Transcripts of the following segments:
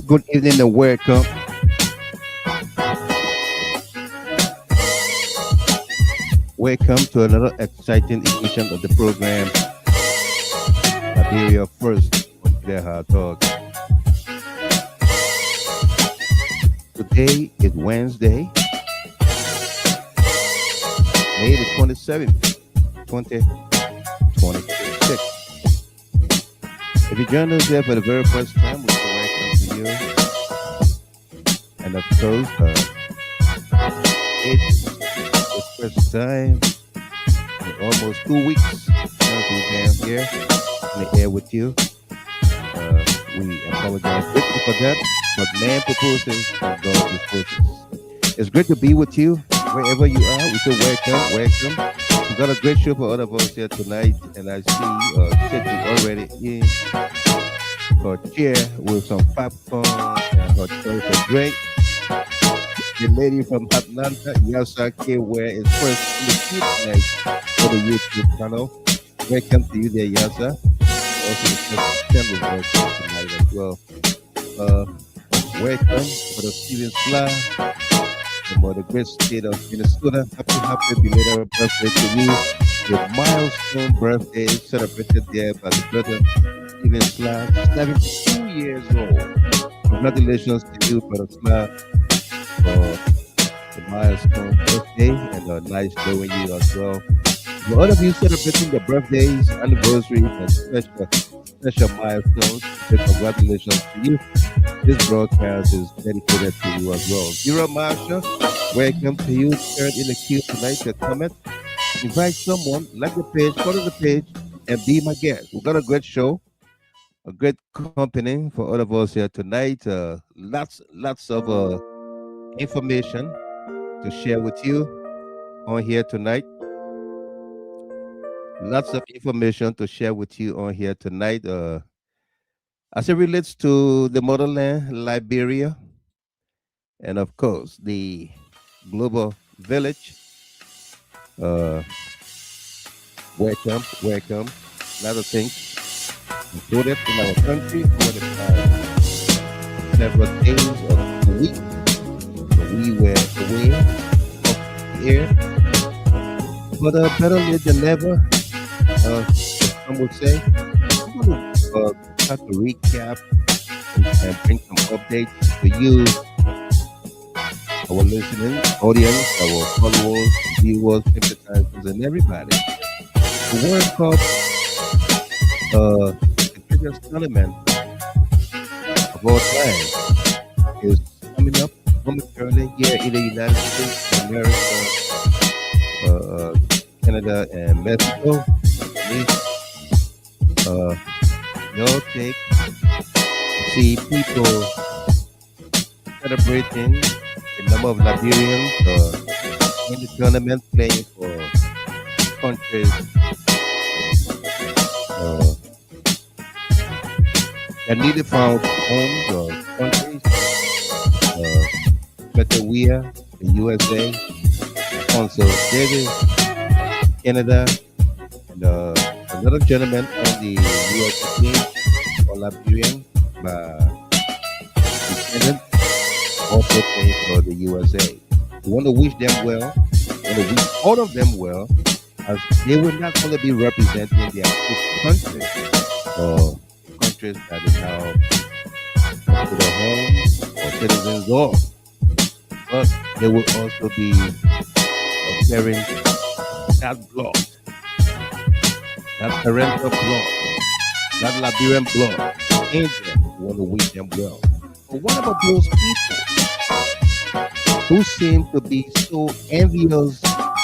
Good evening and welcome. Welcome to another exciting edition of the program, Liberia First on Clear Heart Talk. Today is Wednesday, May the 27th, 2026. If you join us here for the very first time, we say welcome to you. And of course, it's the first time in almost 2 weeks since we've been here in the air with you. We apologize greatly for that, but man proposes and God disposes. It's great to be with you wherever you are. We say welcome, welcome. We've got a great show for all of us here tonight, and I see sitting already in her chair with some popcorn and her choice of drink. The lady from Atlanta, Yasa K, where is first in the queue tonight for the YouTube channel. Welcome to you there, Yasa. Also, the channel is welcome tonight as well. Welcome for the Steven Sly from the great state of Minnesota. Happy belated birthday to you. A milestone birthday celebrated there by the brother Steven Sly, 72 years old. Congratulations to you, Brother Sly, for the milestone birthday and a nice knowing you as well. For all of you celebrating the birthdays, anniversaries, and special milestones, congratulations to you. This broadcast is dedicated to you as well. Zero Marsha, welcome to you. Third in the queue tonight to comment. Invite someone, like the page, follow the page, and be my guest. We've got a great show, a great company for all of us here tonight. Lots of information to share with you on here tonight. Lots of information to share with you on here tonight. As it relates to the motherland, Liberia, and of course the global village. Welcome. A lot of things included in our country for the several days of the week. So we were away of the air. But better late than never, some would say. I'm going to have to recap and bring some updates to you, our listening audience, our followers, viewers, sympathizers, and everybody. The World Cup, the biggest tournament of all time, is coming up momentarily here in the United States, America, Canada, and Mexico. Your take, see people celebrating the number of Liberians in the tournament playing for countries that neither found homes or countries. Petawea, the USA, Alfonso Davis, Canada, and another gentleman on the US team, or Liberian, descendant, also playing for the USA. We want to wish them well. We want to wish all of them well, as they will not only be representing their country or countries that is now to their homes or citizens of, but they will also be carrying that blood, that parental blood, that Liberian blood in them. We want to wish them well. But what about those people who seem to be so envious,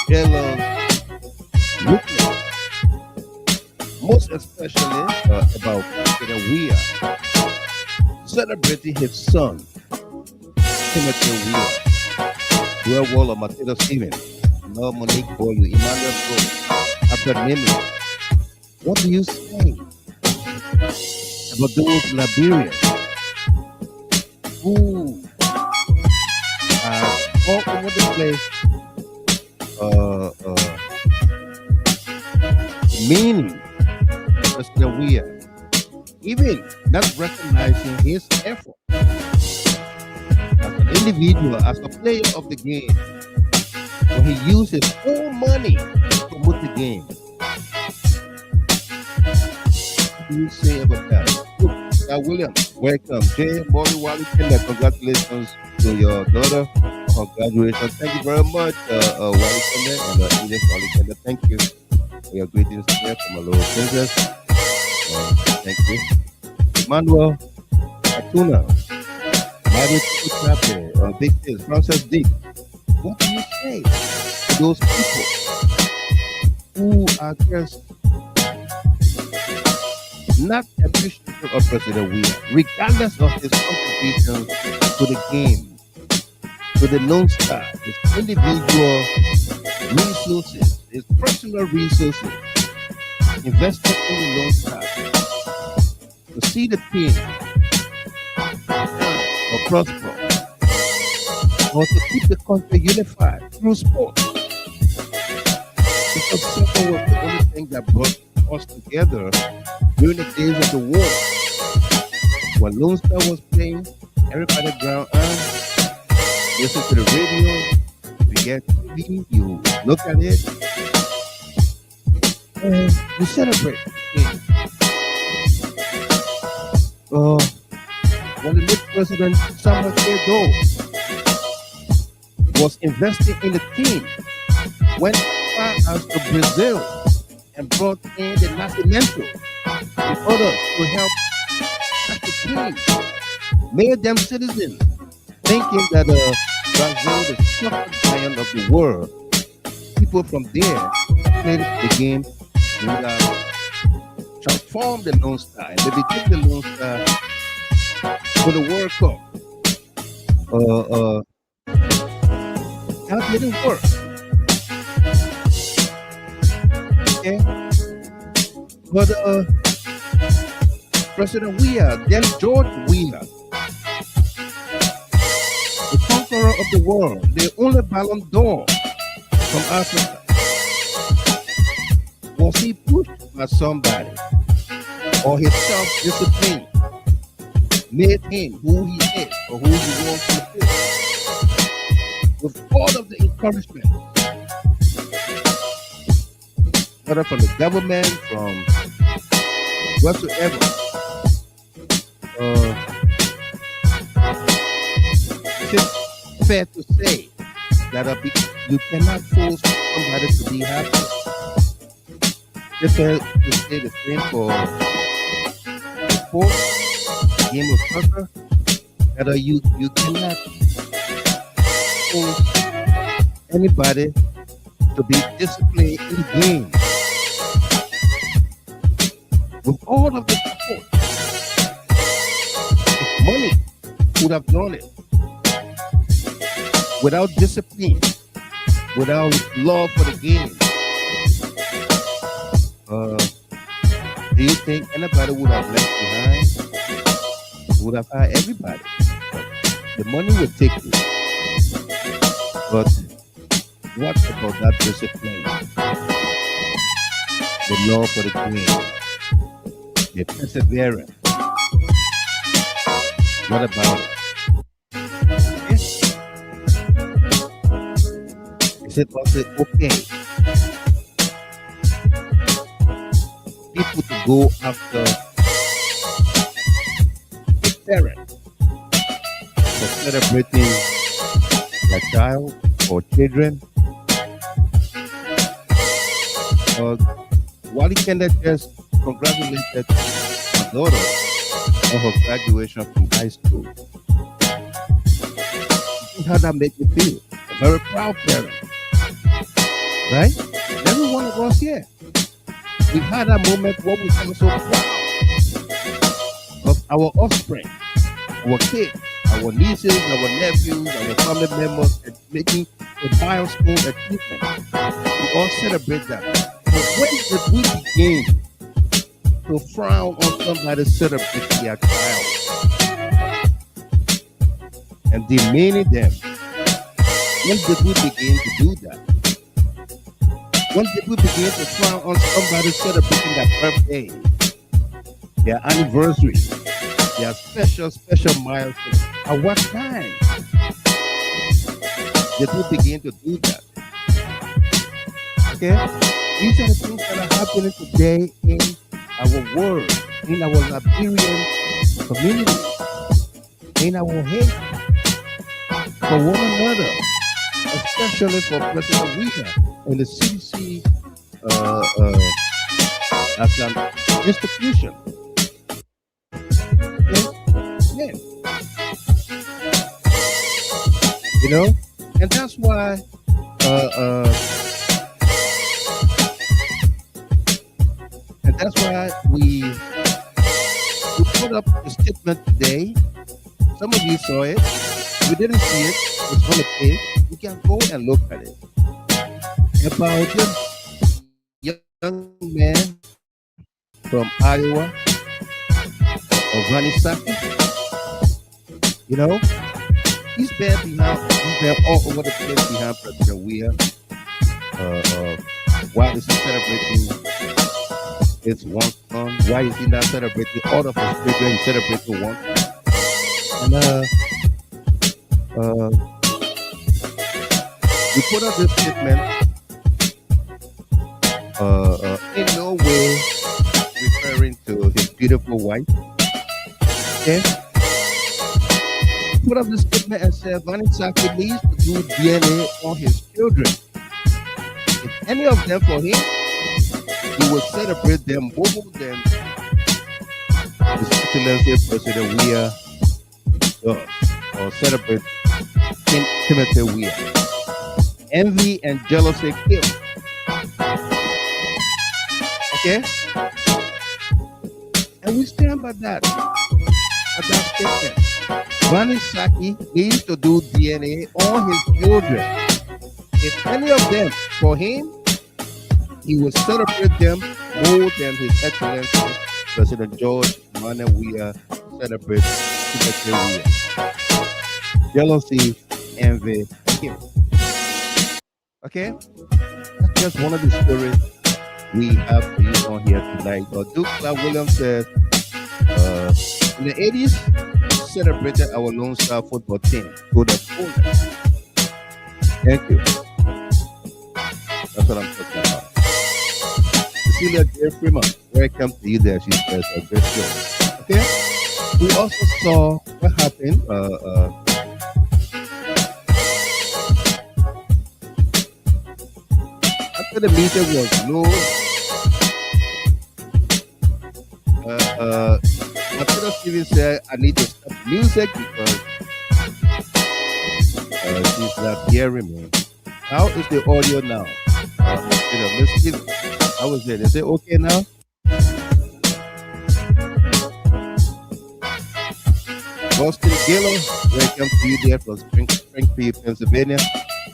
jealous, wicked, most especially about Peter Weir celebrating his son, Timothy Weir, Joel Waller, Matilda Stevens, no Monique Boyu, Emmanuel Bro, Alfred Nimley. What do you say about those Liberians who are all over the place, meaning Mr. Weir, even not recognizing his effort individual, as a player of the game, when he used his own money to promote the game, what do you say about that? Good. William, welcome. Jay, Molly, Wally, Kinder, congratulations to your daughter on graduation. Thank you very much, Wally Kinder and Edith Wally Kinder. Thank you for your greetings here from a little princess. Thank you. Emmanuel Atuna, Bible People Chapter, Big Things, Francis Dick. What do you say to those people who are just not appreciative of President Weah, regardless of his contributions to the game, to the Lone Star, his individual resources, his personal resources, invested in the Lone Star to see the team or prosper, or to keep the country unified through sport. Because soccer was the only thing that brought us together during the days of the war. When Lone Star was playing, everybody ground arm, listen to the radio, you get TV, you look at it, and you celebrate. When the late President Samuel K. was investing in the team, went as far as to Brazil and brought in the Nascimento in order to help the team, made them citizens, thinking that Brazil, the soccer giant of the world, people from there played the game and would have transformed the Lone Star, and they became the Lone Star for the World Cup. That didn't work. Okay, but President Weah, then George Weah, the conqueror of the world, the only Ballon d'Or from Africa, was he pushed by somebody, or his self-discipline made him who he is or who he wants to be? With all of the encouragement, whether from the government, from whatsoever, it's fair to say that you cannot force somebody to be happy. It's fair to say the same for sport, game of soccer, that you cannot force anybody to be disciplined in the game. With all of the support, if money would have done it, without discipline, without love for the game, do you think anybody would have left behind? Would have hired everybody. The money would take you. But what about that discipline? The love for the game, the perseverance. What about it? Yes. Is it also okay people to go after the parent for celebrating their child or children? Wally Kenda just congratulated her daughter on her graduation from high school. How that make you feel? A very proud parent, right? Every one of us here, we've had that moment where we feel so proud of our offspring, our kids, our nieces, our nephews, our family members, and making a milestone achievement. We all celebrate that. But when did we begin to frown on somebody celebrating their child and demeaning them? When did we begin to do that? When did we begin to frown on somebody celebrating their birthday, their anniversary, their special milestone? At what time? They do begin to do that. Okay? These are the things that are happening today in our world, in our Liberian community, in our hate for one another, especially for President Weah and the CDC as an institution. Okay? Yeah, you know, and that's why uh, uh, and that's why we put up a statement today. Some of you saw it. If you didn't see it, it's on the page. You can go and look at it. About this young man from Iowa, Vanisaki, you know, he's been all over the place behind President Weah. Uh, why is he celebrating his one son? Why is he not celebrating all of his children? He's celebrating one. And uh, we put out this statement in no way referring to his beautiful wife. Okay? Put up this statement and said Vanisaki needs to do DNA on his children. If any of them for him, he will celebrate them more than His Excellency President Weah does, or celebrate Timothy Weah. Envy and jealousy kill. Okay? And we stand by that. By that statement. Vanisaki needs to do DNA on his children. If any of them for him, he will celebrate them more than His Excellency President George Manuel Weah celebrates Timothy Weah. Jealousy, envy, kill. Okay? That's just one of the stories we have for you on here tonight. Duke Clark Williams said, in the 80s, we celebrated our Lone Star football team to the fullest. Thank you. That's what I'm talking about. Cecilia J. Freeman, welcome to you there. She says a great show. Okay? We also saw what happened. After the music was low, Matilda Stevens said, I need to stop the music because she's not hearing me. How is the audio now? Miss Stevens, how was it? Is it okay now? Boston Gillo, welcome to you there from Springfield, Pennsylvania.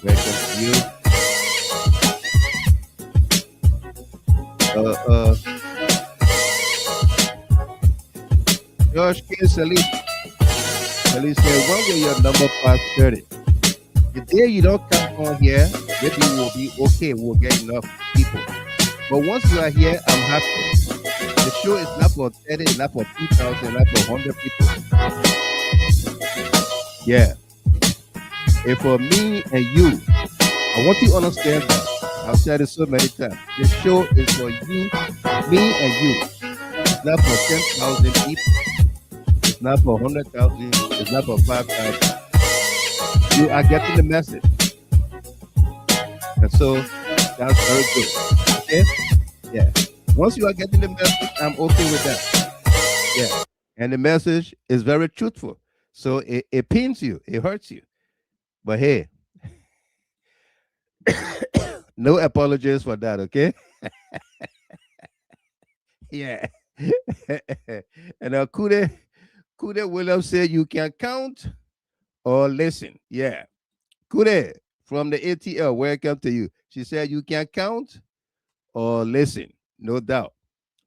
Welcome to you. George K. Salih said, when will your number pass 30? The day you don't come on here, maybe we'll be okay. We'll get enough people. But once you are here, I'm happy. The show is not for 30, not for 2,000, not for 100 people. Yeah. And for me and you, I want you to understand that. I've said it so many times. The show is for you, me, and you. It's not for 10,000 people. It's not for 100,000. It's not for 5,000. You are getting the message. And so that's very good. Okay? Yeah. Once you are getting the message, I'm okay with that. Yeah. And the message is very truthful. So it pains you, it hurts you. But hey, no apologies for that, okay? Yeah. And Kude Williams said you can count or listen. Yeah. Kude from the ATL, welcome to you. She said you can count or listen, no doubt.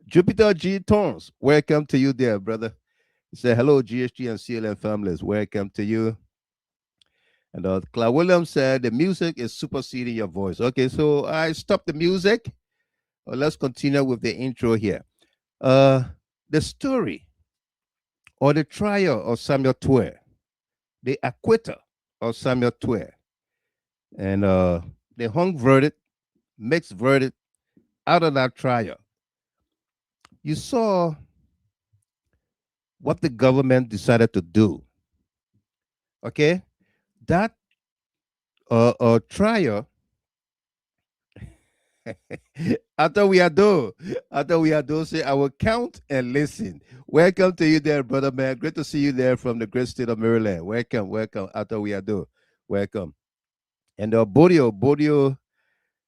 Jupiter G. Torrance, welcome to you there, brother. He said, hello, GHT and CLN families. Welcome to you. And Clark Williams said, the music is superseding your voice. Okay, so I stopped the music. Let's continue with the intro here. The story or the trial of Samuel Twer, the acquittal of Samuel Twer, And the hung verdict, mixed verdict out of that trial. You saw what the government decided to do. Okay, that trial. After we are done, say I will count and listen. Welcome to you there, brother man. Great to see you there from the great state of Maryland. Welcome, welcome. After we are done, welcome. And Bodio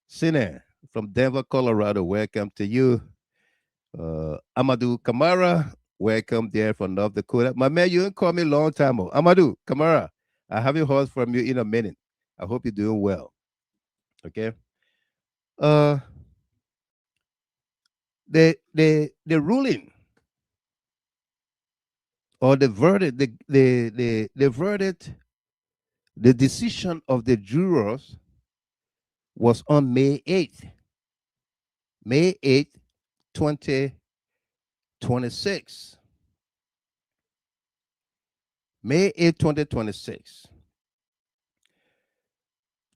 Sine from Denver, Colorado. Welcome to you. Amadou Kamara, welcome there from North Dakota. My man, you didn't call me a long time ago. Amadou Kamara, I haven't heard from you in a minute. I hope you're doing well. Okay. Uh, the ruling or the verdict, the verdict, the decision of the jurors was on May 8th, 2026. May 8th, 2026.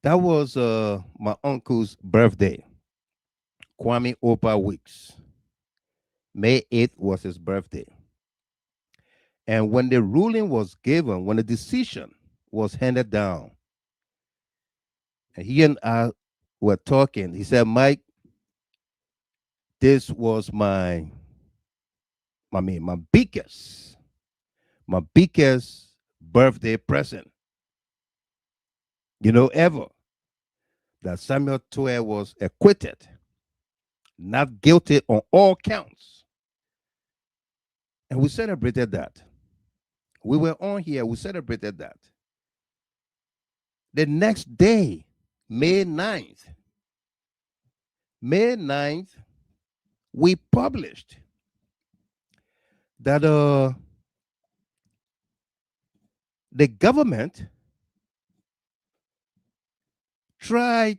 That was my uncle's birthday, Kwame Opa Weeks. May 8th was his birthday. And when the ruling was given, when the decision was handed down, and he and I were talking, he said, Mike, this was my biggest birthday present, ever. That Samuel Twe was acquitted, not guilty on all counts. And we celebrated that. We were on here, we celebrated that. The next day, May 9th, we published that the government tried,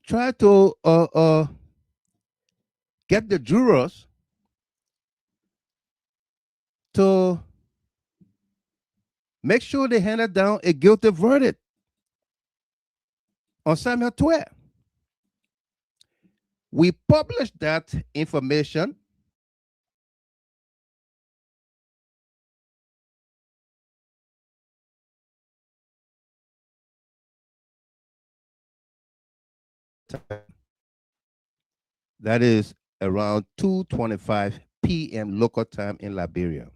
tried to get the jurors to make sure they handed down a guilty verdict on Samuel Twe. We published that information that is around 2:25 p.m. local time in Liberia.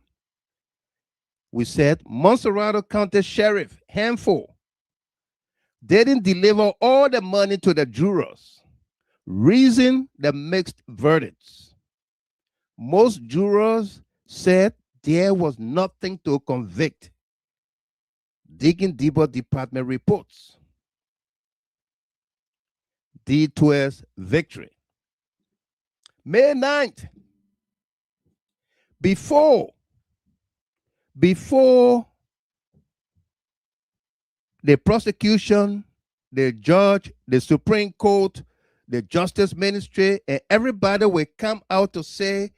We said Monserrato County Sheriff Handful didn't deliver all the money to the jurors, raising the mixed verdicts. Most jurors said there was nothing to convict. Digging deeper department reports. D12's victory. May 9th, before the prosecution, the judge, the Supreme Court, the Justice Ministry, and everybody will come out to say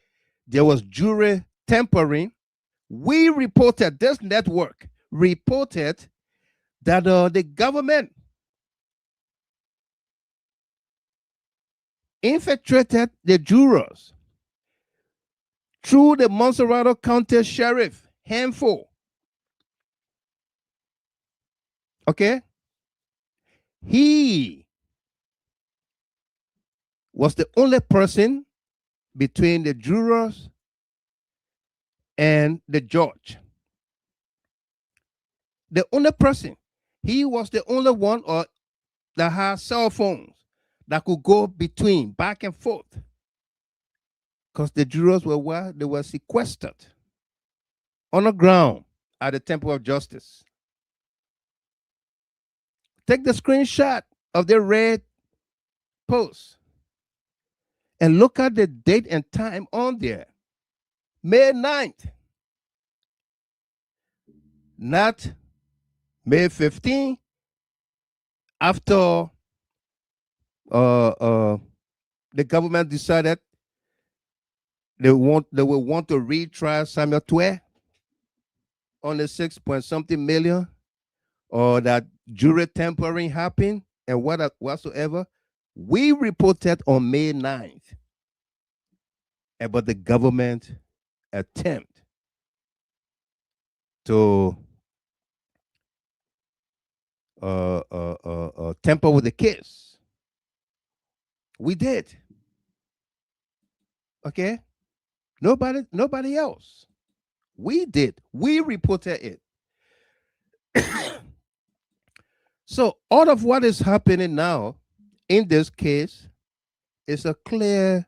there was jury tampering, we reported, this network reported that the government infiltrated the jurors through the Monserrato County Sheriff Handful. Okay? He was the only person between the jurors and the judge. The only person. He was the only one that had cell phones that could go between, back and forth. Because the jurors were where they were sequestered on the ground at the Temple of Justice. Take the screenshot of the red post and look at the date and time on there. May 9th. Not May 15th, after the government decided they will want to retry Samuel Twe. on the 6 point something million, or that jury tampering happened and whatsoever, we reported on May 9th about the government attempt to tamper with the case. We did. Okay? Nobody else. We did. We reported it. So all of what is happening now in this case is a clear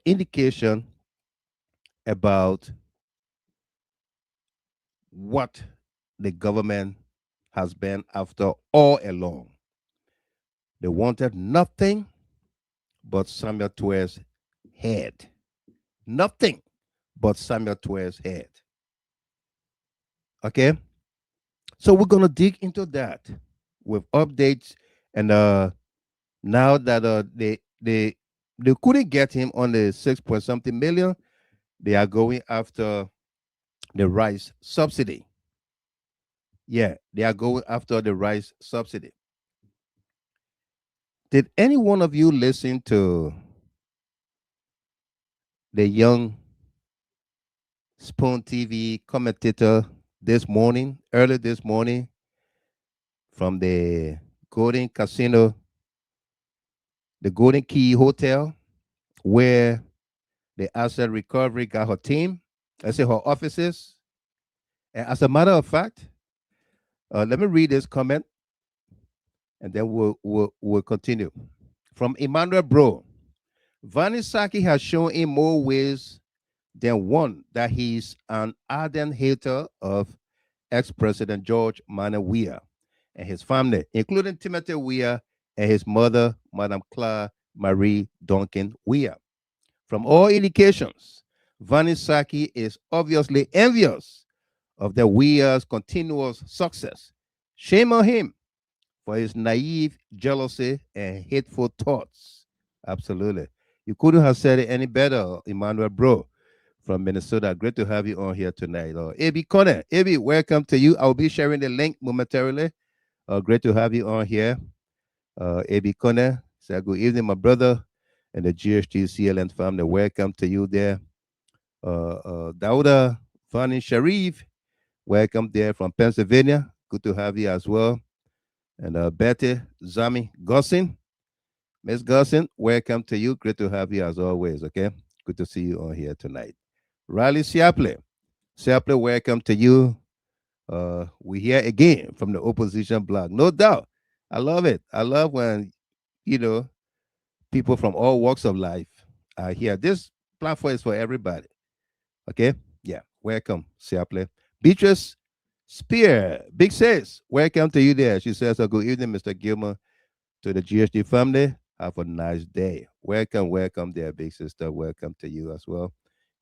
indication about what the government has been after all along. They wanted nothing but Samuel Twer's head. Nothing but Samuel Twer's head. Okay? So we're going to dig into that with updates. And now that they couldn't get him on the 6 point something million, they are going after the rice subsidy. Yeah, they are going after the rice subsidy. Did any one of you listen to the young Spoon TV commentator early this morning, from the Golden Casino, the Golden Key Hotel, where the asset recovery got her team, I say her offices? And as a matter of fact, let me read this comment, and then we'll continue. From Emmanuel Bro, Vanisaki has shown in more ways than one that he's an ardent hater of ex-President George Manuel Weah and his family, including Timothy Weah and his mother, Madame Claire Marie Duncan Weah. From all indications, Vanisaki is obviously envious of the Weah's continuous success. Shame on him for his naive jealousy and hateful thoughts. Absolutely. You couldn't have said it any better, Emmanuel Bro from Minnesota. Great to have you on here tonight. A.B. Connor. A.B., welcome to you. I'll be sharing the link momentarily. Great to have you on here. A.B. Connor. Say good evening, my brother, and the GHT CLN family. Welcome to you there. Dauda Fani Sharif. Welcome there from Pennsylvania. Good to have you as well. And Betty Zami Gossin. Miss Gossin, welcome to you. Great to have you as always, okay? Good to see you on here tonight. Riley Siaple. Siaple, welcome to you. We're here again from the opposition blog. No doubt. I love it. I love when, people from all walks of life are here. This platform is for everybody. Okay? Yeah. Welcome, Siaple. Beatrice Spear, Big Sis, welcome to you there. She says, good evening, Mr. Gilmer, to the GHD family. Have a nice day. Welcome there, big sister. Welcome to you as well.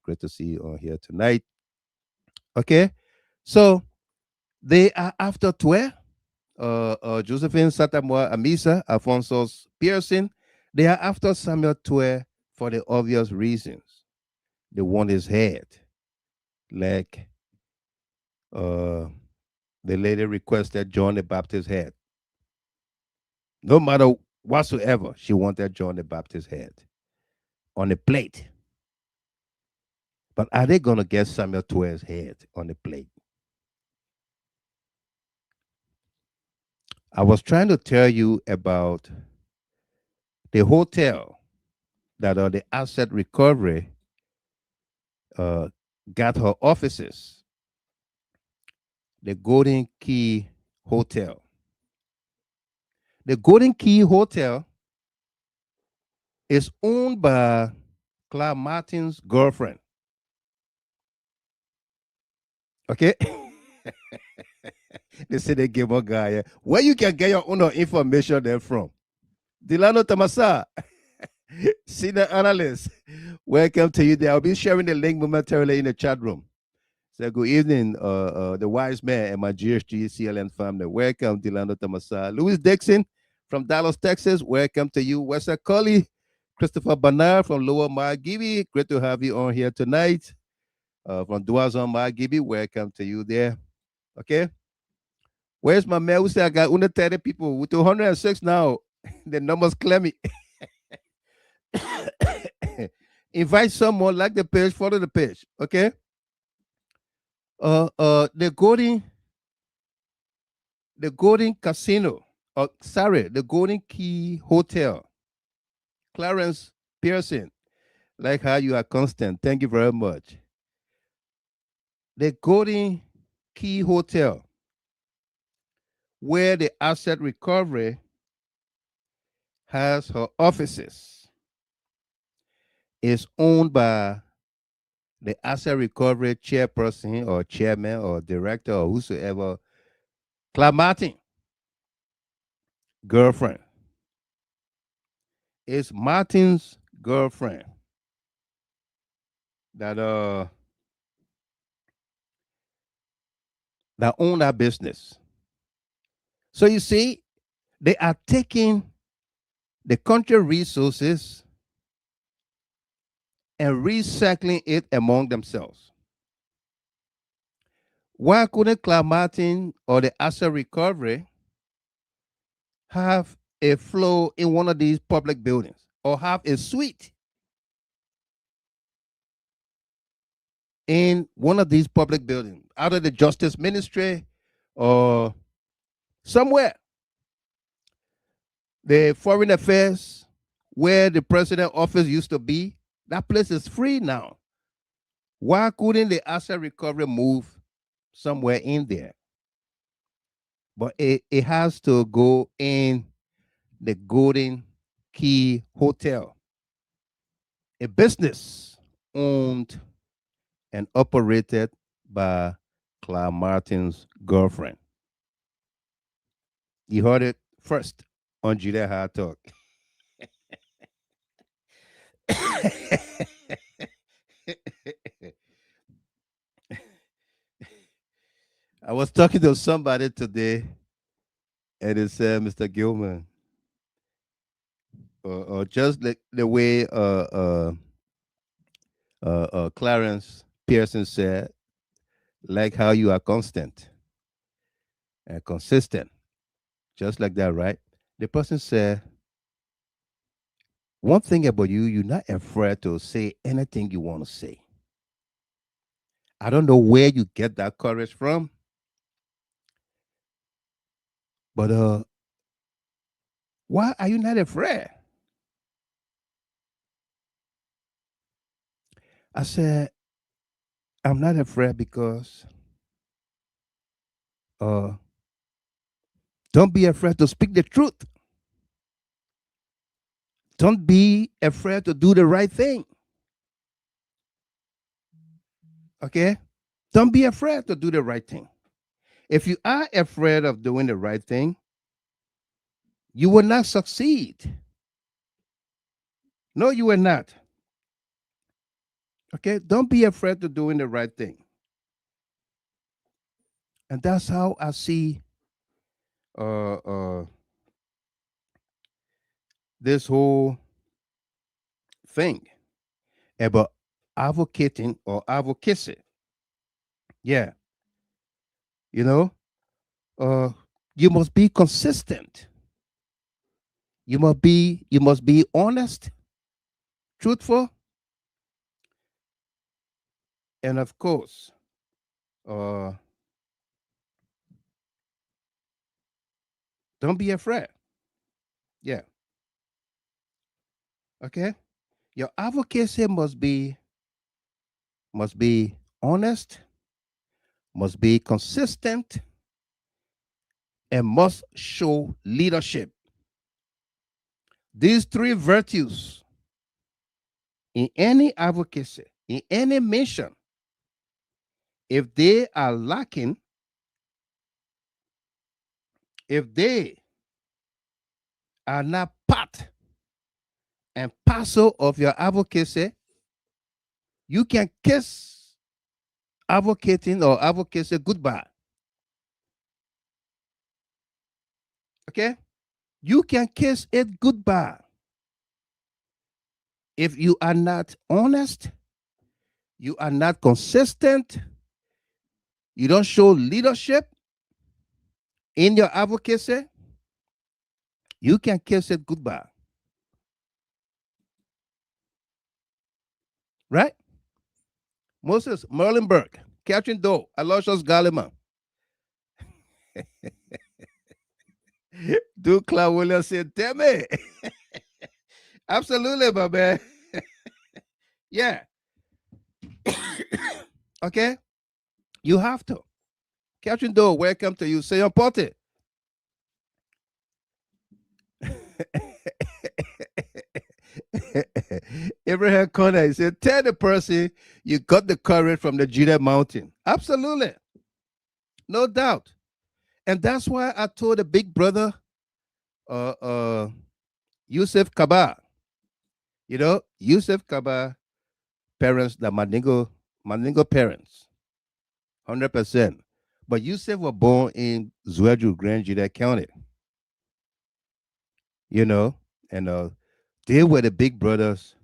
Great to see you on here tonight. Okay, so they are after Twe, Josephine Satamwa Amisa, Alfonso Pearson. They are after Samuel Twe for the obvious reasons. They want his head, like the lady requested John the Baptist's head. No matter whatsoever, she wanted John the Baptist's head on the plate. But are they going to get Samuel Twer's head on the plate? I was trying to tell you about the hotel that the asset recovery got her offices. The Golden Key Hotel. The Golden Key Hotel is owned by Claire Martin's girlfriend. Okay? They say they give a guy. Where you can get your own information there from? Delano Tamasa, senior analyst. Welcome to you there. I'll be sharing the link momentarily in the chat room. So good evening, the wise man and my GHG CLN family. Welcome, Delano Tamasa. Louis Dixon from Dallas, Texas. Welcome to you. Wessa Cully, Christopher Bernard from Lower Margibi. Great to have you on here tonight. from Duazon Magibi. Welcome to you there. Okay. Where's my man who said I got under 30 people with 206 now? The numbers clear me. Invite someone, like the page, follow the page. Okay. The Golden Casino. Sorry, the Golden Key Hotel. Clarence Pearson. Like how you are constant. Thank you very much. The Golden Key Hotel, where the asset recovery has her offices, is owned by the asset recovery chairperson or chairman or director or whosoever, Claire Martin, girlfriend. It's Martin's girlfriend that that own that business. So you see, they are taking the country resources and recycling it among themselves. Why couldn't Claire Martin or the asset recovery have a flow in one of these public buildings or have a suite in one of these public buildings, either the Justice Ministry or somewhere? The Foreign Affairs, where the president office used to be, that place is free now. Why couldn't the asset recovery move somewhere in there? But it has to go in the Golden Key Hotel, a business owned and operated by Claire Martin's girlfriend. You heard it first on Julia Hard Talk. I was talking to somebody today, and it said, Mr. Gilman, or just like the way Clarence Pearson said, like how you are constant and consistent, just like that, right? The person said, one thing about you, you're not afraid to say anything you want to say. I don't know where you get that courage from, but why are you not afraid? I said, I'm not afraid because uh, don't be afraid to speak the truth. Don't be afraid to do the right thing. Okay? Don't be afraid to do the right thing. If you are afraid of doing the right thing, you will not succeed. No, you will not. Okay? Don't be afraid to doing the right thing. And that's how I see this whole thing about advocating or advocacy. Yeah. You know, uh, you must be consistent. You must be honest, truthful, and of course, uh, don't be afraid. Yeah. Okay. Your advocacy must be honest, must be consistent, and must show leadership. These three virtues in any advocacy, in any mission, if they are lacking, if they are not part and parcel of your advocacy, you can kiss advocating or advocacy goodbye. Okay? You can kiss it goodbye if you are not honest, you are not consistent, you don't show leadership in your advocacy, you can kiss it goodbye. Right? Moses Merlenberg, Catherine Doe, Aloysius Galliman, Duke Cloud Williams said, damn it. Absolutely, my man. Yeah. Okay? You have to. Catherine Doe, welcome to you. Say important. Abraham Conner said, tell the person you got the courage from the Judah mountain. Absolutely. No doubt. And that's why I told the big brother, uh, uh, Yusuf Kaba, Yusuf Kaba parents, the Mandingo parents, 100%. But Yusuf was born in Zwedru, Grand Judah County, and they were the big brothers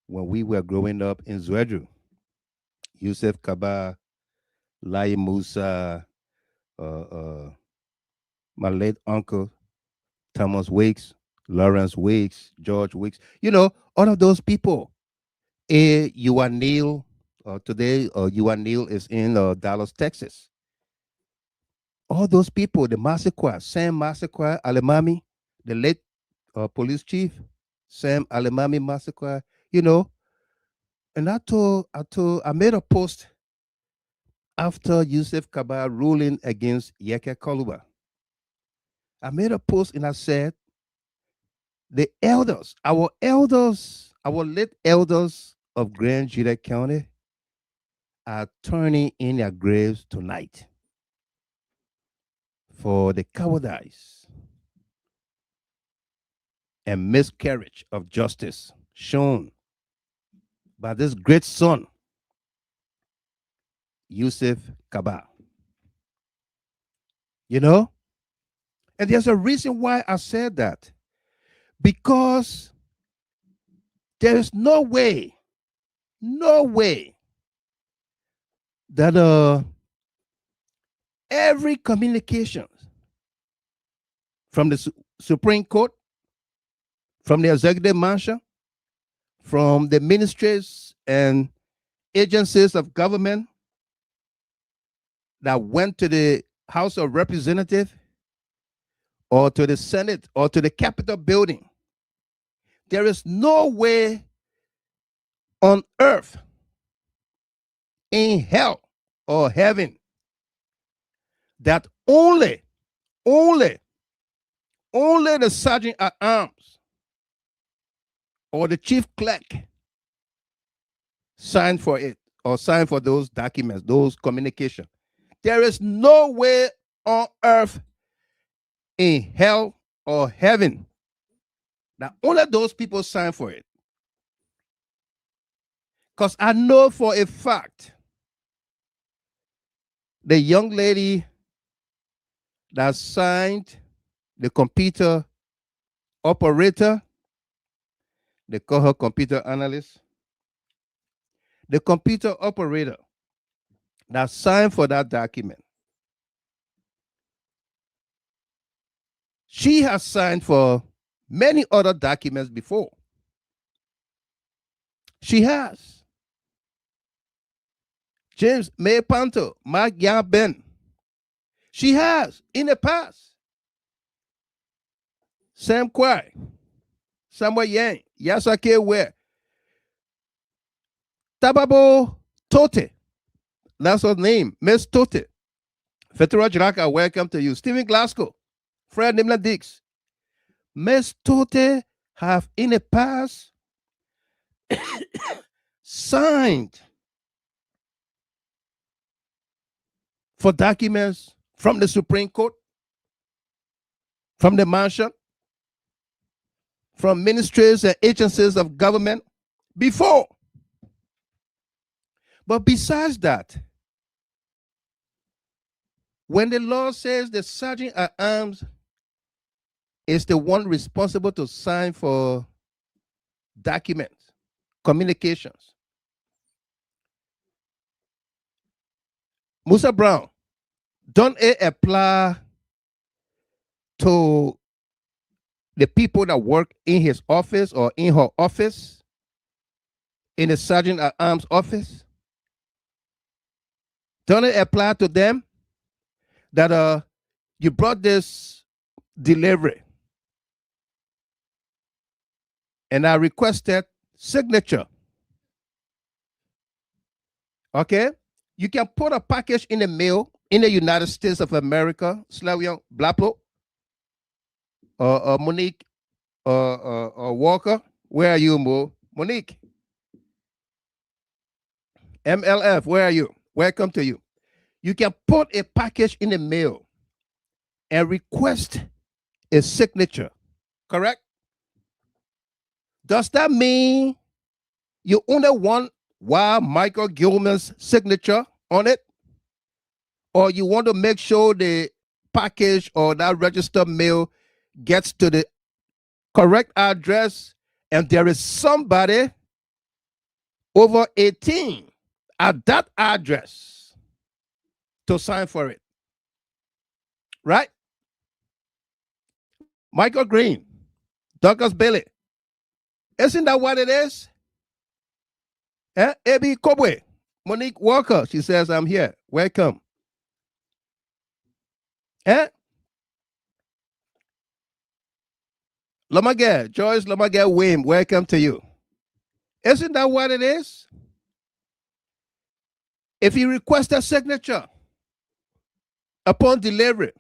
when we were growing up in Zwedru. Yusuf Kaba, Lai Musa, uh, my late uncle, Thomas Weeks, Lawrence Weeks, George Weeks, all of those people. You are Neil, today, you are Neil is in Dallas, Texas. All those people, the Massacre, Sam Massacre, Alemami, the late police chief, Sam Alemami Massacre, and I made a post after Yusuf Kaba ruling against Yeke Koluba. I made a post and I said, the elders, our late elders of Grand Judah County are turning in their graves tonight for the cowardice and miscarriage of justice shown by this great son, Yusuf Kaba. And there's a reason why I said that. Because there is no way that every communication from the Supreme Court, from the executive mansion, from the ministries and agencies of government that went to the House of Representatives or to the Senate or to the Capitol building, there is no way on earth, in hell or heaven, that only the sergeant at arms or the chief clerk signed for it or signed for those documents, those communications. There is no way on earth, in hell or heaven, that only those people sign for it. Because I know for a fact the young lady that signed, the computer operator, they call her computer analyst, the computer operator that signed for that document, she has signed for many other documents before. She has. James May Panto, Mark Yan Ben. She has in the past. Sam Kwai, Samuel Yang, Yasake Ware, Tababo Tote. That's her name, Miss Tote. Fetura Jiraka, welcome to you. Stephen Glasgow, Fred Nimla Dix. Miss Tote have in the past signed for documents from the Supreme Court, from the mansion, from ministries and agencies of government before. But besides that, when the law says the sergeant at arms is the one responsible to sign for documents, communications, Musa Brown, don't it apply to the people that work in his office or in her office, in the sergeant at arms office? Don't it apply to them that you brought this delivery and I requested signature? Okay? You can put a package in the mail in the United States of America, Slavion Blapo, or Monique, or Walker. Where are you, Mo? Monique. MLF, where are you? Welcome to you. You can put a package in the mail and request a signature, correct? Does that mean you only want Michael Gilman's signature on it? Or you want to make sure the package or that registered mail gets to the correct address and there is somebody over 18 at that address to sign for it? Right? Michael Green, Douglas Bailey. Isn't that what it is? Abby Kobwe, Monique Walker, she says, I'm here. Welcome. Lomage, Joyce Lomage Wim, welcome to you. Isn't that what it is? If you request a signature upon delivery,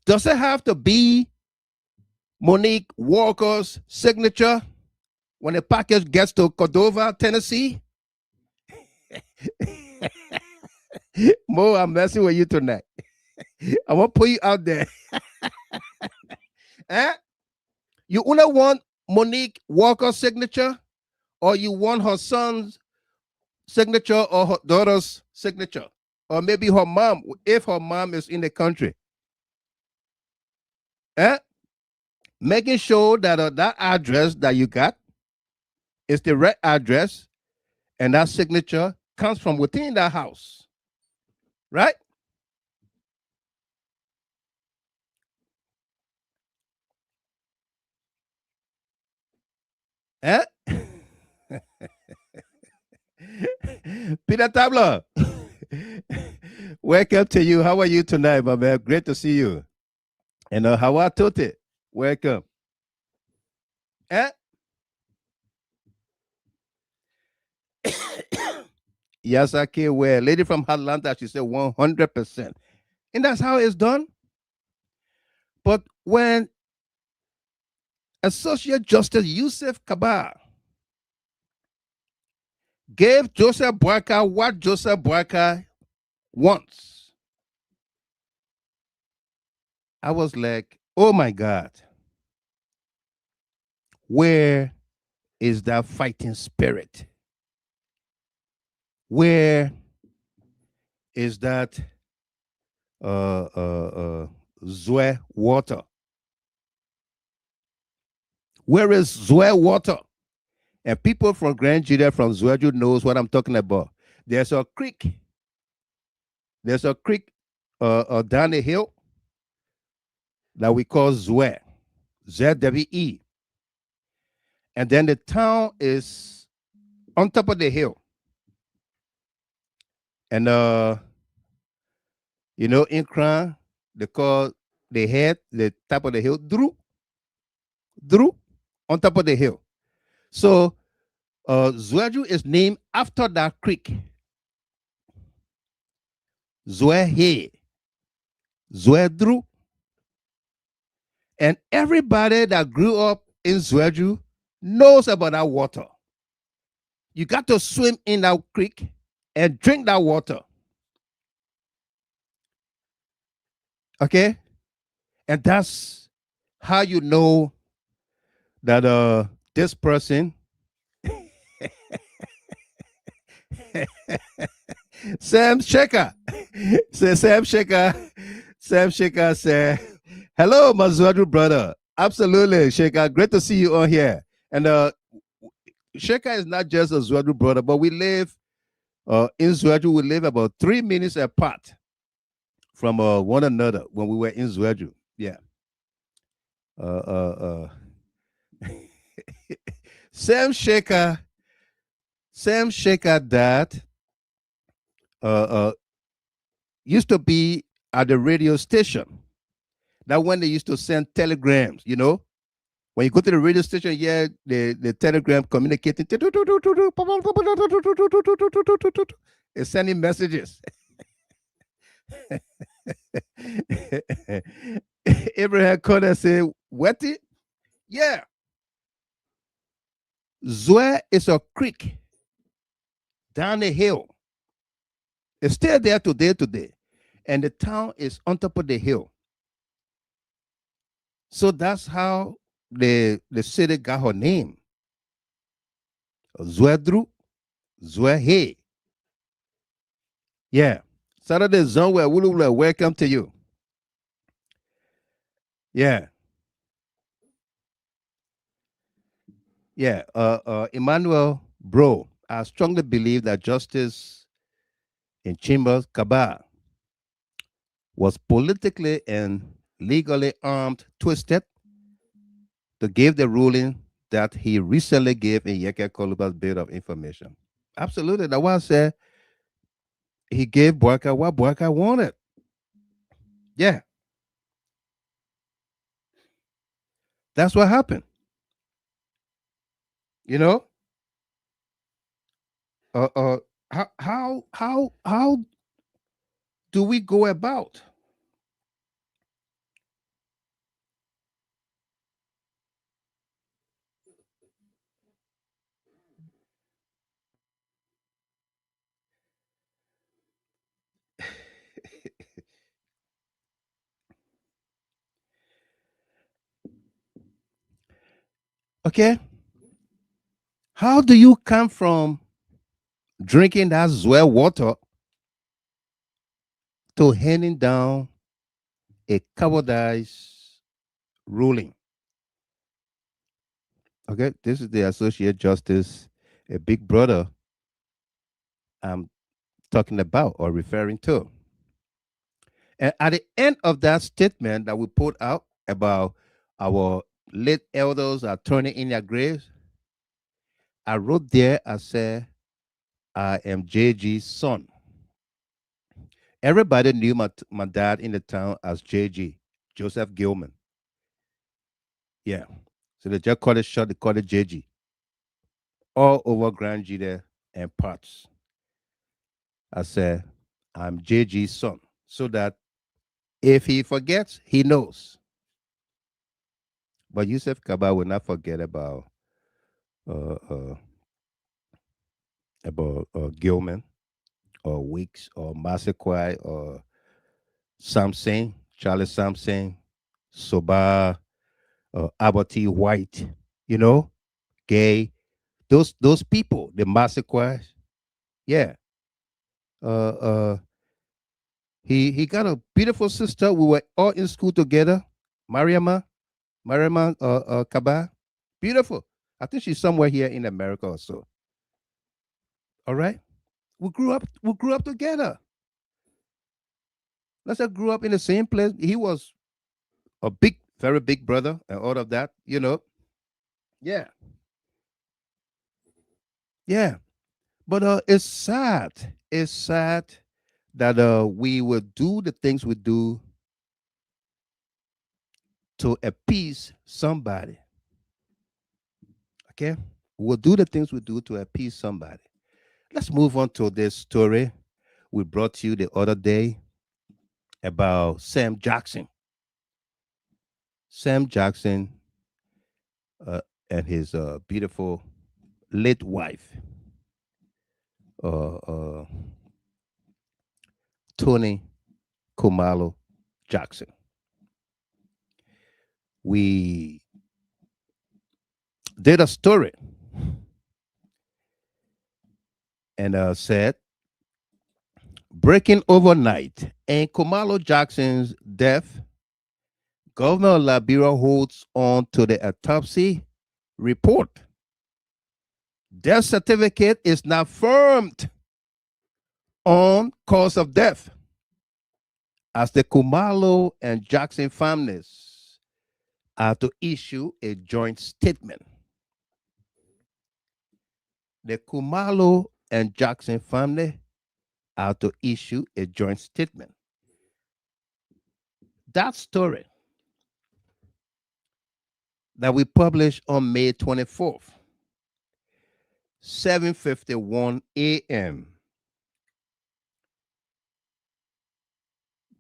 does it have to be Monique Walker's signature when the package gets to Cordova, Tennessee? Mo, I'm messing with you tonight. I want to put you out there. You only want Monique Walker's signature, or you want her son's signature or her daughter's signature, or maybe her mom, if her mom is in the country? Making sure that that address that you got is the right address and that signature comes from within that house, right? Peter Tabler, welcome to you. How are you tonight, my man? Great to see you. And Hawa Tote, welcome. Yasaki, where lady from Atlanta, she said 100%. And that's how it's done. But when Associate Justice Yusuf Kabar gave Joseph Boyka what Joseph Boyka wants, I was like, oh my God, where is that fighting spirit? Where is that Zwe water? Where is Zwe water? And people from Grand Judah, from Zweju knows what I'm talking about. There's a creek. There's a creek down the hill that we call Zwe, ZWE. And then the town is on top of the hill. And, in Kran, they call the head, the top of the hill, Drew, on top of the hill. So, Zweju is named after that creek. Zwehe, Zwedru. And everybody that grew up in Zweju knows about that water. You got to swim in that creek and drink that water. Okay? And that's how you know that this person Sam Shaker said, hello, my Zweju brother. Absolutely, Shaker. Great to see you on here. And Shaker is not just a Zweju brother, but we live In Zwaju, we live about 3 minutes apart from one another when we were in Zwaju. Yeah. Uh, Sam Shaker, Sam Shaker dad uh, uh, used to be at the radio station. That when they used to send telegrams, when you go to the radio station, yeah, the telegram communicating, it's sending messages. Abraham Conner said, "What it? Yeah, Zwe is a creek down the hill. It's still there today, and the town is on top of the hill. So that's how the city got her name, Zwedru, Zwehe. Yeah. Saturday somewhere, Wulula, welcome to you. Yeah, yeah. Emmanuel, bro, I strongly believe that justice in Chambers Kaba was politically and legally armed, twisted to give the ruling that he recently gave in Yeke Koluba's bit of information. Absolutely. That's why I said he gave Boyka what Boyka wanted. Yeah, that's what happened. You know, uh, uh, how do we go about? Okay, how do you come from drinking that well water to handing down a cowardice ruling? Okay, this is the Associate Justice, a big brother I'm talking about or referring to. And at the end of that statement that we put out about our late elders are turning in their graves, I wrote there, I said, I am JG's son. Everybody knew my dad in the town as JG, Joseph Gilman. Yeah. So they just call it short, they call it JG. All over Grand G there and parts. I said, I'm JG's son. So that if he forgets, he knows. But Yusuf Kaba will not forget uh, uh, Gilman or Weeks or Masequai or Samson, Charlie Samson, Soba, Abati White, you know, Gay, those people, the Masequai. Yeah. Uh, uh, he got a beautiful sister. We were all in school together. Mariama, Mariama Kaba. Beautiful. I think she's somewhere here in America or so. All right. We grew up together. Let's say grew up in the same place. He was a big, very big brother and all of that, Yeah. Yeah. But it's sad. It's sad that we will do the things we do to appease somebody. Okay? We'll do the things we do to appease somebody. Let's move on to this story we brought you the other day about Sam Jackson. Sam Jackson and his beautiful late wife, uh, uh, Tony Kumalo Jackson. We did a story and said, breaking overnight and Kumalo Jackson's death, Governor of Liberia holds on to the autopsy report. Death certificate is not firmed. on cause of death, as the Kumalo and Jackson families are to issue a joint statement. The Kumalo and Jackson family are to issue a joint statement. That story that we published on May 24th, 7:51 a.m.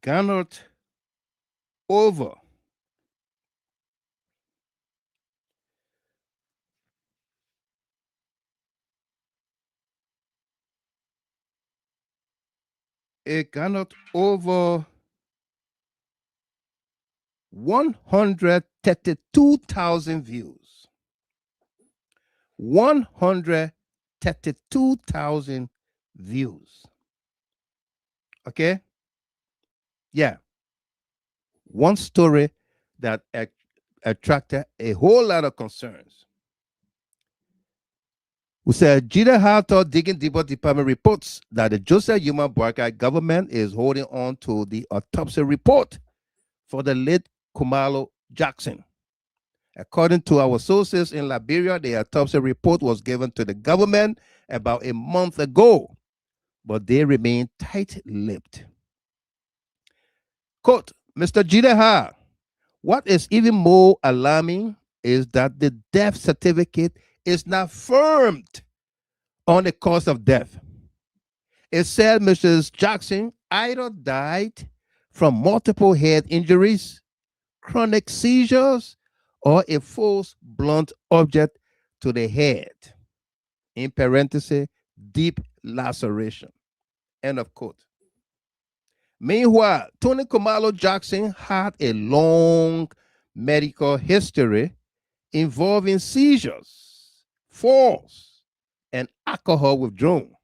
garnered over 132,000 views. 132,000 views. Okay? Yeah. One story that attracted a whole lot of concerns. We said Gita Hartor Digging Deeper Department reports that the Joseph Yuma Barker government is holding on to the autopsy report for the late Kumalo Jackson. According to our sources in Liberia, the autopsy report was given to the government about a month ago, but they remain tight-lipped. Quote, Mr. Jideha, what is even more alarming is that the death certificate is not firmed on the cause of death. It said Mrs. Jackson either died from multiple head injuries, chronic seizures, or a false blunt object to the head. In parentheses, deep laceration. End of quote. Meanwhile, Tony Kumalo Jackson had a long medical history involving seizures, falls, and alcohol withdrawal.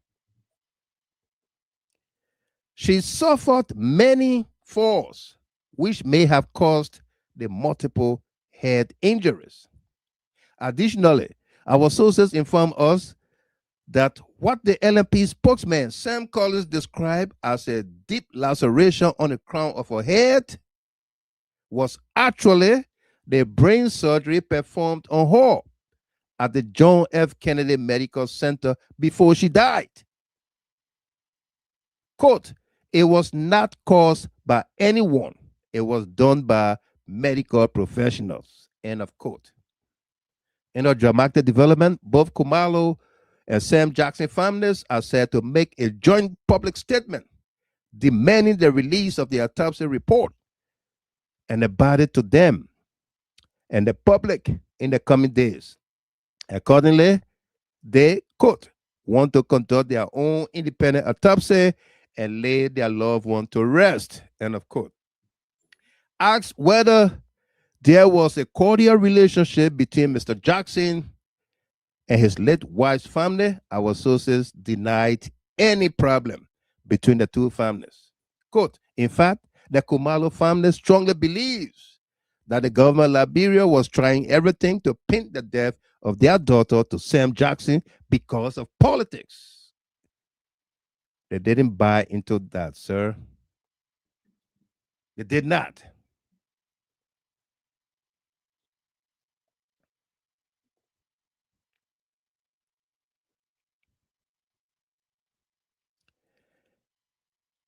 She suffered many falls, which may have caused the multiple head injuries. Additionally, our sources inform us that what the LNP spokesman Sam Collins described as a deep laceration on the crown of her head was actually the brain surgery performed on her at the John F. Kennedy Medical Center before she died. Quote, it was not caused by anyone. It was done by medical professionals. End of quote. In a dramatic development, both Kumalo and Sam Jackson families are said to make a joint public statement demanding the release of the autopsy report and about it to them and the public in the coming days. Accordingly, they, quote, want to conduct their own independent autopsy and lay their loved one to rest, end of quote. Asked whether there was a cordial relationship between Mr. Jackson and his late wife's family, our sources denied any problem between the two families. Quote, in fact, the Kumalo family strongly believes that the government of Liberia was trying everything to pin the death of their daughter to Sam Jackson because of politics. They didn't buy into that, sir. They did not.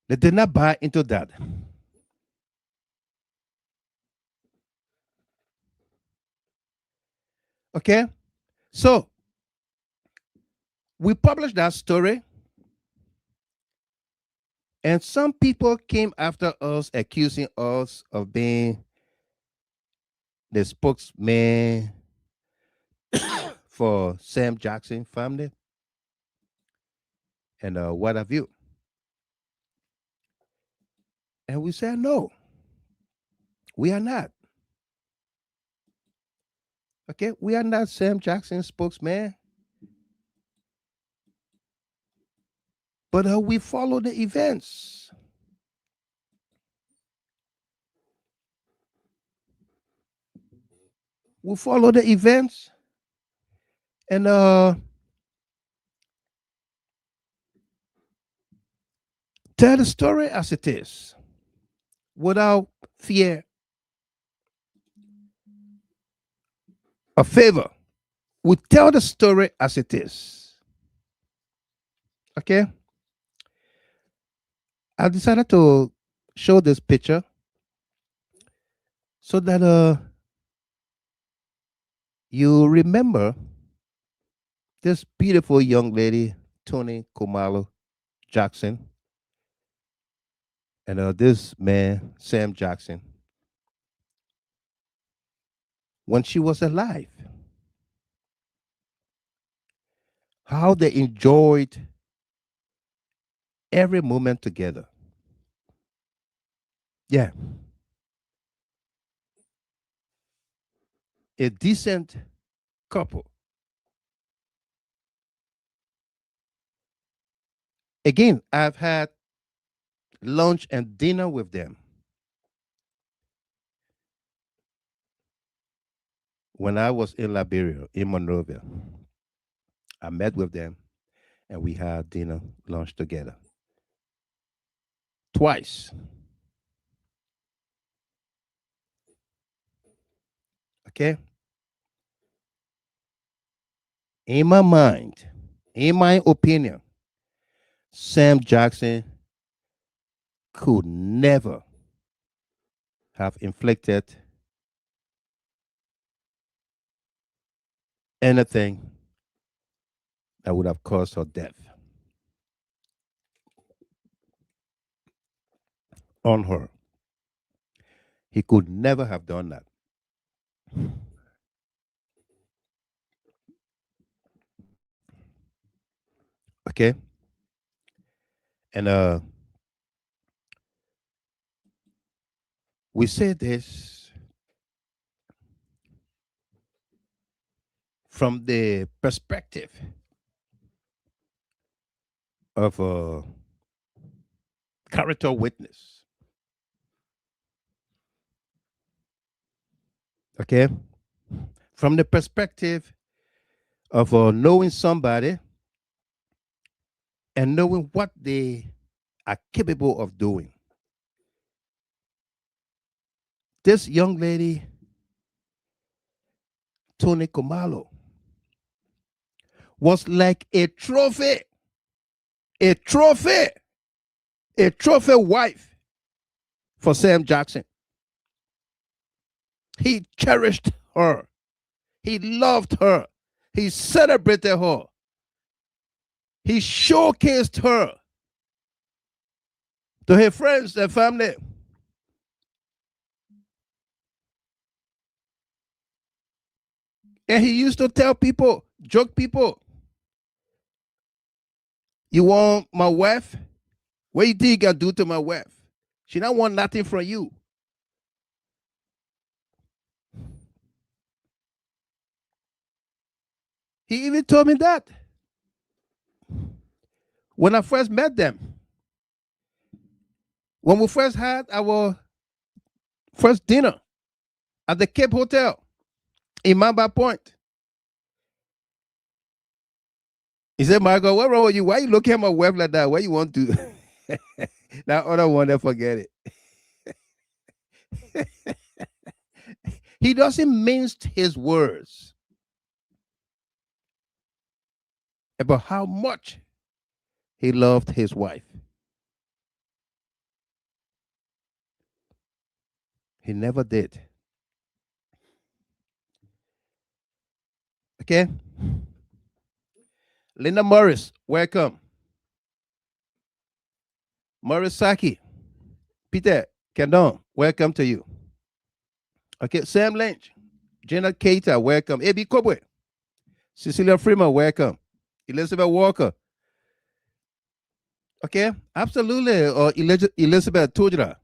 They did not buy into that. Okay? So, we published that story, and some people came after us accusing us of being the spokesman for Sam Jackson family and what have you. And we said, no, we are not. Okay, we are not Sam Jackson's spokesman. But we follow the events. We follow the events. And tell the story as it is without fear or favor. We tell the story as it is. Okay? I decided to show this picture so that you remember this beautiful young lady, Tony Kumalo Jackson, and this man, Sam Jackson, when she was alive. How they enjoyed every moment together. Yeah. A decent couple. Again, I've had lunch and dinner with them when I was in Liberia, in Monrovia. I met with them and we had dinner, lunch together. Twice. Okay? In my mind, in my opinion, Sam Jackson could never have inflicted anything that would have caused her death on her. He could never have done that. Okay? And we say this from the perspective of a character witness. Okay? From the perspective of knowing somebody and knowing what they are capable of doing. This young lady, Tony Kumalo, was like a trophy, a trophy, a trophy wife for Sam Jackson. He cherished her. He loved her. He celebrated her. He showcased her to her friends and family. And he used to tell people, joke people, you want my wife? What you think you can do to my wife? She don't want nothing from you. He even told me that when I first met them. When we first had our first dinner at the Cape Hotel in Mamba Point. He said, Michael, what wrong with you? Why you looking at my wife like that? Why you want to? That other one, they forget it. He doesn't mince his words about how much he loved his wife. He never did. Okay? Linda Morris, welcome. Morris Saki, Peter Kendon, welcome to you. Okay, Sam Lynch, Jenna Keita, welcome. A.B. Kobwe, Cecilia Freeman, welcome. Elizabeth Walker. Okay, absolutely. Or Elizabeth Tujra.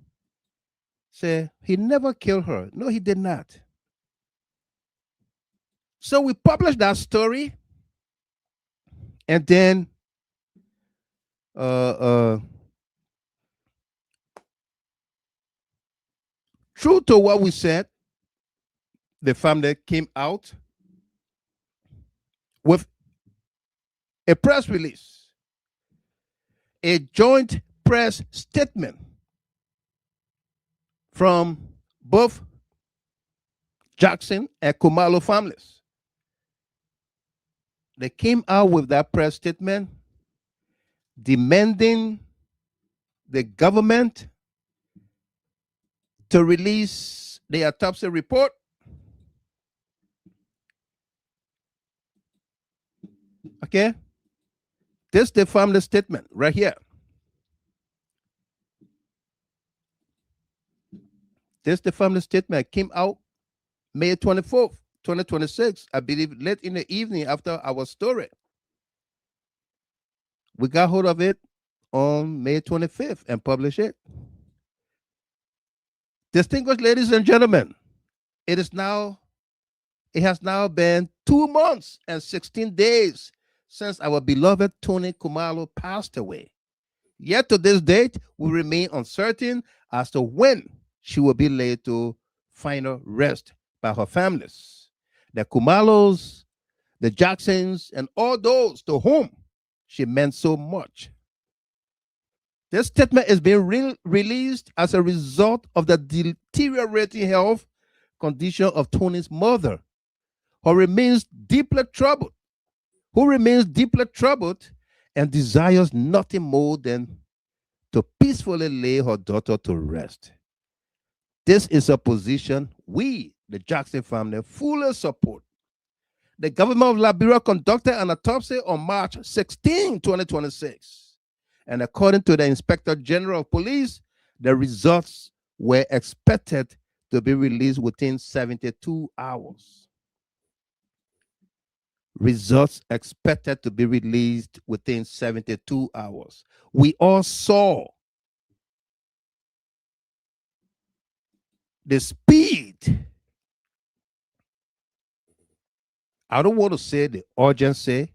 Say, he never killed her. No, he did not. So we published that story, and then true to what we said, the family came out with a press release, a joint press statement from both Jackson and Kumalo families. They came out with that press statement demanding the government to release the autopsy report. Okay? This is the family statement right here. This is the family statement. Came out May 24th, 2026. I believe late in the evening after our story. We got hold of it on May 25th and published it. Distinguished ladies and gentlemen, it has now been 2 months and 16 days since our beloved Tony Kumalo passed away. Yet to this date, we remain uncertain as to when she will be laid to final rest by her families. The Kumalos, the Jacksons, and all those to whom she meant so much. This statement is being released as a result of the deteriorating health condition of Tony's mother, who remains deeply troubled, and desires nothing more than to peacefully lay her daughter to rest. This is a position we, the Jackson family, fully support. The government of Liberia conducted an autopsy on March 16, 2026. And according to the Inspector General of Police, the results were expected to be released within 72 hours. Results expected to be released within 72 hours. We all saw the speed. I don't want to say the urgency,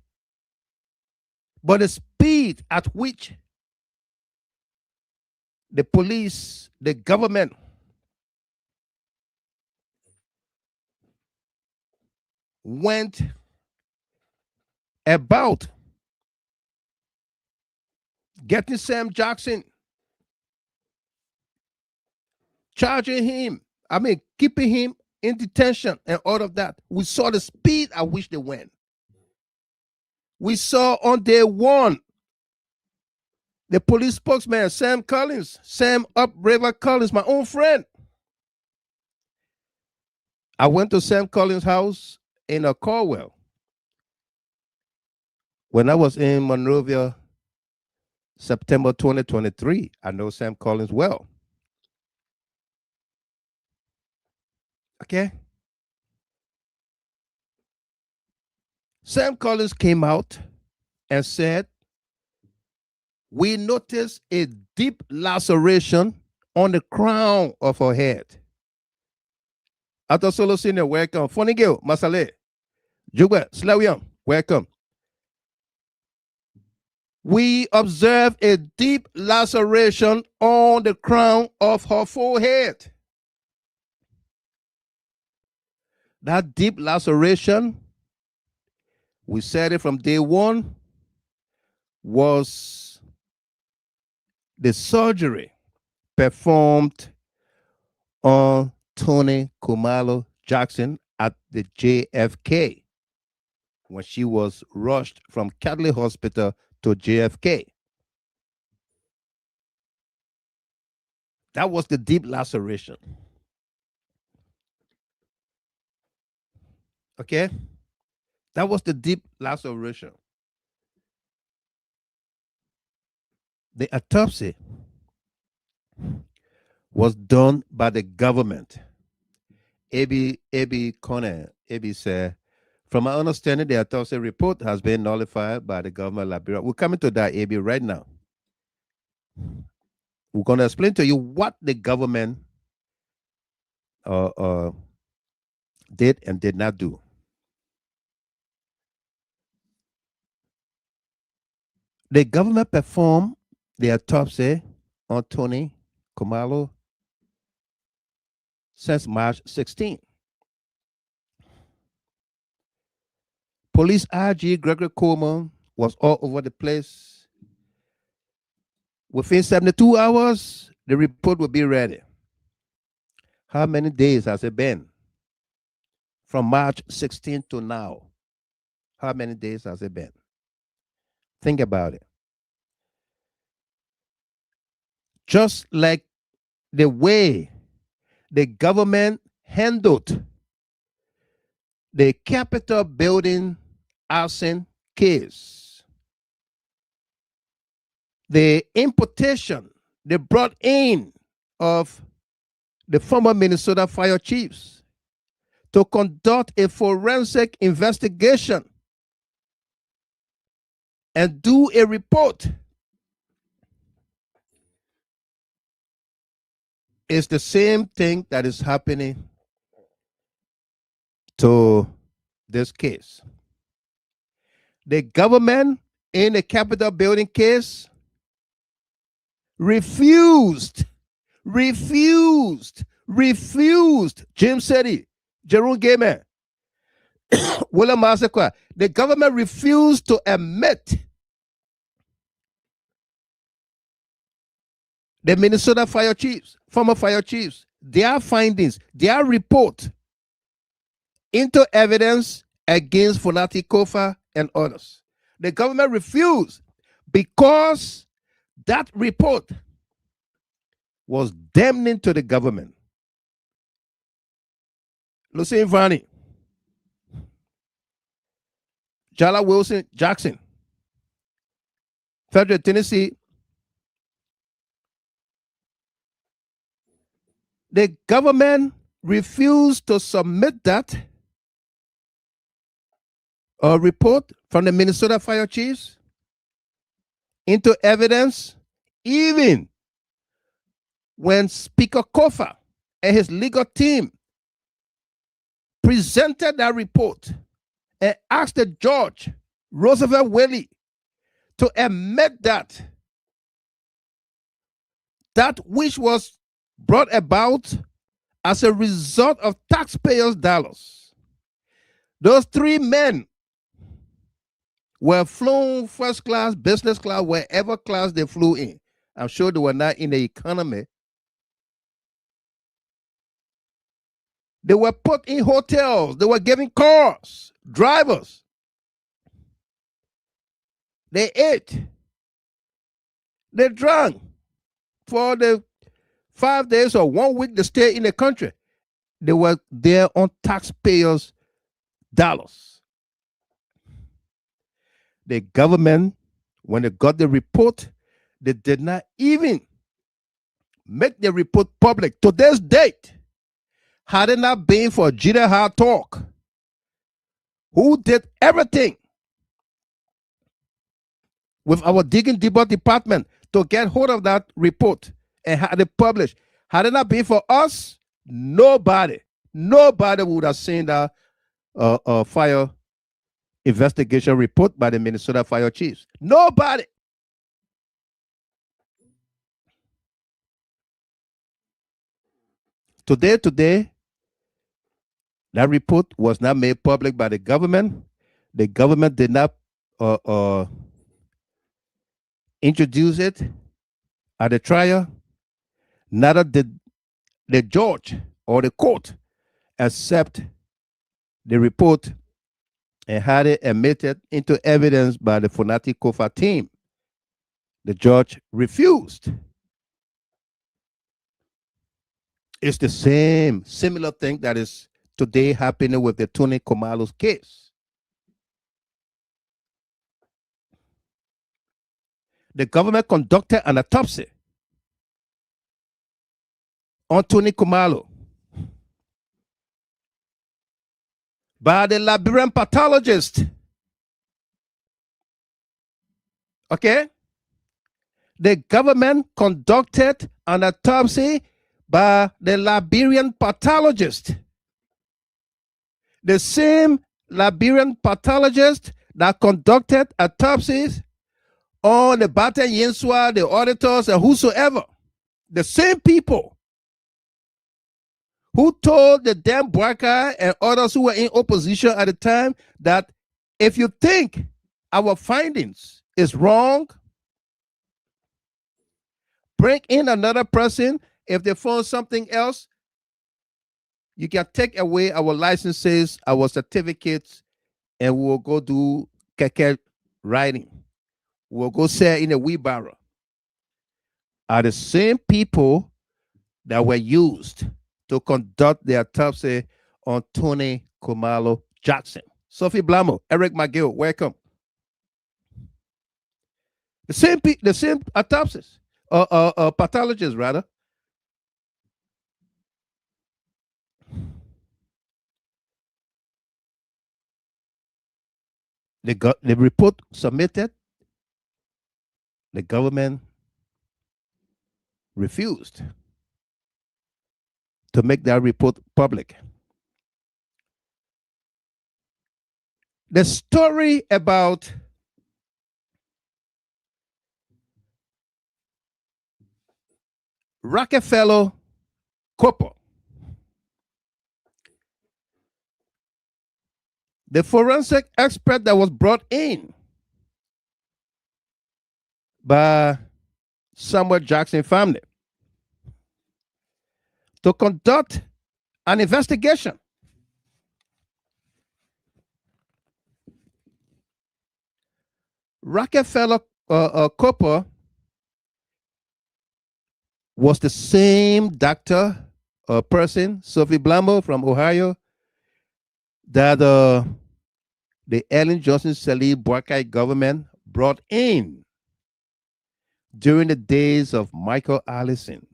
but the speed at which the police, the government, went about getting Sam Jackson, charging him, keeping him in detention and all of that. We saw the speed at which they went. We saw on day one, the police spokesman, Sam Upriver Collins, my own friend. I went to Sam Collins' house in a Corwell when I was in Monrovia, September 2023. I know Sam Collins well. Okay? Sam Collins came out and said, we noticed a deep laceration on the crown of her head. Ato Solo Senior, welcome. Funny girl, Masale. Juga, Slawiam, welcome. We observed a deep laceration on the crown of her forehead. That deep laceration, we said it from day one, was the surgery performed on Tony Kumalo Jackson at the JFK when she was rushed from Catholic Hospital to JFK. That was the deep laceration. Okay? That was the deep laceration. The autopsy was done by the government. A.B. Conner, A.B. said, from my understanding, the autopsy report has been nullified by the government of Liberia. We're coming to that, A.B., right now. We're going to explain to you what the government did and did not do. The government performed the autopsy on Tony Kumalo since March 16. Police IG Gregory Coleman was all over the place Within 72 hours, the report will be ready. How many days has it been? From March 16th to now. How many days has it been? Think about it. Just like the way the government handled the Capitol building arson case, the importation they brought in of the former Minnesota fire chiefs to conduct a forensic investigation and do a report, is the same thing that is happening to this case. The government in the Capitol building case refused. Jim City, Jerome Gayman, William Massaquoi. The government refused to admit the Minnesota fire chiefs, former fire chiefs, their findings, their report into evidence against Funati Kofa and others. The government refused because that report was damning to the government. Lucien Vani, Jala Wilson Jackson, Federal Tennessee. The government refused to submit that report from the Minnesota fire chiefs into evidence, even when Speaker Kofa and his legal team presented that report and asked the judge, Roosevelt Willie, to admit that which was brought about as a result of taxpayers' dollars. Those three men were flown first class, business class, wherever class they flew in. I'm sure they were not in the economy. They were put in hotels. They were given cars, drivers. They ate. They drank for the 5 days or 1 week they stayed in the country. They were there on taxpayers' dollars. The government, when they got the report, they did not even make the report public. To this date, had it not been for Jeter Hard Talk, who did everything with our Digging Deeper department to get hold of that report and had it published. Had it not been for us, nobody would have seen that fire investigation report by the Minnesota fire chiefs. Nobody. Today, that report was not made public by the government. The government did not introduce it at the trial. Neither did the judge or the court accept the report and had it admitted into evidence by the Funati Kofa team. The judge refused. It's the similar thing that is today happening with the Tony Komalo's case. The government conducted an autopsy on Tony Komalo by the Liberian pathologist. Okay? The government conducted an autopsy by the Liberian pathologist. The same Liberian pathologist that conducted autopsies on the Batten Yensua, the auditors, and whosoever. The same people who told the Dan Barker and others who were in opposition at the time that if you think our findings is wrong, bring in another person. If they found something else, you can take away our licenses, our certificates, and we'll go do keke riding. We'll go sell in a wheelbarrow. Are the same people that were used to conduct the autopsy on Tony Kumalo Jackson. Sophie Blamo, Eric McGill, welcome. The same autopsies, pathologists rather. The report submitted. The government refused to make that report public. The story about Rockefeller Copper, the forensic expert that was brought in by Samuel Jackson family to conduct an investigation. Rockefeller Copper was the same doctor person, Sophie Blamo from Ohio, that the Ellen Johnson Sirleaf Boakai government brought in during the days of Michael Allison,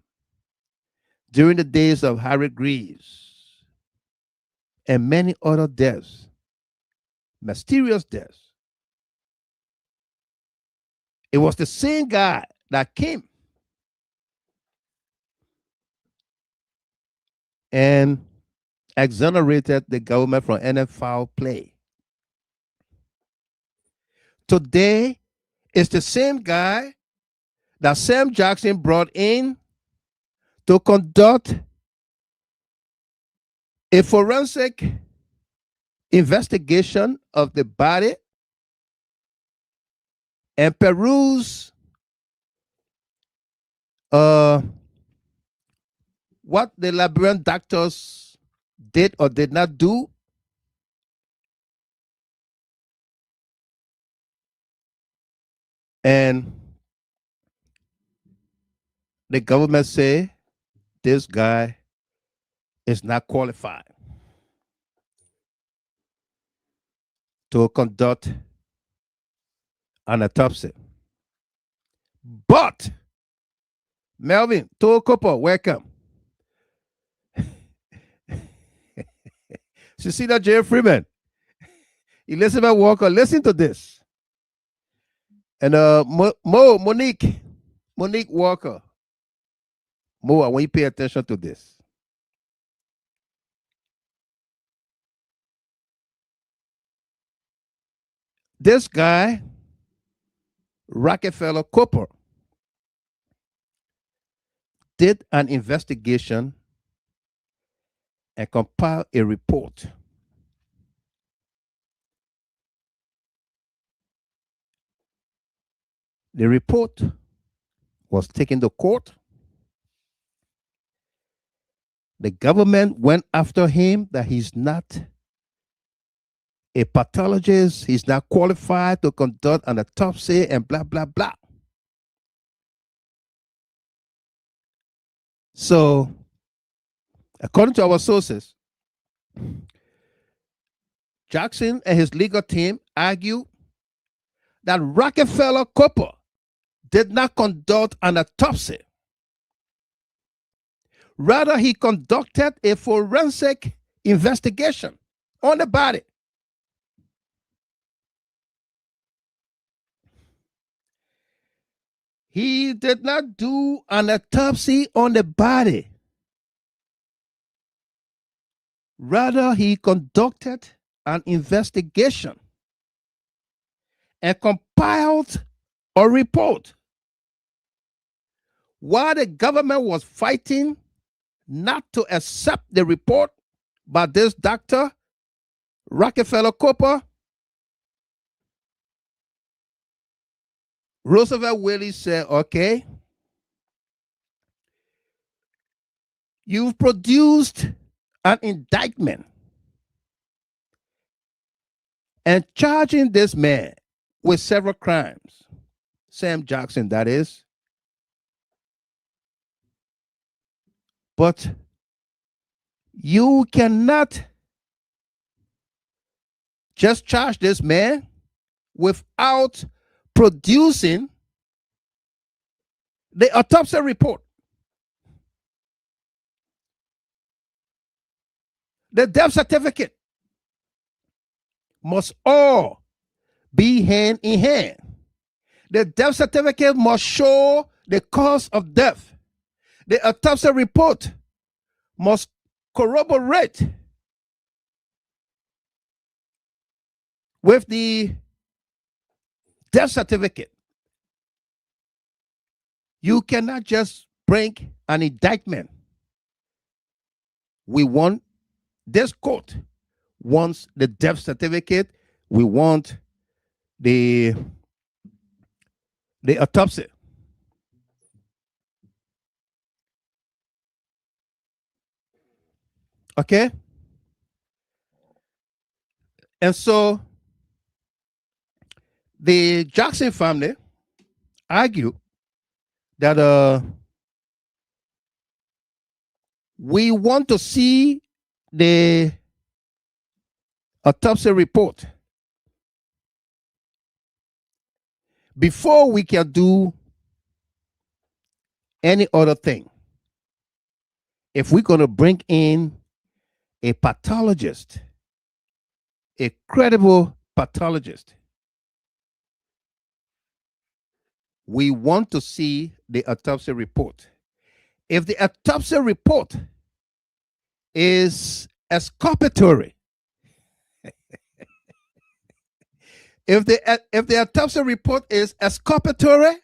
during the days of Harry Greaves, and many other deaths, mysterious deaths. It was the same guy that came and exonerated the government from any foul play. Today, it's the same guy that Sam Jackson brought in to conduct a forensic investigation of the body and peruse what the Liberian doctors did or did not do. And the government say this guy is not qualified to conduct an autopsy. But Melvin Tokopo, welcome. Cecilia J. Freeman, Elizabeth Walker, listen to this. And Monique Walker. Mo, I want you to pay attention to this. This guy, Rockefeller Copper, did an investigation and compiled a report. The report was taken to court. The government went after him that he's not a pathologist, he's not qualified to conduct an autopsy and blah, blah, blah. So, according to our sources, Jackson and his legal team argue that Rockefeller Copper did not conduct an autopsy. Rather, he conducted a forensic investigation on the body. He did not do an autopsy on the body. Rather, he conducted an investigation and compiled a report. While the government was fighting not to accept the report by this doctor, Rockefeller Copper, Roosevelt Willie said, okay, You've produced an indictment and charging this man with several crimes. Sam Jackson, that is. But you cannot just charge this man without producing the autopsy report, the death certificate must all be hand in hand. The death certificate must show the cause of death. The autopsy report must corroborate with the death certificate. You cannot just bring an indictment. We want this court wants the death certificate. We want the autopsy. Okay? And so the Jackson family argue that we want to see the autopsy report before we can do any other thing. If we're going to bring in a pathologist, a credible pathologist, we want to see the autopsy report. If the autopsy report is exculpatory, if the autopsy report is exculpatory,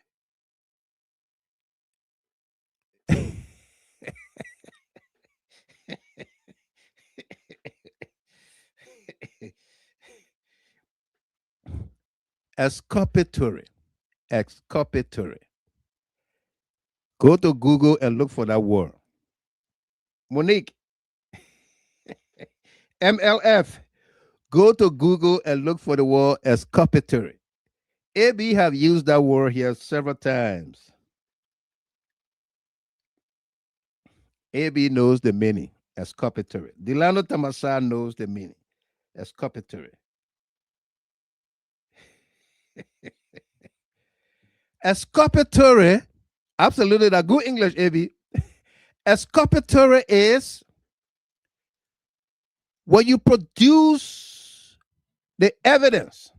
exculpatory. Go to Google and look for that word. Monique, MLF. Go to Google and look for the word exculpatory. AB have used that word here several times. AB knows the meaning, exculpatory. Delano Tamasa knows the meaning, exculpatory. Exculpatory, absolutely, that good English, AB. Exculpatory is when you produce the evidence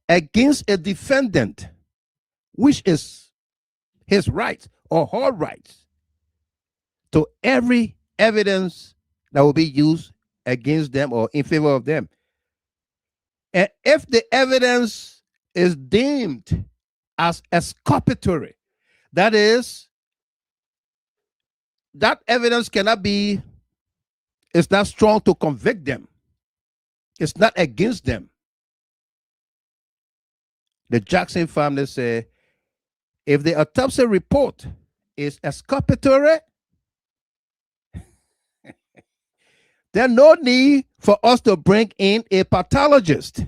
against a defendant, which is his rights or her rights, to every evidence that will be used against them or in favor of them. And if the evidence is deemed as exculpatory, that is, that evidence cannot be, it's not strong to convict them. It's not against them. The Jackson family say, if the autopsy report is exculpatory, there's no need for us to bring in a pathologist.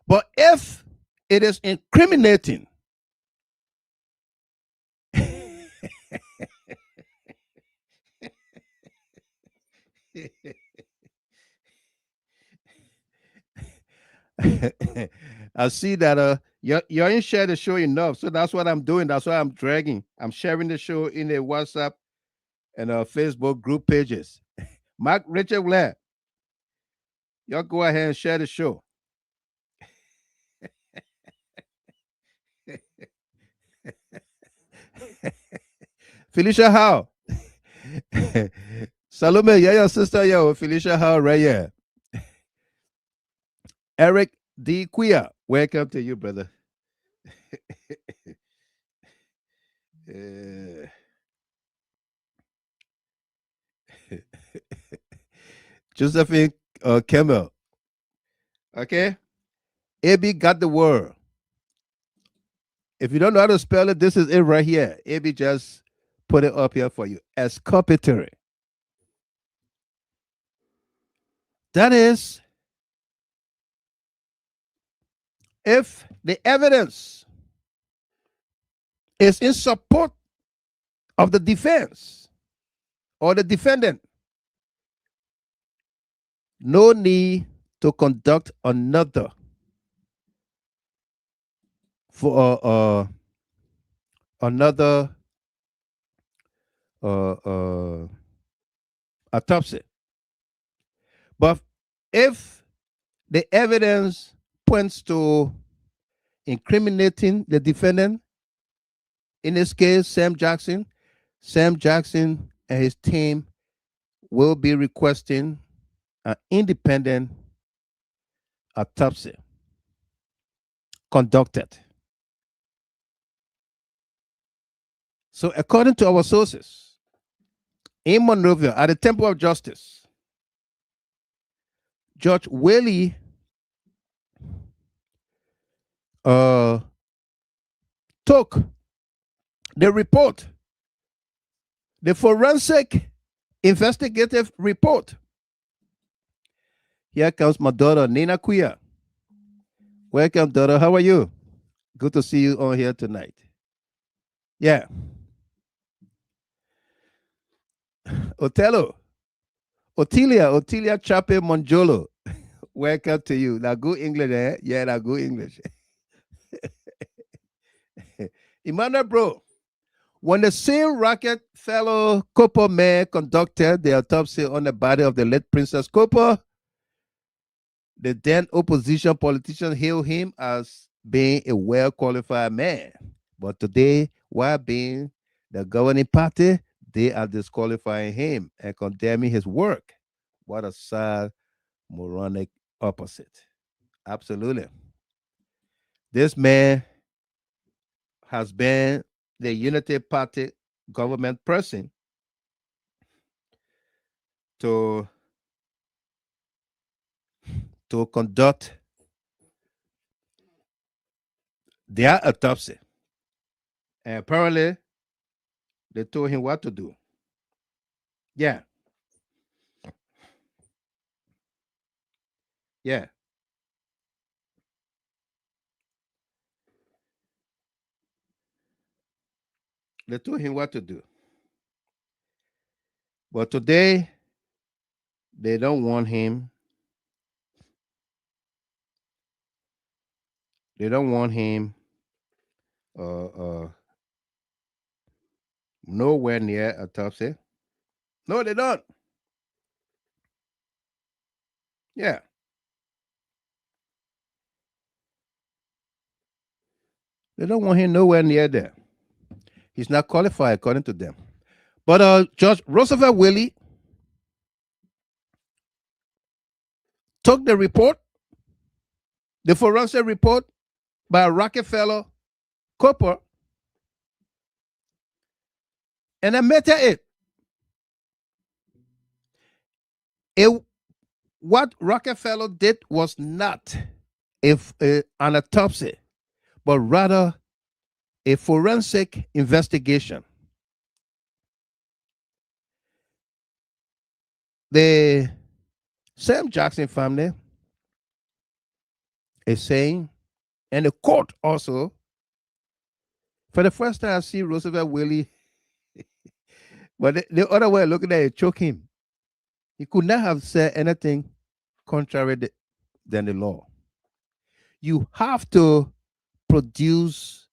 But if it is incriminating, I see that you ain't shared the show enough, so that's what I'm doing. That's why I'm dragging. I'm sharing the show in the WhatsApp and Facebook group pages. Mark Richard Blair, y'all go ahead and share the show. Felicia Howe. Salome, yeah, your sister, yo, Felicia Howe, right here. Eric D. Quia, welcome to you, brother. Josephine Kemmel. Okay? AB got the word. If you don't know how to spell it, this is it right here. AB just put it up here for you. Exculpatory. That is, if the evidence is in support of the defense or the defendant, no need to conduct another for another autopsy. But if the evidence points to incriminating the defendant, in this case, Sam Jackson and his team will be requesting an independent autopsy conducted. So, according to our sources, in Monrovia, at the Temple of Justice, Judge Whaley took the report, the forensic investigative report. Here comes my daughter, Nina Kuya. Welcome, daughter. How are you? Good to see you on here tonight. Yeah. Otilia Chape Monjolo. Welcome to you. Now, good English, eh? Yeah, now good English. Emmanuel, bro, when the same Rockefeller Cooper man conducted the autopsy on the body of the late Princess Cooper, the then opposition politicians hailed him as being a well-qualified man. But today, while being the governing party, they are disqualifying him and condemning his work. What a sad, moronic opposite. Absolutely. This man has been the Unity Party government person to conduct their autopsy. And apparently, they told him what to do. Yeah. Yeah. They told him what to do. But today, they don't want him. They don't want him nowhere near autopsy. No, they don't. Yeah. They don't want him nowhere near there. He's not qualified according to them. But Judge Roosevelt Willie took the report, the forensic report by Rockefeller Cooper, and admitted it. What Rockefeller did was not an autopsy, but rather a forensic investigation. The Sam Jackson family is saying, and the court also, for the first time I see Roosevelt Willie, but the other way of looking at it, choke him. He could not have said anything contrary than the law. You have to produce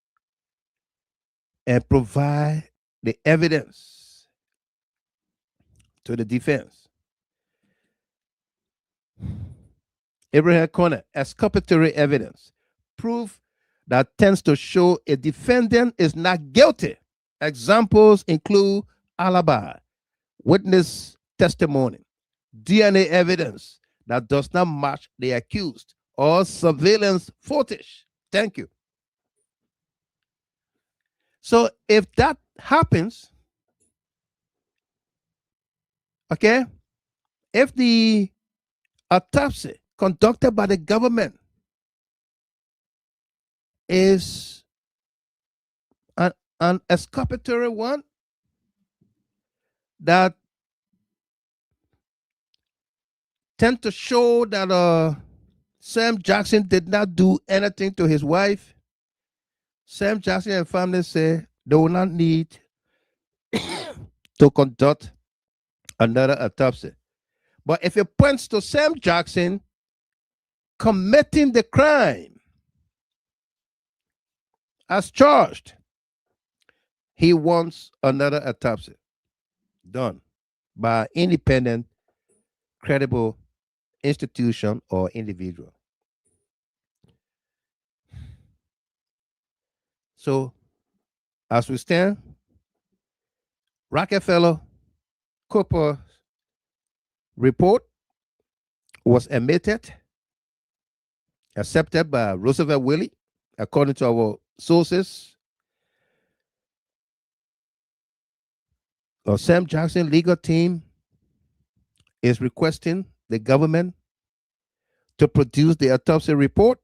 and provide the evidence to the defense. Abraham Conner, exculpatory evidence, proof that tends to show a defendant is not guilty. Examples include alibi, witness testimony, DNA evidence that does not match the accused, or surveillance footage. Thank you. So if that happens, okay, if the autopsy conducted by the government is an exculpatory one, that tend to show that Sam Jackson did not do anything to his wife. Sam Jackson and family say they will not need to conduct another autopsy. But if it points to Sam Jackson committing the crime as charged, he wants another autopsy done by an independent, credible institution or individual. So, as we stand, Rockefeller Cooper report was emitted, accepted by Roosevelt Willie, according to our sources. Sam Jackson legal team is requesting the government to produce the autopsy report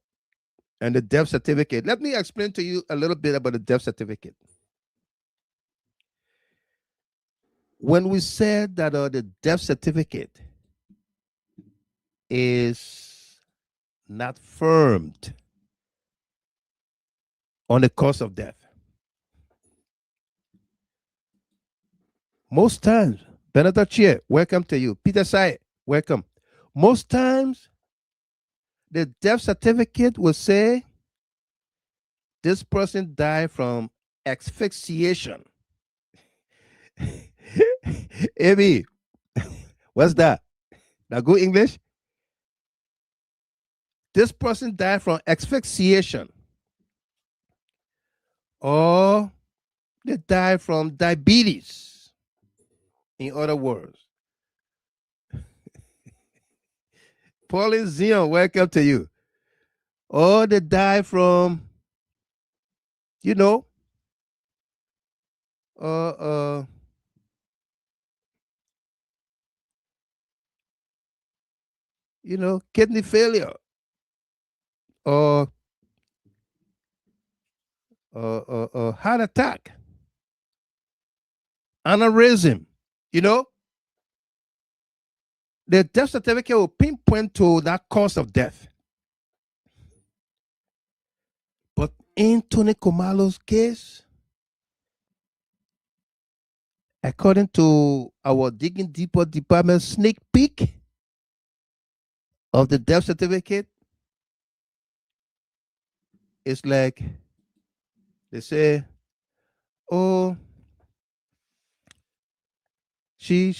and the death certificate. Let me explain to you a little bit about the death certificate. When we said that the death certificate is not firmed on the cause of death, most times, Benedict Chair, welcome to you. Peter Say, welcome. Most times, the death certificate will say this person died from asphyxiation. Amy, what's that? Now go English. This person died from asphyxiation, or they died from diabetes. In other words, Pauline Zion, welcome to you. Or they die from, you know, kidney failure, or heart attack, aneurysm. The death certificate will pinpoint to that cause of death. But in Tony Komalo's case, according to our Digging Deeper Department sneak peek of the death certificate, it's like they say, oh, she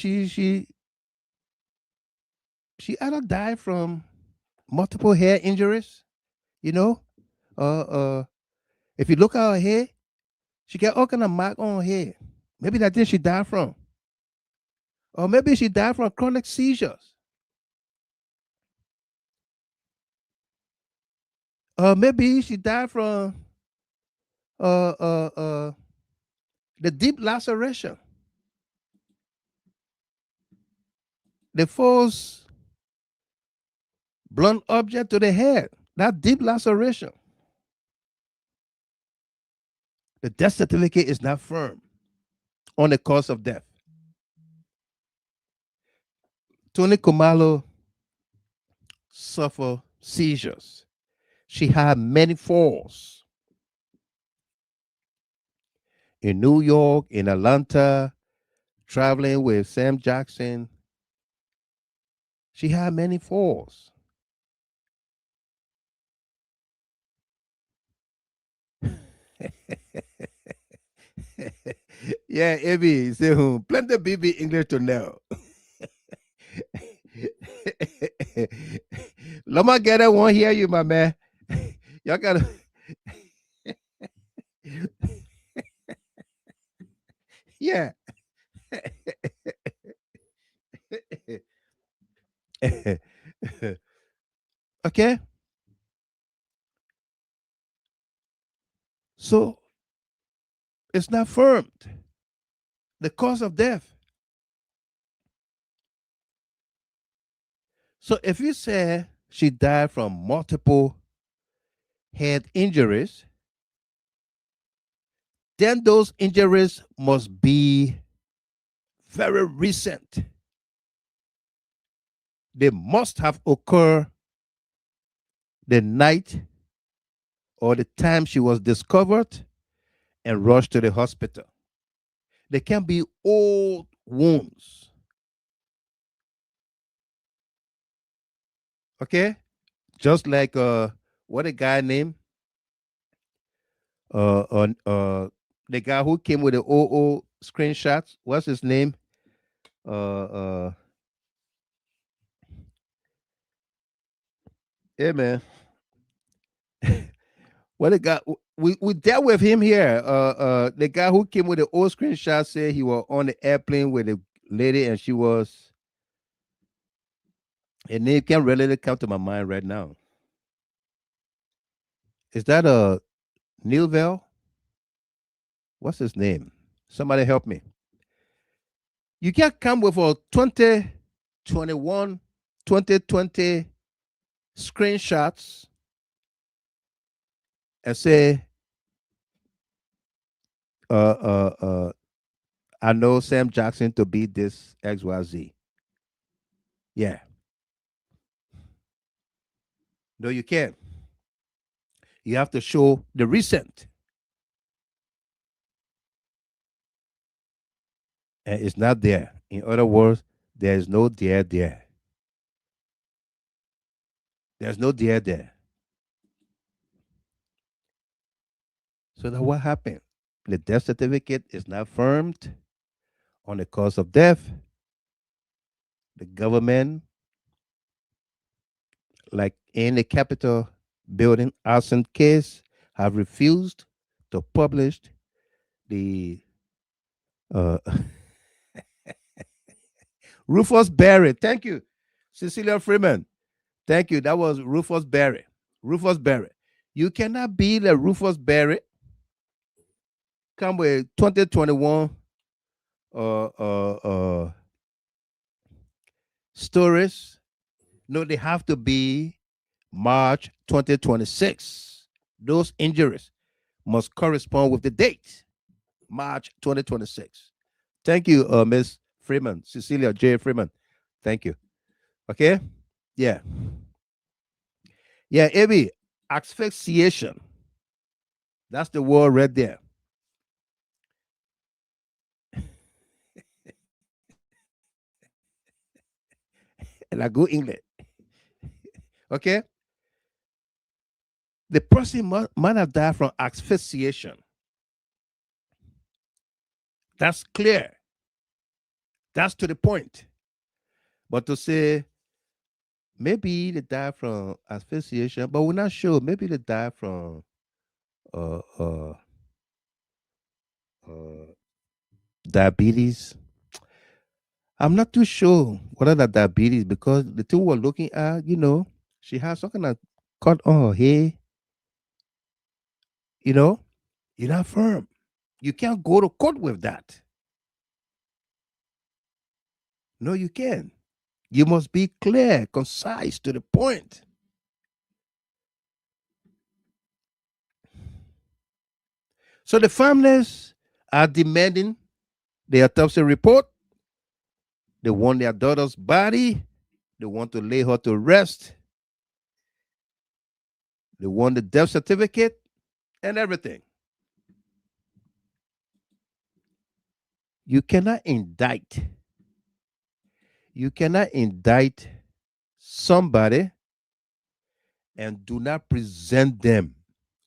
either died from multiple hair injuries, you know. If you look at her hair, she got all kind of mark on her hair. Maybe that's what she died from. Or maybe she died from chronic seizures. Or maybe she died from the deep laceration. The false blunt object to the head, that deep laceration. The death certificate is not firm on the cause of death. Tony Komalo suffered seizures. She had many falls in New York, in Atlanta, traveling with Sam Jackson. She had many falls. Yeah, Abby, say who? Plenty BB English to know. Loma Getta won't hear you, my man. Y'all gotta. Yeah. Okay. So it's not firmed. The cause of death. So if you say she died from multiple head injuries, then those injuries must be very recent. They must have occurred the night or the time she was discovered and rushed to the hospital. They can be old wounds. Okay? Just like what a guy named uh uh uh the guy who came with the OO screenshots. What's his name? Yeah, man. What a guy, we dealt with him here. The guy who came with the old screenshot said he was on the airplane with a lady and she was, a name can't really come to my mind right now. Is that Neilville? What's his name? Somebody help me. You can't come with a 2021, 2020 screenshots and say, I know Sam Jackson to be this XYZ. Yeah. No, you can't. You have to show the recent. And it's not there. In other words, there is no there there. There's no there there. So then what happened? The death certificate is not firmed on the cause of death. The government, like in the Capitol building arson case, have refused to publish the uh, Rufus Berry. Thank you, Cecilia Freeman. Thank you. That was Rufus Berry. Rufus Berry. You cannot be the Rufus Berry. Come with 2021 stories. No, they have to be March 2026. Those injuries must correspond with the date, March 2026. Thank you, Miss Freeman, Cecilia J. Freeman. Thank you. Okay? Yeah. Yeah, Abby, asphyxiation. That's the word right there. And I go English. Okay? The person might have died from asphyxiation. That's clear. That's to the point. But to say maybe they died from asphyxiation, but we're not sure. Maybe they died from uh, uh, uh, diabetes. I'm not too sure whether that diabetes because the two we're looking at, she has some kind of cut on her hair. You know, you're not firm. You can't go to court with that. No, you can't. You must be clear, concise, to the point. So the families are demanding the autopsy report. They want their daughter's body. They want to lay her to rest. They want the death certificate and everything. You cannot indict. You cannot indict somebody and do not present them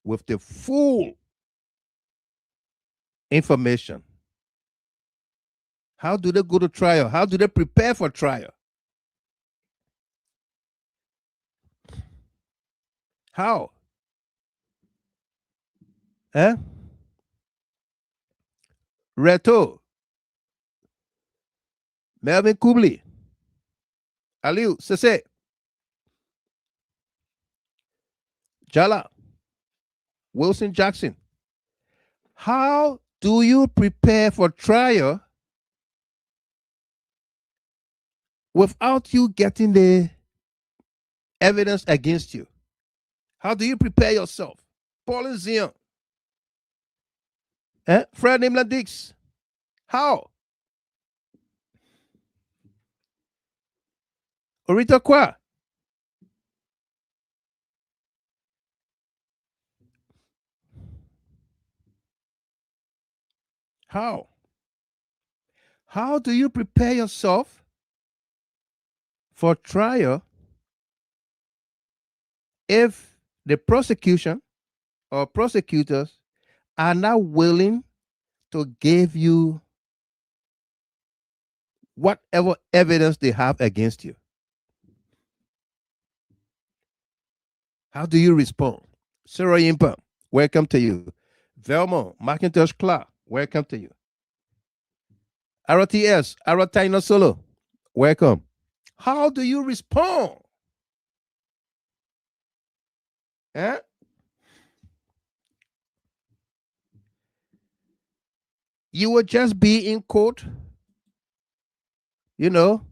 with the full information. How do they go to trial? How do they prepare for trial? How? Eh? Reto, Melvin Kubli, Aliu, Sese, Jala, Wilson Jackson. How do you prepare for trial without you getting the evidence against you? How do you prepare yourself? Paul Zion, Fred Nimla Dix. How? Orita Kwa. How? How do you prepare yourself for trial if the prosecution or prosecutors are not willing to give you whatever evidence they have against you? How do you respond? Sarah Yimpa, welcome to you. Velmo, Macintosh Clark, welcome to you. RTS, Aratina Solo, welcome. How do you respond? Eh? You will just be in court, you know,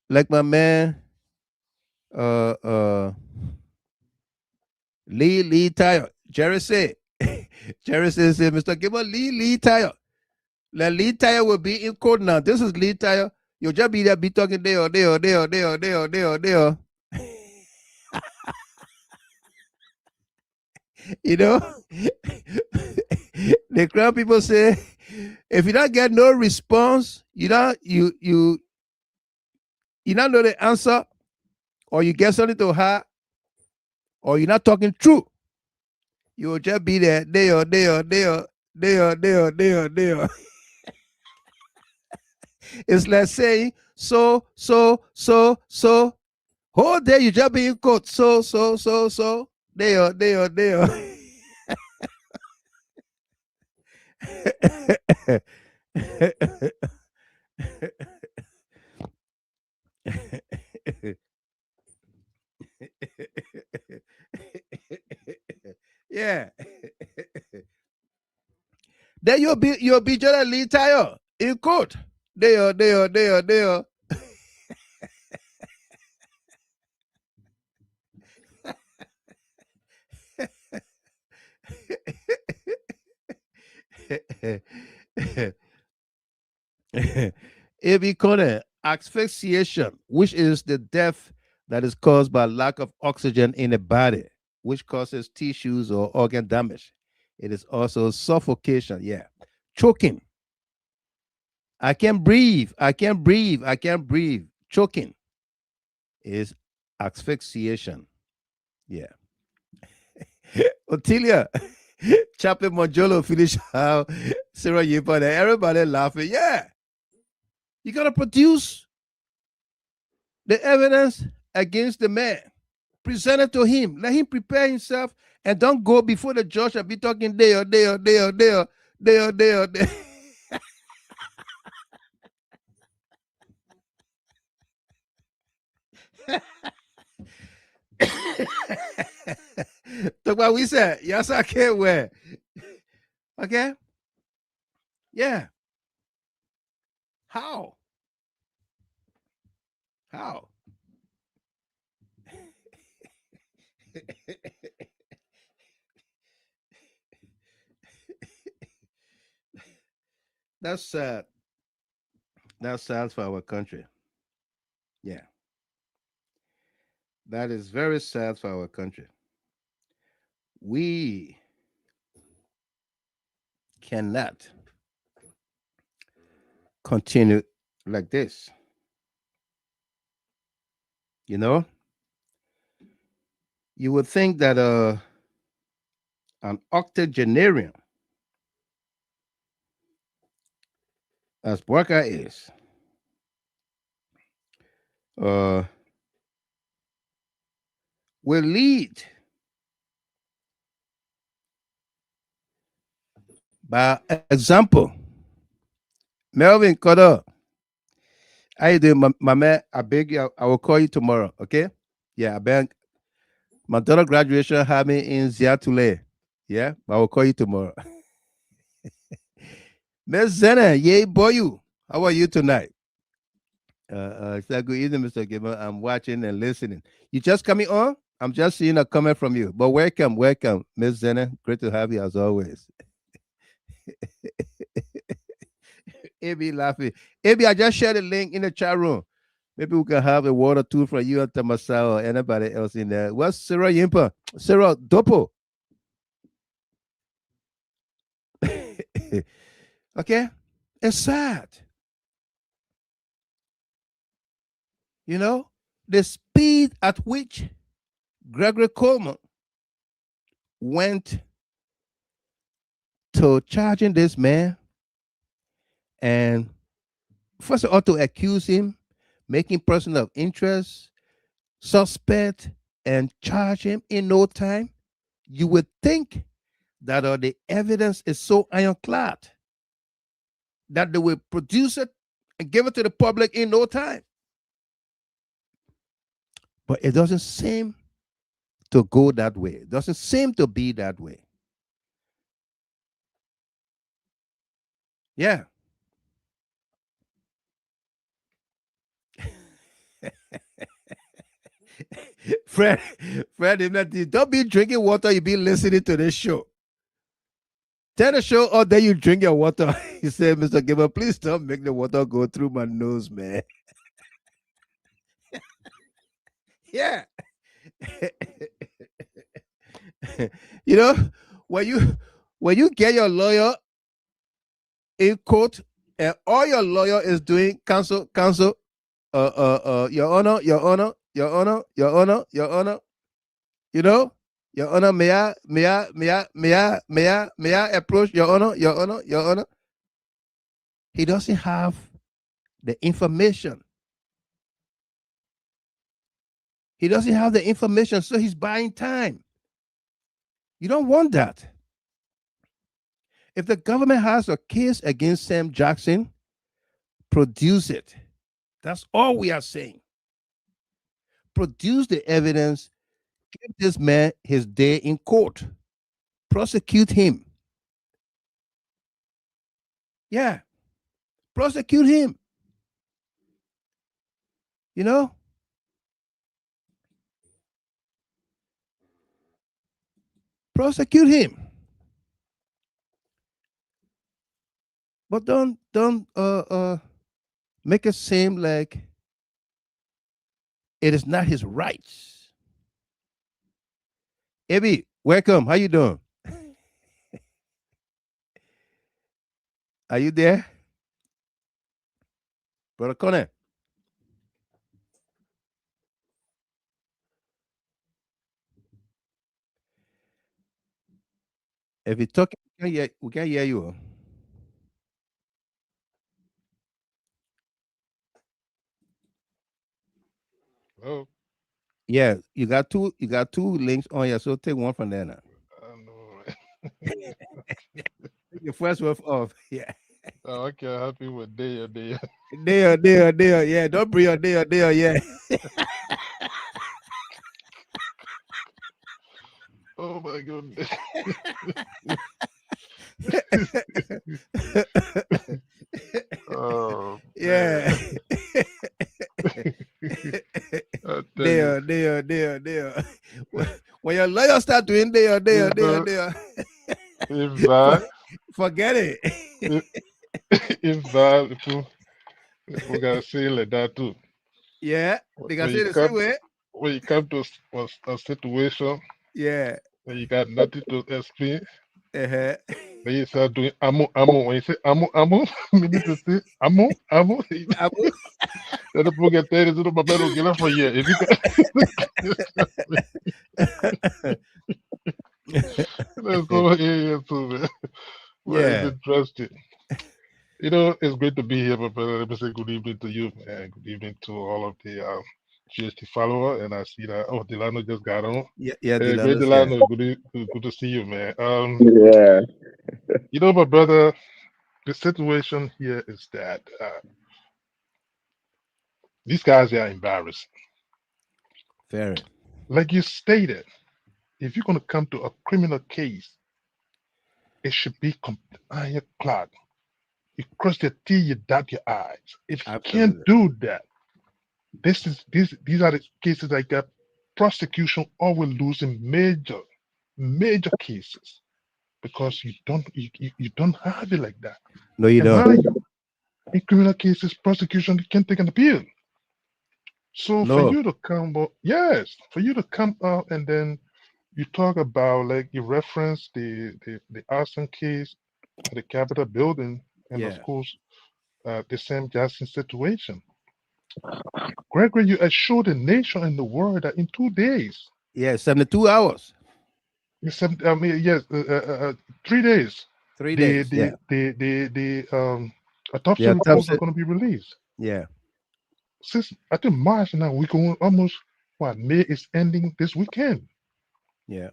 like my man, Lee Tire. Jerry said, Jerry said, Mr. Gilbert, Lee Tire. The Lee Tire will be in court now. This is Lee Tire. You'll just be there, be talking there. You know, the crowd people say, if you don't get no response, you don't know the answer, or you get something to her, or you're not talking true, you will just be there. It's like saying so. Whole day you just be in court. So. There. Yeah. Then you'll be just a little tired in court. There. It be called asphyxiation, which is the death that is caused by lack of oxygen in the body, which causes tissues or organ damage. It is also suffocation, yeah. Choking. I can't breathe. Choking is asphyxiation. Yeah. Otilia, Chaplain Monjolo finish how Sarah Yipa and everybody laughing. Yeah. You gotta produce the evidence against the man. Present it to him. Let him prepare himself and don't go before the judge and be talking there. Talk what we said. Yes, I can't wear. Okay? Yeah. How? That's sad. That's sad for our country. Yeah. That is very sad for our country. We cannot continue like this. You know, you would think that an octogenarian, as Barker is, will lead by example. Melvin Kodo, how you doing, my man? I beg you, I will call you tomorrow, okay? Yeah, I beg. My daughter graduation had me in Ziatule. Yeah, but I will call you tomorrow. Miss Zena, yay boy, you. How are you tonight? Good evening, Mr. Gibber. I'm watching and listening. You just coming on? I'm just seeing a comment from you. But welcome, Miss Zena. Great to have you as always. AB laughing. AB, I just shared a link in the chat room. Maybe we can have a word or two from you and Tamasa or anybody else in there. What's Sarah Yimpa? Sarah Dopo. Okay? It's sad. You know, the speed at which Gregory Coleman went to charging this man and first of all to accuse him, making person of interest, suspect, and charge him in no time, you would think that the evidence is so ironclad that they will produce it and give it to the public in no time. But it doesn't seem to go that way. It doesn't seem to be that way. Yeah. Fred, don't be drinking water, you be listening to this show. Tell the show, or then you drink your water. He said, Mr. Giver, please don't make the water go through my nose, man. Yeah. You know, when you get your lawyer in court and all your lawyer is doing counsel, your honor, your honor, your honor, your honor, your honor, you know, your honor, may I approach your honor, your honor, your honor. He doesn't have the information. He doesn't have the information, so he's buying time. You don't want that. If the government has a case against Sam Jackson, produce it. That's all we are saying. Produce the evidence. Give this man his day in court. Prosecute him. Yeah. Prosecute him. You know? Prosecute him. But don't make it seem like it is not his rights. Abby, welcome. How you doing? Are you there? Brother Connor. If you talk, we can hear you. Oh, Yeah, you got two links on here, so take one from there now. I know. Take the first one off. Yeah. Oh, okay, happy with day. There. Yeah, don't bring your there. Yeah. Oh my goodness. Oh Yeah. man. I tell you, There. When your lawyer start doing there. if that, Forget it. if that, we gotta say it like that too. Yeah, they can When say you the same come, way. when you come to a situation Yeah. and you got nothing to explain, Uh-huh. then you start doing amo. When you say amo, you need to say amo. Abu. Then the people get there, it's not my better get up for you. If you That's so yeah, so man. Well, it's Yeah. interesting. You know, it's great to be here, my brother. Let me say good evening to you, man. Good evening to all of the GHT follower. And I see that Delano just got on. Yeah, Great Delano's here. Delano, good to see you, man. Yeah. You know, my brother, the situation here is that these guys are embarrassed. Very. Like you stated, if you're gonna come to a criminal case, it should be ironclad. You cross your T, you dot your I's. If you can't Absolutely. do that, these are the cases like that. Prosecution always losing major cases because you don't have it like that. No, you And don't. In criminal cases, prosecution can take an appeal. So for No. you to come out, yes, for you to come out and then you talk about, like, you reference the arson case at the Capitol building, and of Yeah. course the Sam Jackson situation. Gregory, you assured the nation and the world that in 2 days, Yeah. 72 hours. I mean, yes, 3 days, 3 days. Yeah. the The autopsy report are autopsy. going to be released. Yeah. Since I think March now, we're going almost, what, May is ending this weekend. Yeah.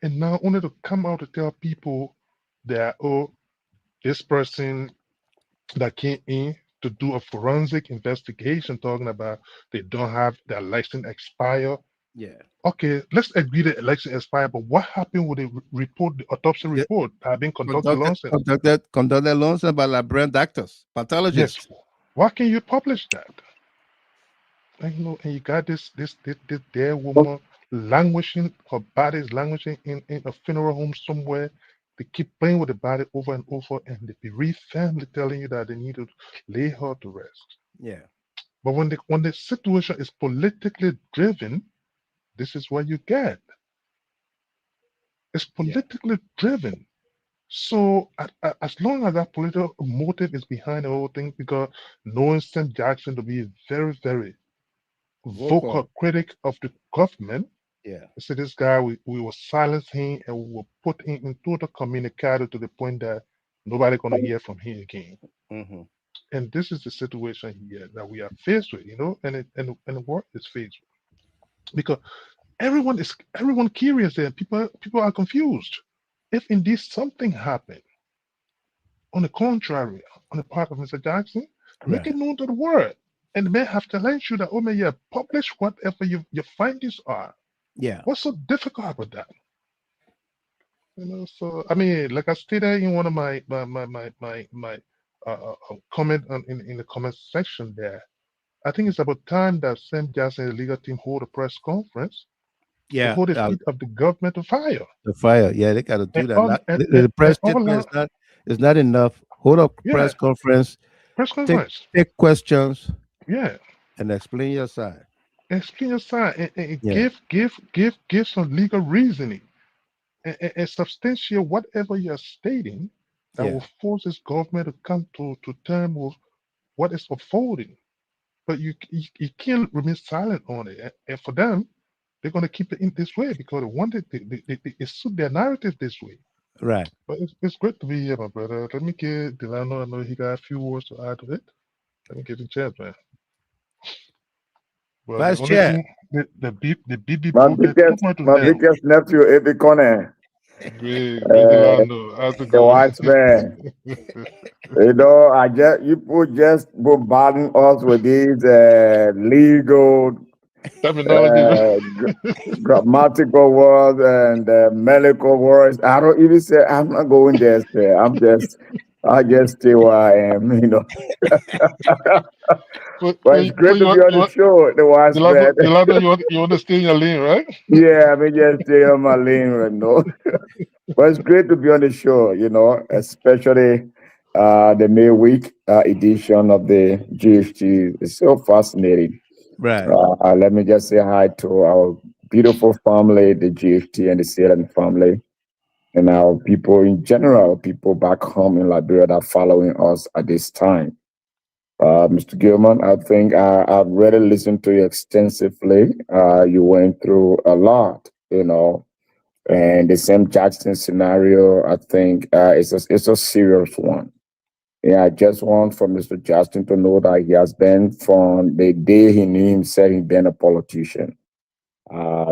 And now only to come out to tell people that, oh, this person that came in to do a forensic investigation talking about they don't have their license expire. Yeah. Okay, let's agree that election expired, but what happened with the report, the autopsy The- report that have been conducted Conducted, alongside? conducted loans by Liberian doctors, Yes. pathologists. Why can you publish that? And and you got this dead O- woman languishing, her body is languishing in a funeral home somewhere. They keep playing with the body over and over, and the bereaved family telling you that they need to lay her to rest. Yeah. But when the situation is politically driven, this is what you get. It's Yeah. politically driven. So as long as that political motive is behind the whole thing, because knowing Sam Jackson to be a very, very vocal Vocal. critic of the government, Yeah. I said this guy, we will silence him and we will put him in total communicado to the point that nobody gonna hear from him again. Mm-hmm. And this is the situation here that we are faced with, and the world is faced with. Because everyone curious there. People are confused. If indeed something happened, on the contrary, on the part of Mr. Jackson, make Right. it known to the world. And the man have to let you that, oh man, yeah, publish whatever your findings are. Yeah. What's so difficult about that? So I mean, like I stated in one of my comment in the comment section there, I think it's about time that Sam Jackson and the legal team hold a press conference to Yeah. hold the feet of the government to fire. The fire. Yeah, they got to And do that. all Not, the and press all statement out, is not enough. Hold a yeah, press conference. press Take conference. take questions Yeah. and explain your side. Explain your side and Yeah. give some legal reasoning and substantiate whatever you're stating that Yeah. will force this government to come to terms with what is unfolding. But you can't remain silent on it. And for them, they're going to keep it in this way because they want it, it suit their narrative this way. Right. But it's great to be here, my brother. Let me get Delano. I know he got a few words to add to it. Let me give him a chance, man. Well, the Vice only Chair. thing, the BB My book, there's too biggest, much to my learn. biggest nephew, Ebi Kone, Great Delano. How's it the going? wise man. You know, you people just bombarding us with these legal, Terminology. uh, grammatical words and medical words. I don't even say I'm not going there. Sir. I just stay where I am. You know, but it's So great to be on you the want show, the wise Delano, man. Delano, you want to stay in your lane, right? Yeah, I mean, just stay on my lane right now. But it's great to be on the show, you know, especially the May week edition of the GHT. It's so fascinating. Right. Let me just say hi to our beautiful family, the GHT and the Sierra family, and our people in general, people back home in Liberia that are following us at this time. Mr. Gilman, I think I've really listened to you extensively. You went through a lot, you know, and the same Jackson scenario, I think it's a serious one. Yeah, I just want for Mr. Jackson to know that he has been from the day he knew himself, he been a politician.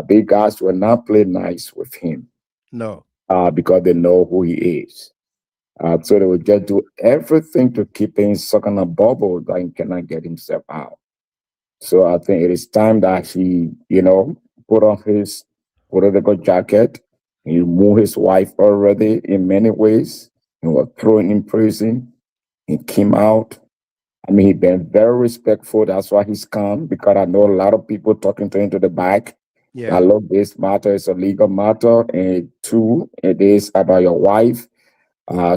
Big guys will not play nice with him No. because they know who he is. So they will just do everything to keep him stuck in a bubble that he cannot get himself out. So I think it is time that he, you know, put on his political jacket. He moved his wife already in many ways. He was thrown in prison. He came out. I mean, he been very respectful. That's why he's calm, because I know a lot of people talking to him to the back. I Yeah. love this matter. It's a legal matter. And two, it is about your wife.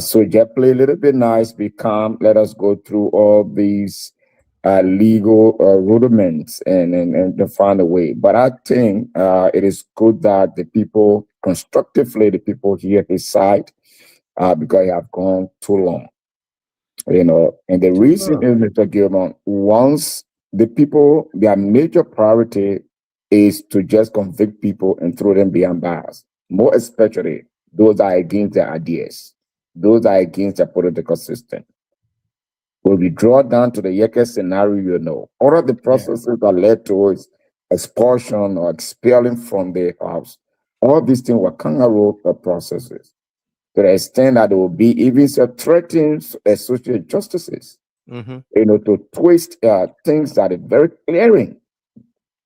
So just play a little bit nice, be calm. Let us go through all these legal rudiments and to find a way. But I think it is good that the people constructively, the people hear his side because he have gone too long. And the reason is, Mr. Gilman, once the people, their major priority is to just convict people and throw them behind bars, more especially those are against their ideas, those are against the political system. When we draw down to the Yeke scenario, all of the processes that led to its expulsion or expelling from the house, all these things were kangaroo processes to the extent that there will be even threatening social justices, to twist things that are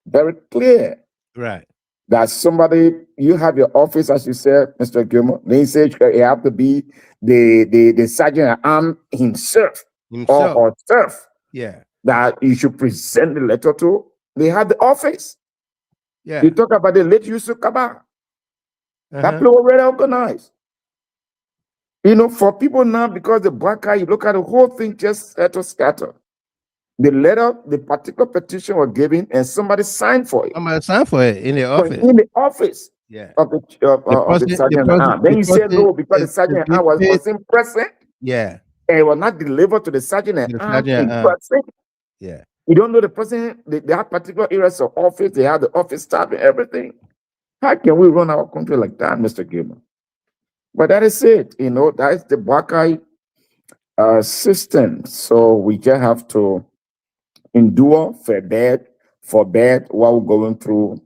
very clear. Right. That somebody, you have your office, as you said, Mr. Gilmore, then you say it have to be the sergeant at arms himself or herself Yeah. that you should present the letter to. They have the office. Yeah. You talk about the late Yusuf Kaba. That people already organized. For people now, because the black guy, you look at the whole thing just scatter. The letter, the particular petition was given, and somebody signed for it. Somebody signed for it in the office. In the office Yeah. of the sergeant at arms. Then you said no, because the sergeant at arms wasn't present. Yeah. And it was not delivered to the sergeant at arms in person. Yeah. You don't know the person, they have particular areas of office, they have the office staff and everything. How can we run our country like that, Mr. Gilman? But that is it, that is the Buckeye system. So we just have to endure, forbid what we're going through,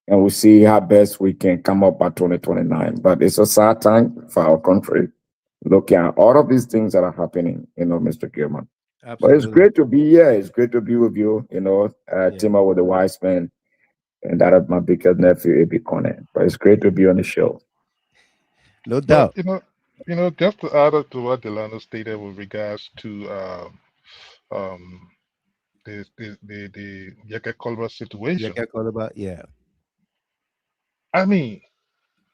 and we'll see how best we can come up by 2029. But it's a sad time for our country, looking at all of these things that are happening, Mr. Gilman. Absolutely. But it's great to be here. It's great to be with you, team up with the wise man, and that of my biggest nephew, A.B. Conan. But it's great to be on the show. No doubt. Just to add up to what Delano stated with regards to the Yeke Colbert situation. Yeke Colbert, yeah. I mean,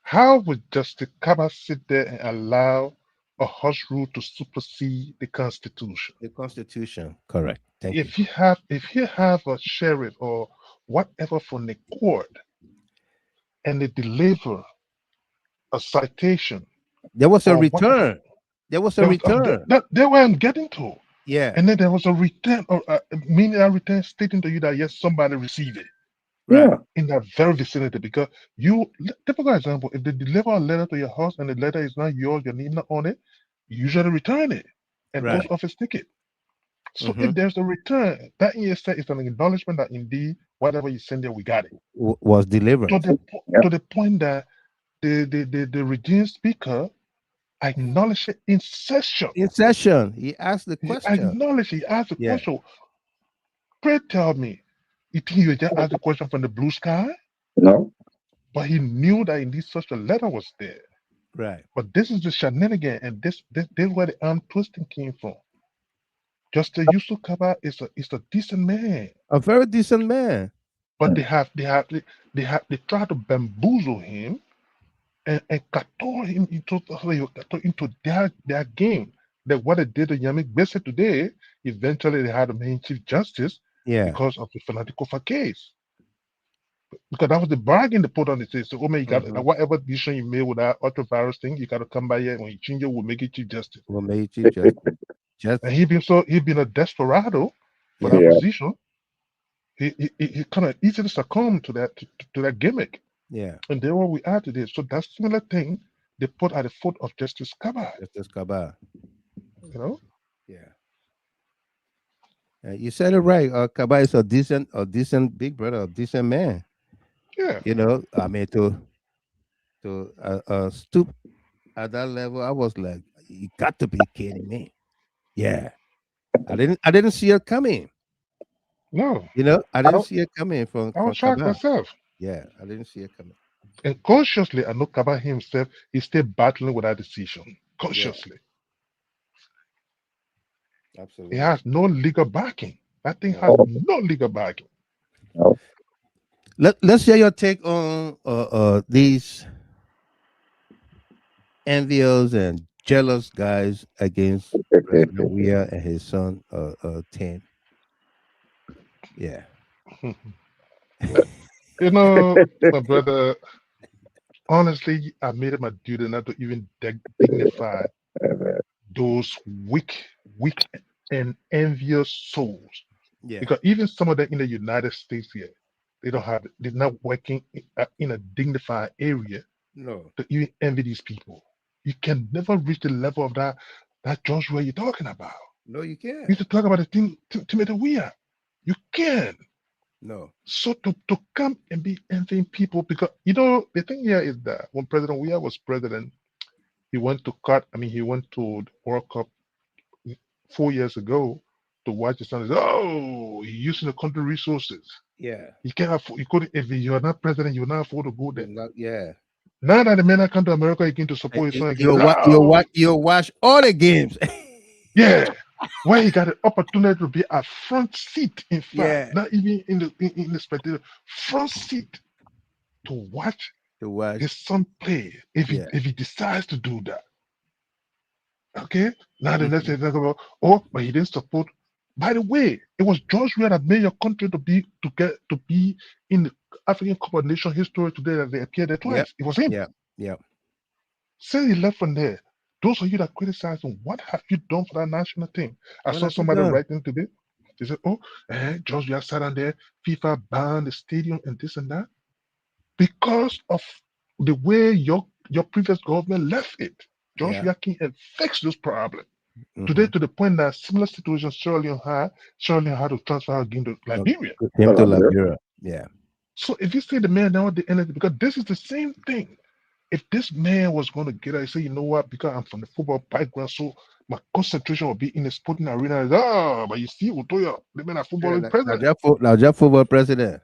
how would Justice Kaba sit there and allow a hush rule to supersede the Constitution? The Constitution, correct. Thank if you. you have a sheriff or whatever from the court and they deliver a citation, there was a return. There was a return. That's where I'm getting to. Yeah. And then there was a return, or meaning a return stating to you that yes, somebody received it. Right. Yeah. In that very vicinity, because typical example, if they deliver a letter to your house and the letter is not yours, your name not on it, you usually return it and post office ticket. So if there's a return, that in itself is an acknowledgement that indeed whatever you send there, we got it. Was delivered. To the point that the regime speaker acknowledged it in session. In session, he asked the question. He asked the question. Pray tell me, you think you just asked the question from the blue sky? No. But he knew that indeed such a letter was there. Right. But this is the shenanigan, and this is where the arm twisting came from. Justice Yusuf Kaba is a decent man. A very decent man. But they try to bamboozle him and cattle him into their game. That what they did to Yamik Bese today, eventually they had a main chief justice because of the fanatical case. Because that was the bargain they put on the table. So, you got whatever decision you made with that ultra-virus thing, you got to come by here. When you change it, we'll make it chief justice. We'll make it chief justice. And he been a desperado for that position. He kind of easily succumbed to that gimmick. Yeah. And then what we add to this, so that similar thing they put at the foot of Justice Kaba. Justice Kaba. Yeah. You said it right. Kaba is a decent big brother, a decent man. Yeah. I mean, to stoop at that level, I was like, you got to be kidding me. Yeah. I didn't see it coming. No. I didn't see it coming from I was shocked myself. Yeah, I didn't see it coming. And consciously, I know Kaba himself, he's still battling with that decision. Consciously. Yeah. Absolutely. He has no legal backing. That thing has no legal backing. Let's hear your take on these envious and jealous guys against President Weah and his son, Tim. Yeah. You know, my brother, honestly, I made it my duty not to even dignify those weak and envious souls. Yeah. Because even some of them in the United States here, they're not working in a dignified area No. to even envy these people. You can never reach the level of that Joshua you're talking about. No, you You can't. need to talk about the thing Timothy Weah. You can. No. So to come and be envying people, because you know the thing here is that when President Weah was president, he went to he went to the World Cup 4 years ago to watch his son. He said, oh, he's using the country resources. Yeah. You can't afford, you couldn't, if you're not president, you're not afford to go there. Yeah. Now that the men are come to America again to support his son again, You'll watch all the games. yeah. Where he got an opportunity to be a front seat, in fact, Yeah. not even in the spectator, front seat to watch To watch. his son play if Yeah. he decides to do that. Okay? Now the next Mhm. thing they talk about, oh, but he didn't support. By the way, it was George Weah that made your country to be in the African Cup of Nations history today that they appeared there twice. Yep. It was him. Yep. Yep. Since he left from there, those of you that criticize him, what have you done for that national team? I What saw have you somebody done? writing today. They said, oh, George Weah sat on there, FIFA banned the stadium and this and that because of the way your previous government left it. George Yeah. Weah came and fixed those problems. Today, Mhm. to the point that similar situations surely had to transfer again to Liberia. Came to Liberia. Yeah. So if you say the man now the energy, because this is the same thing. If this man was going to get out, say, you know what, because I'm from the football background, so my concentration will be in the sporting arena. But you see, Utoya, the man a football president. Now just football president.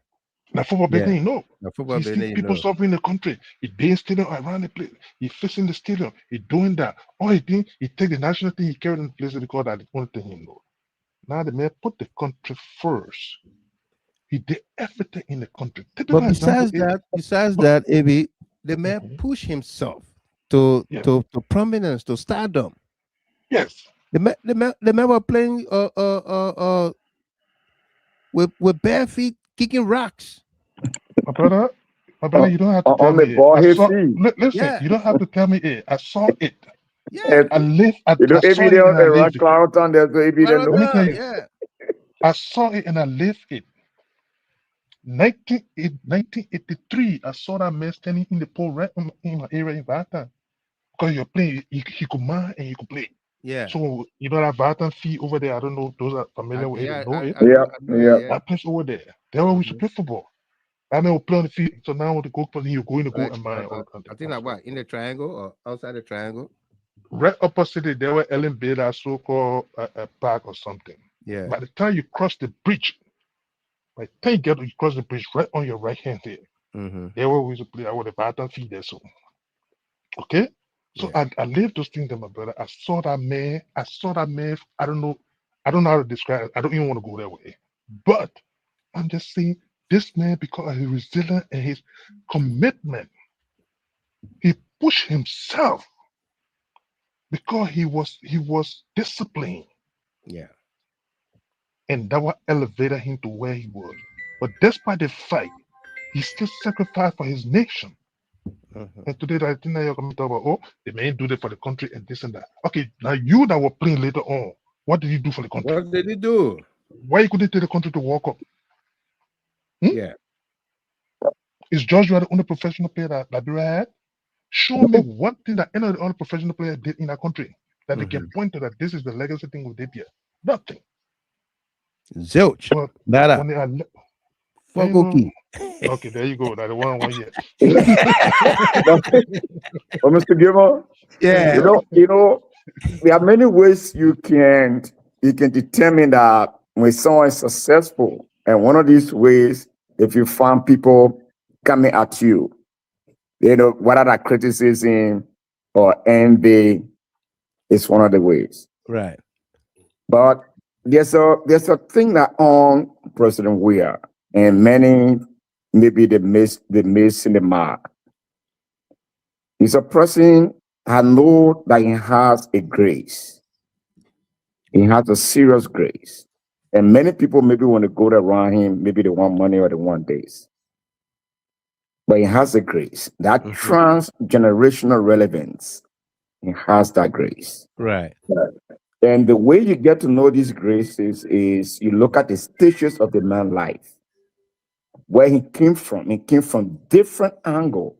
Now football Yeah. business, you know. Now football He see business, people suffering in the country. He doing stadium around the place. He fixing the stadium. He doing that. All he did, he take the national thing, he carried in the place because that's the only thing he know. Now the man put the country first. He did everything in the country. Typical But example is besides that, Abi, the man Mhm. pushed himself to Yeah. to prominence, to stardom. Yes. The man was playing with bare feet kicking rocks. My brother, you don't have to tell On the me it. ball, I he saw see. listen, Yeah. you don't have to tell me it. I saw it. Yeah. I live I If saw you it and don't I rock lived it. cloud on there, so if you don't Let me tell know. you, Yeah. I saw it and I lived it. 1983, I saw that man standing in the pole right in my area in Vatan. Because you're playing, he could man and he could play. Yeah. So you know that Vatan fee over there. I don't know those are familiar with it or know it. Yeah, I know yeah. it, yeah. That place over there. That's where we should play football. That man will play on the field. So now the goalkeeper, he'll go in the goal Like, and mine all the time. I think like what, in the triangle or outside the triangle? Right opposite it, there were Ellen Beda, so-called a park or something. Yeah. By the time you cross the bridge, by the time you cross the bridge, right on your right hand there, Mm-hmm. there where we used to play. I would have bottom feed there. So okay. So Yeah. I lived those things there, my brother. I saw that man. I don't know. I don't know how to describe it. I don't even want to go that way. But I'm just saying this man, because of his resilience and his commitment, he pushed himself because he was disciplined. Yeah. And that what elevated him to where he was. But despite the fight, he still sacrificed for his nation. Mhm. And today, I think that you're coming to talk about, oh, the man do that for the country and this and that. Okay, now you that were playing later on, what did you do for the country? What did he do? Why you couldn't take the country to World Cup? Yeah. Is Joshua the only professional player that Liberia had? Show me one thing that any of the other professional players did in that country that they can point to that this is the legacy thing we did here. Nothing. Zilch. But Nada. when they are Fogoki. okay, there you go. That's the one here. But Mr. Gilmore, Yeah. you know, there are many ways you can determine that when someone is successful. And one of these ways, if you find people coming at you, whether that criticism or envy is one of the ways. Right. But there's a thing that on President Weah, and many maybe they miss in the mark. He's a person I know that he has a grace. He has a serious grace. And many people maybe want to go around him, maybe they want money or they want this. But he has a grace. That transgenerational relevance, he has that grace. Right. And the way you get to know these graces is you look at the stages of the man's life, where he came from. He came from different angle.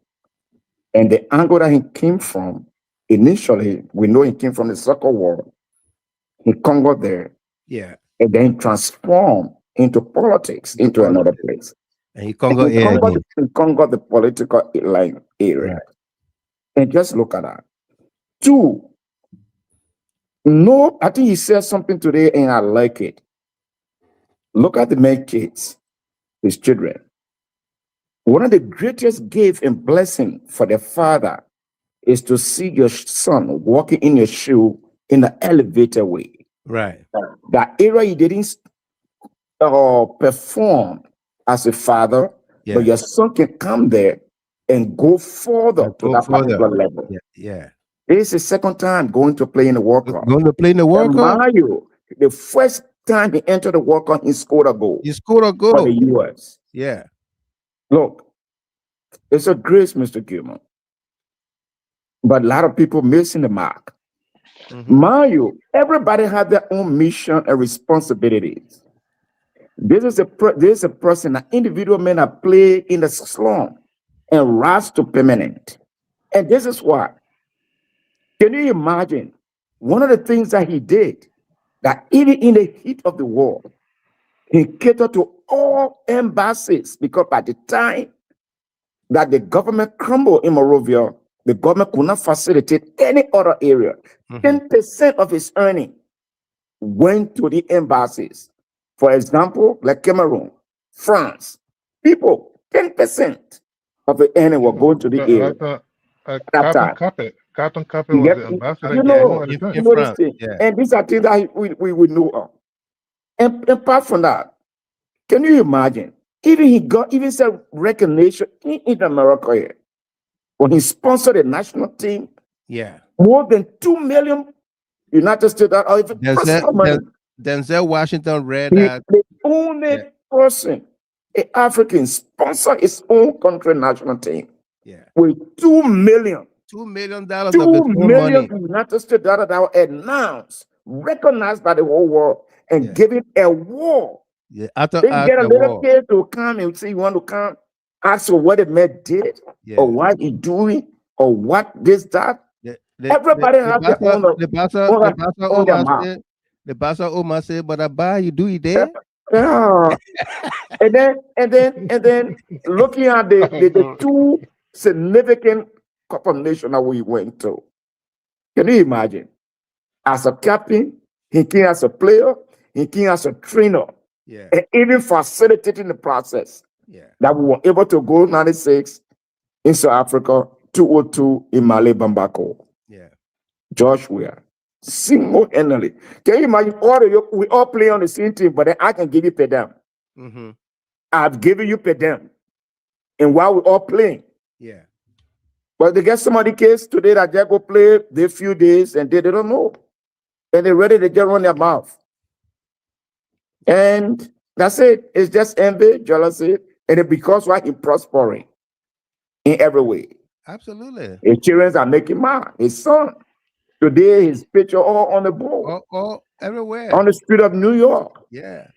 And the angle that he came from, initially, we know he came from the soccer world. He conquered there, Yeah. and then transformed into politics, into another place. And he And conquer air again. he conquered the political line area. Right. And just look at that. Two, no, I think he said something today, and I like it. Look at the man kids, his children. One of the greatest gift and blessing for the father is to see your son walking in your shoe in an elevated way. Right. That area you didn't perform as a father, Yeah. but your son can come there and go further And to go that further. particular level. Yeah. Yeah. This is his second time going to play in the World Cup. Going to play in the World And Cup. Mario, the first time he entered the World Cup, he scored a goal He scored a for the goal. US. Yeah. Look, it's a grace, Mr. Gilman. But a lot of people missing the mark. Mario, everybody had their own mission and responsibilities. This is a person, an individual man that play in the slum and rise to permanent. And this is why. Can you imagine one of the things that he did, that even in the heat of the war, he catered to all embassies, because by the time that the government crumbled in Morovia, the government could not facilitate any other area. 10% of his earning went to the embassies. For example, like Cameroon, France, people, 10% of the earning were going to the area at that time. Carton Cape You was get, the ambassador you in know, Gabon at the time. you know this France. thing. Yeah. And these are things that we would know of. And apart from that, can you imagine? Even he got even some recognition in America here. When he sponsored a national team, Yeah. more than 2 million United States or even personal money. Denzel Washington read He, that. the only person, an African, sponsor his own country national team Yeah. with $2 million. $2 million of $2 his own million money. United States that are announced, recognized by the whole world, and Yeah. given a war. Yeah. They get a little kid to come and say, you want to come, ask for what the man did, or what he doing, or what this, that. Everybody has their own mouth. The Bassa Omar said, but I buy you do it there. Yeah. and then looking at the two significant cup of nation that we went to. Can you imagine? As a captain, he came as a player, he came as a trainer, and even facilitating the process. That we were able to go 96 in South Africa, 202 in Mali, Bamako. Josh Weir, single-handedly. Can you imagine we all play on the same team, but then I can give you per diem. I've given you per diem. And while we're all playing. Yeah. But they get somebody case today that they go play they few days and they don't know. And they're ready to just run their mouth. And that's it. It's just envy, jealousy, and it because why he's prospering in every way. Absolutely. His children are making mad. His son. Today, his picture all on the board. All everywhere. On the street of New York. Yeah.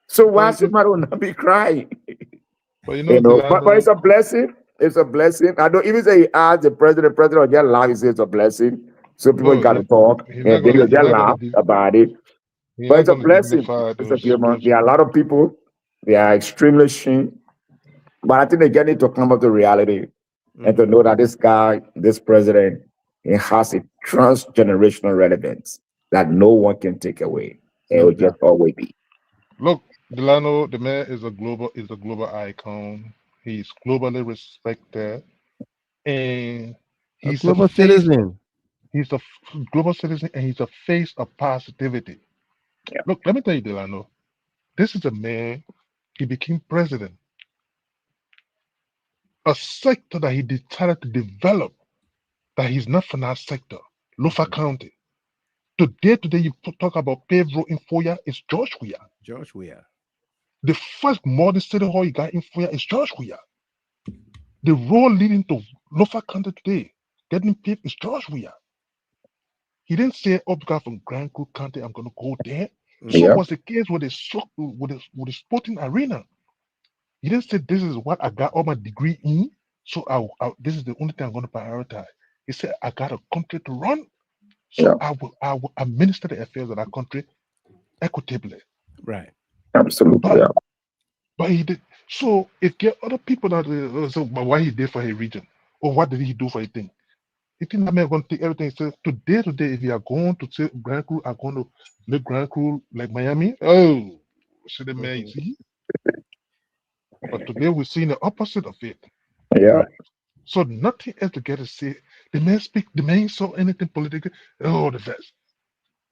So why somebody will not be crying? But but it's a blessing. It's a blessing. I don't even say he asked the president will just laugh. He says it's a blessing. So people got to talk and they will just laugh about it. But it's a blessing. It's a human. There are a lot of people. They are extremely ashamed. But I think they get it to come up to reality and to know that this guy, this president, he has a transgenerational relevance that no one can take away. It will just always be. Look, Delano, the man is a global icon. He's globally respected, and he's a global citizen. He's a global citizen, and he's a face of positivity. Yeah. Look, let me tell you, Delano, this is a man. He became president. A sector that he decided to develop that he's not from that sector, Lofa County. Today, you talk about paved road in Foya, it's George Weah. George Weah. The first modern city hall you got in Foya is George Weah. The road leading to Lofa County today, getting paved, is George Weah. He didn't say, "Oh, because from Grand Creek County, I'm going to go there." So Yeah. was the case with the sporting arena. He didn't say, "This is what I got all my degree in, so this is the only thing I'm going to prioritize." He said, "I got a country to run, so Yeah. I will administer the affairs of that country equitably." Right. Absolutely. But Yeah. but he did. So if there are other people that so but what he did for his region, or what did he do for his thing? You think that man going to take everything? So today, if you are going to say Grand Crew are going to make Grand Crew like Miami, oh, so the man, you see. But today we're seeing the opposite of it. Yeah. Right. So nothing else to get to say. The man speak. The man saw anything political. Oh, the best.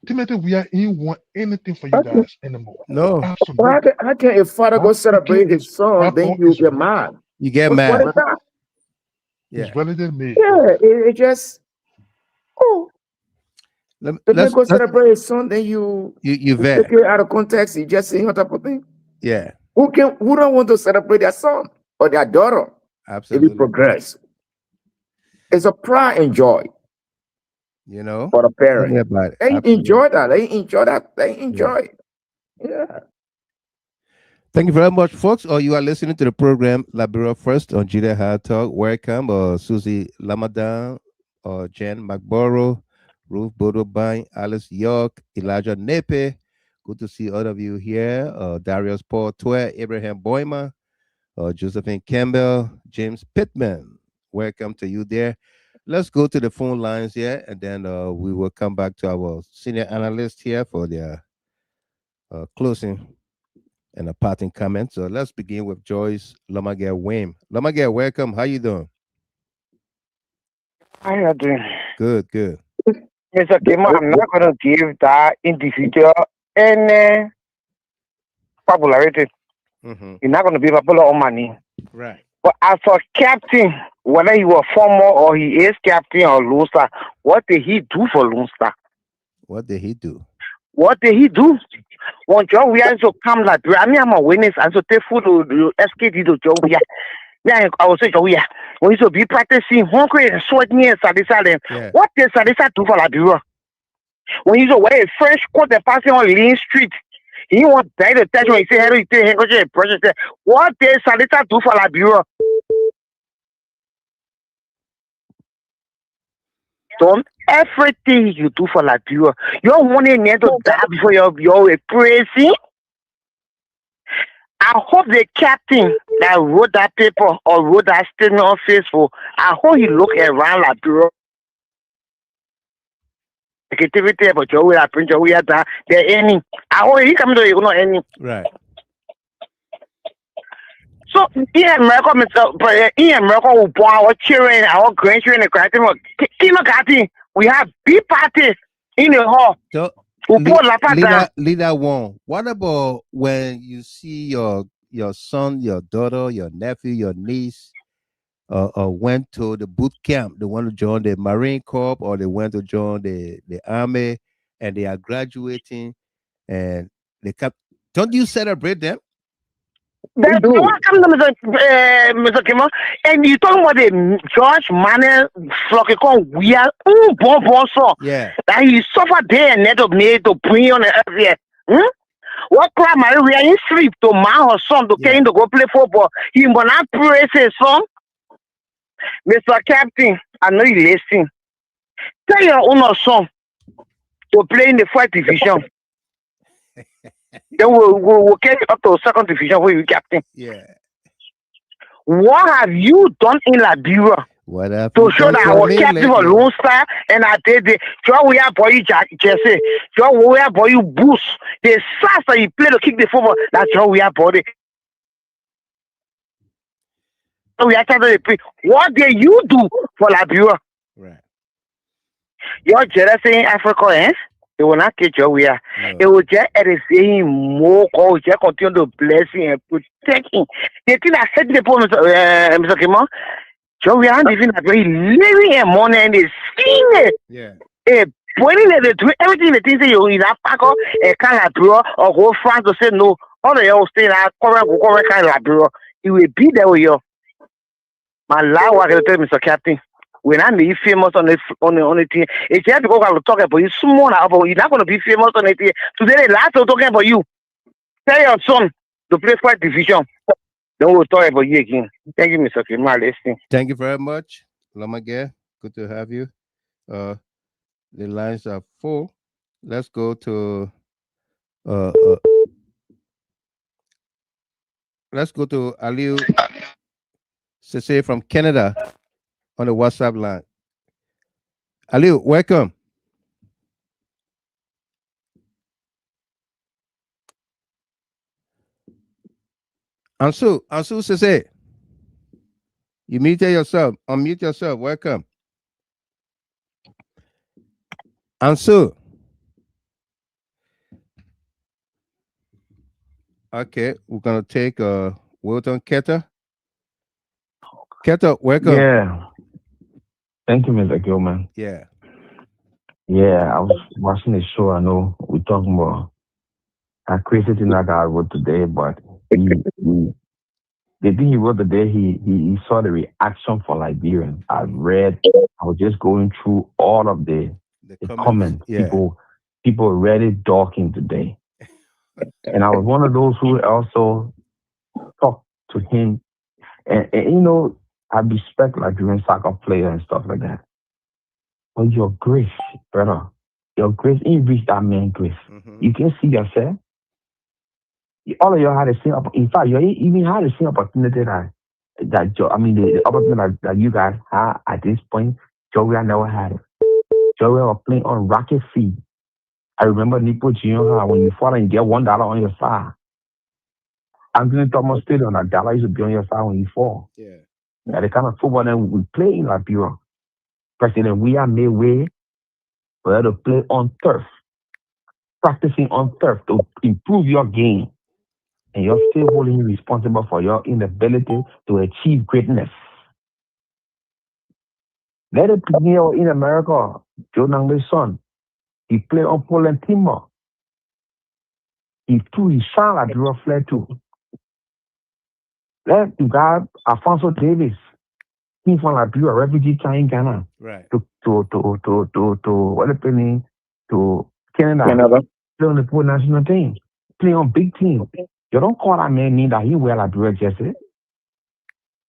Timothy, we are in want anything for you guys anymore. No, But Absolutely. how can a father go That celebrate speaking his is son, that then thought you is get mad? you get is What mad. is well, that? is Yeah. relative made. Yeah, it just, oh, the man Let's go celebrate his son, then you you take vet. it out of context, you just saying on top of thing. Yeah. Who don't want to celebrate their son or their daughter if Absolutely. it progress? It's a pride and joy You know. for the Tell me parent. about it. They Absolutely. enjoy that. They enjoy that. They Yeah. enjoy it. Yeah. Thank you very much, folks. You are listening to the program Liberia First on Jida High Talk. Welcome, Susie Lamadan, Jen McBorough, Ruth Bodobine, Alice York, Elijah Nepe. Good to see all of you here. Darius Paul Twe, Abraham Boyma, Josephine Campbell, James Pittman. Welcome to you there. Let's go to the phone lines here, and then we will come back to our senior analyst here for their closing and a parting comment. So let's begin with Joyce Lomagere Wim. Lomagere, welcome. How you doing? How you doing? Good, good. Mr. Kimo, I'm not going to give that individual any popularity. Mm-hmm. You're not going to be popular on money. Right. But as for captain, whether he was former or he is captain or Lone Star, what did he do for Lone Star? What did he do? What did he do? When John we are to come like I mean I'm a witness and so take food to SKD to John we are. Yeah, I was saying we are. When you be practicing hungry and sweating and sadisal. Yeah. What did Sadisa do for Liberia? When you wear a French coat and passing on Lean Street, he want die the touch when he say, "Hey, you go to a project." What did Sadisa do for Liberia? Don't everything you do for Liberia, you don't want to die before you're praising. I hope the captain that wrote that paper or wrote that statement on Facebook, I hope he look around Liberia. Activity but Joey I print Joey at that there any I hope he come to you know any Right. so in America in America we born our children our grandchildren we have big parties in the hall. So leader one, what about when you see your son, your daughter, your nephew, your niece went to the boot camp, they want to join the Marine Corps or they went to join the army and they are graduating and they kept, don't you celebrate them? That's what comes to Mr. Kimo, and you talking about the George Manuel Flockicon, we are so Yeah. that he suffered there and net of need to bring on the earth here. What crime are we are in sleep to man or son to carry to go play football? He will not praise his son. Mr. Captain, I know you listen. Tell your own son to play in the 4th division. Then we'll carry up to 2nd division where you captain. Yeah. What have you done in Liberia? What up? To show that I was captain for Lone Star and I did the Joe we have boy Jesse, Joe we have boy you boost. The sass that you play to kick the football, that's Joe we have body. So we have to play. What did you do for Liberia? Right. You're jealousy in Africa, eh? It will not catch your way. It will just saying more or just continue to bless him and protect him. The thing I said to the point, Mr. Kimo, So we aren't even like living in money and it's seeing it. Yeah. When they do everything the things that you in that pack or a kind of bureau or go France to say no, all the all stay that cover kind of bureau. It will be there with you. My life was going to tell Mr. Captain. When I'm famous on the thing, it's just because I will talk about you small about you're not going to be famous on it. Today, the last of talking about you. Tell your son to play for division. Then we'll talk about you again. Thank you, Mr. Kimar. Listening. Thank you very much, Lamage. Good to have you. The lines are full. Let's go to uh, uh Aliu Sese from Canada on the WhatsApp line. Aliu, welcome. Ansu Sese. You unmute yourself. Welcome. Ansu. Okay, we're gonna take Wilton Keta. Keta, welcome. Yeah. Thank you, Mr. Gilman. Yeah. Yeah, I was watching the show. I know we're talking about a crazy thing that I wrote today, but the thing he wrote today, he saw the reaction for Liberian. I was just going through all of the comments. Yeah. People really talking today. And I was one of those who also talked to him. And you know, I respect Liberian soccer players and stuff like that. But your grace, brother, your grace, you reach that man grace. Mm-hmm. You can see yourself. All of you had the same. In fact, you even had the same opportunity the opportunity that you guys had at this point. Joey never had it. Joey was playing on rocket feet. I remember Nico Junior when you fall and you get $1 on your side. Anthony Thomas Stadium, $1 used to be on your side when you fall. Yeah. The kind of football that we play in Liberia. President, we are made way for you to play on turf, practicing on turf to improve your game. And you're still holding you responsible for your inability to achieve greatness. Let it be here in America. Joe Nangbe's son, he played on Poland Timber. He shot like Bureau Flair too. Let the guy Alfonso Davis, he from Liberia, refugee in Ghana. Right. To what it mean to Canada. Play on the poor national team. Play on big team. You don't call that man mean that he wear Liberia jersey.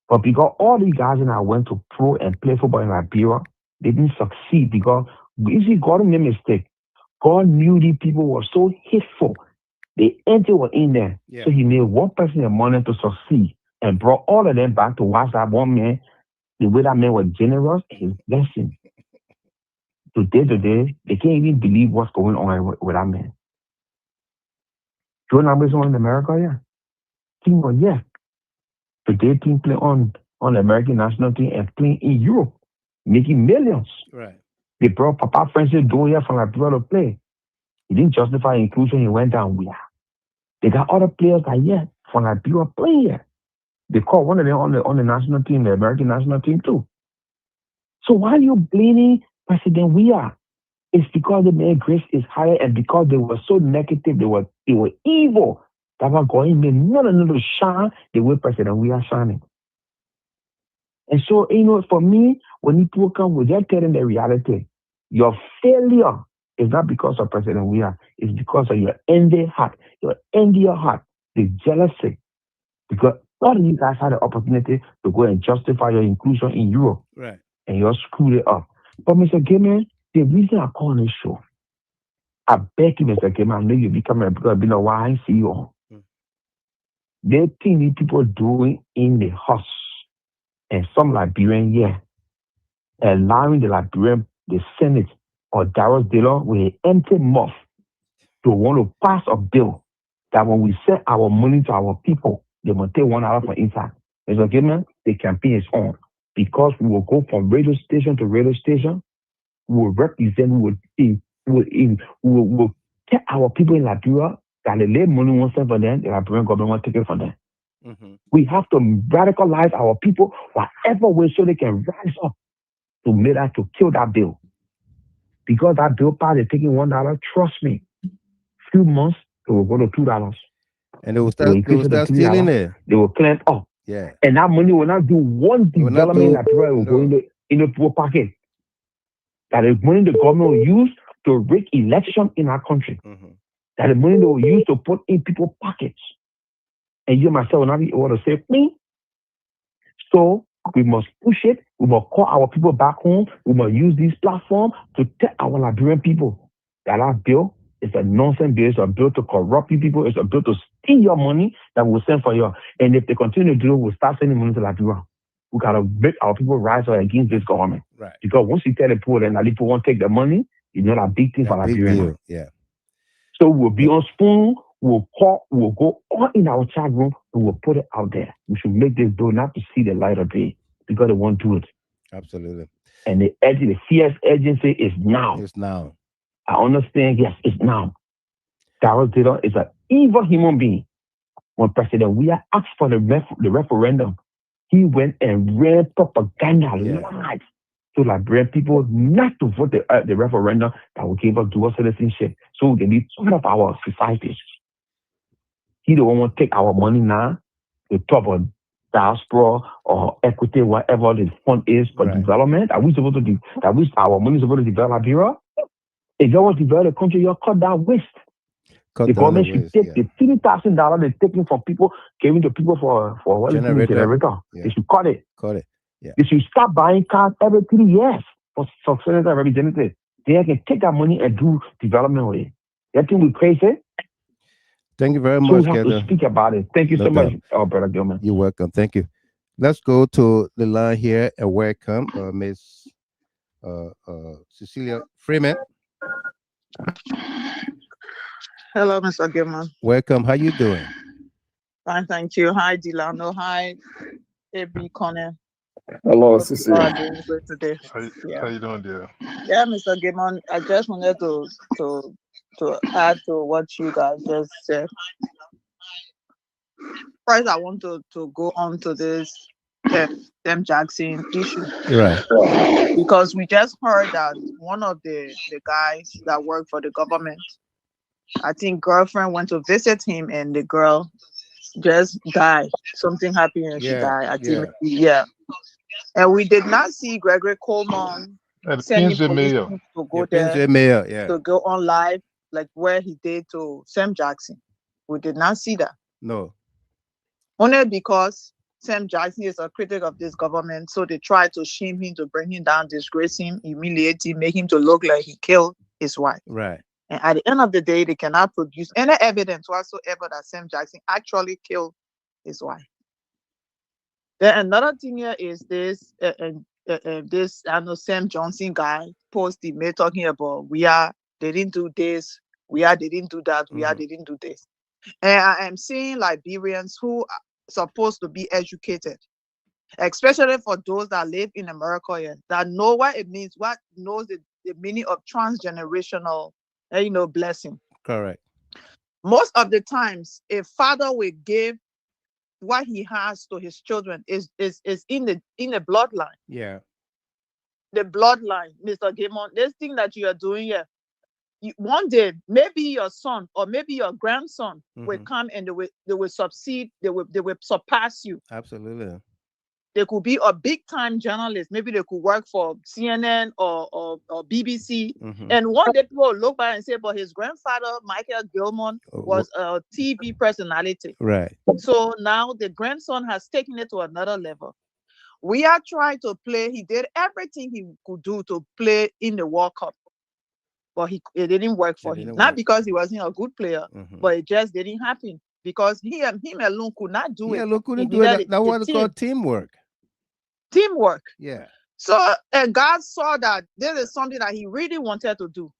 But because all these guys that went to pro and play football in Liberia, they didn't succeed because you see, God made a mistake. God knew these people were so hateful. The angel were in there. Yeah. So he made one person in the morning to succeed and brought all of them back to watch that one man. The way that man was generous, his blessing. Today, they can't even believe what's going on with that man. Joe Nambers on in America, yeah. Team on, yeah. Today, team play on the American national team and playing in Europe, making millions. Right. They brought Papa Francis Doya from Liberia to play. He didn't justify inclusion. He went down. They got other players that from Liberia playing here. They called one of them on the national team, the American national team too. So why are you blaming President Weah? It's because the man grace is higher and because they were so negative, they were evil. That was going to none of them to shine the way President Weah shining. And so, for me, when people come with that telling the reality, your failure is not because of President Weah, it's because of your envy heart, the jealousy. Because all of you guys had the opportunity to go and justify your inclusion in Europe. Right. And you screwed it up. But Mr. Gaiman, the reason I call this show, I beg you, Mr. Gaiman, I know you become a because I've been a while, I see you on. There are things people doing in the house. And some Liberian, allowing the Liberian, the Senate, or Darius Dillon with an empty mouth to want to pass a bill that when we send our money to our people, they will take $1 for inside. Mr. Gaiman, the campaign is on. Because we will go from radio station to radio station, we will represent, we will tell our people in Liberia that they lay money on for them, the Liberian government will take it from them. We have to radicalize our people whatever way so they can rise up to make that, to kill that bill. Because that bill part is taking $1, trust me, few months it will go to $2. And they will They will start, increase it to stealing $3. it. They will clean it up. Yeah. And that money will not do one They will not development do- that people will go no. in the poor pocket. That is money the government will use to rig election in our country. That is money they will use to put in people's pockets. And you myself will not be able to save me. So we must push it. We must call our people back home. We must use this platform to tell our Liberian people that our bill is a nonsense bill. It's a bill to corrupt you people. It's a bill to steal your money that we'll send for you. And if they continue to do it, we'll start sending money to Liberia. We got to make our people rise up against this government. Right. Because once you tell the poor that people won't take the money, it's not a big thing for Liberia. Yeah. So we'll be on spoon. We'll go all in our chat room and we'll put it out there. We should make this bill not to see the light of day because they won't do it. Absolutely. And the CS agency is now. It's now. I understand. Yes, it's now. Darrell Taylor is an evil human being. When President Weah asked for the referendum, he went and ran propaganda lies to Liberian people not to vote the referendum that will give us dual citizenship so we can be part of our society. He don't want to take our money now to talk about diaspora or equity, whatever the fund is for development. Are we supposed to do that? Our money is supposed to develop Liberia? If you want to develop the country, you cut down waste. The government should take the $3,000 they're taking from people, giving to people for what is it, generator. They should cut it. Yeah. They should start buying cars every 3 years for senator representatives. They can take that money and do development with it. That thing we crazy. Thank you very much, so we have to speak about it. Thank you so much, Brother Gilman. You're welcome. Thank you. Let's go to the line here and welcome Miss Cecilia Freeman. Hello, Mr. Gilman. Welcome. How you doing? Fine, thank you. Hi, Delano. Hi, AB Connor. Hello, Cecilia. Today. How you doing, dear? Yeah, Mr. Gilman. I just wanted to add to what you guys just said. First, I want to go on to this Sam Jackson issue. Right. Because we just heard that one of the guys that work for the government, I think girlfriend went to visit him and the girl just died. Something happened and she died. I think And we did not see Gregory Coleman sending police to go there, to go on live, like where he did to Sam Jackson. We did not see that. No. Only because Sam Jackson is a critic of this government, so they try to shame him, to bring him down, disgrace him, humiliate him, make him to look like he killed his wife. Right. And at the end of the day, they cannot produce any evidence whatsoever that Sam Jackson actually killed his wife. Then another thing here is this, this Sam Johnson guy post the mail talking about they didn't do this, they didn't do that, they didn't do this. And I am seeing Liberians who are supposed to be educated, especially for those that live in America here, that know what it means, knows the meaning of transgenerational blessing. Correct. Most of the times, a father will give what he has to his children is in the bloodline. Yeah. The bloodline, Mr. Gimon. This thing that you are doing here, one day maybe your son or maybe your grandson will come and they will succeed. They will surpass you. Absolutely. They could be a big time journalist. Maybe they could work for CNN or BBC. And one day people will look back and say, but his grandfather, Michael Gilman, was a TV personality. Right. So now the grandson has taken it to another level. We are trying to play. He did everything he could do to play in the World Cup. But it didn't work for him. Not because he wasn't a good player, but it just didn't happen. Because him alone could not do it. Couldn't do it. That was called teamwork. Teamwork. Yeah. So, and God saw that this is something that he really wanted to do.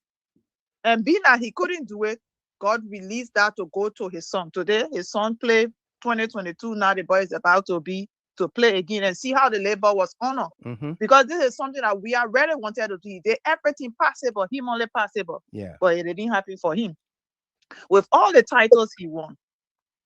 And being that he couldn't do it, God released that to go to his son. Today, his son played 2022. Now the boy is about to play again and see how the labor was honored. Because this is something that we already wanted to do. He did everything possible, him only possible. Yeah. But it didn't happen for him. With all the titles he won.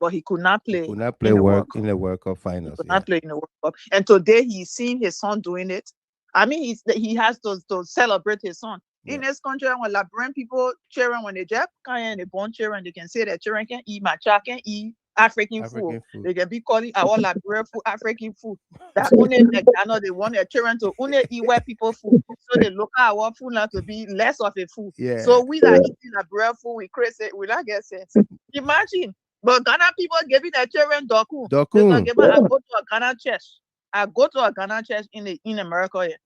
but he could not play. Could not play in the World in the World Cup finals. Could not play in the World Cup. And today he's seeing his son doing it. I mean, he has to celebrate his son. In this country, when Liberian people children, when they just kind of born children, they can say that children can eat matcha, can eat African food. They can be calling our Liberian food African food. That only they want their children to only eat white people food. So they look at our food now to be less of a food. Yeah. So we that eating Liberian food, we crazy, we not get sense. Imagine, but Ghana people giving their children doku. I go to a Ghana church. I go to a Ghana church in America here.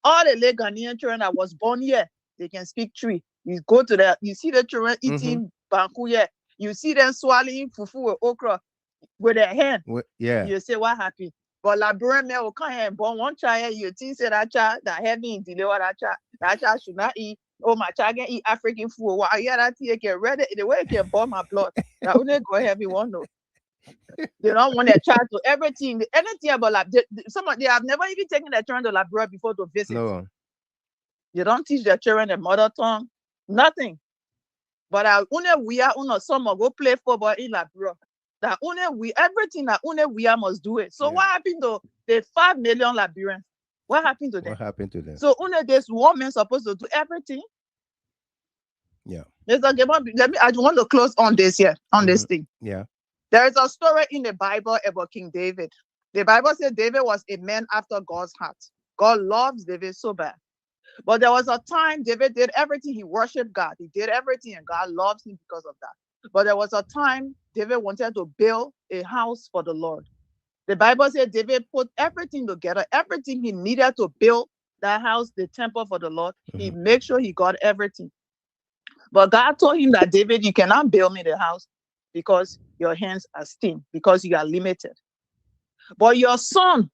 All the late Ghanaian children that was born here, they can speak Twi. You go to you see the children eating banku here. You see them swallowing fufu with okra with their hand. You say what happened? But Liberian men will come here and born one child. You think say that child that having deliver that child should not eat. Oh, my child can eat African food. Why that thing get ready? The way it can burn my blood. That only go heavy one no. They don't want their child to anything about they have never even taken their children to Liberia before to visit. No. They don't teach their children their mother tongue, nothing. But we are some go play football in Liberia. That everything that we must do it. So what happened to the 5 million Liberians? What happened to them? What happened to them? So this woman supposed to do everything. Yeah. I want to close on this here, on this thing. Yeah. There is a story in the Bible about King David. The Bible says David was a man after God's heart. God loves David so bad. But there was a time David did everything. He worshiped God. He did everything, and God loves him because of that. But there was a time David wanted to build a house for the Lord. The Bible said David put everything together, everything he needed to build that house, the temple for the Lord. He made sure he got everything. But God told him that, David, you cannot build me the house because your hands are thin, because you are limited. But your son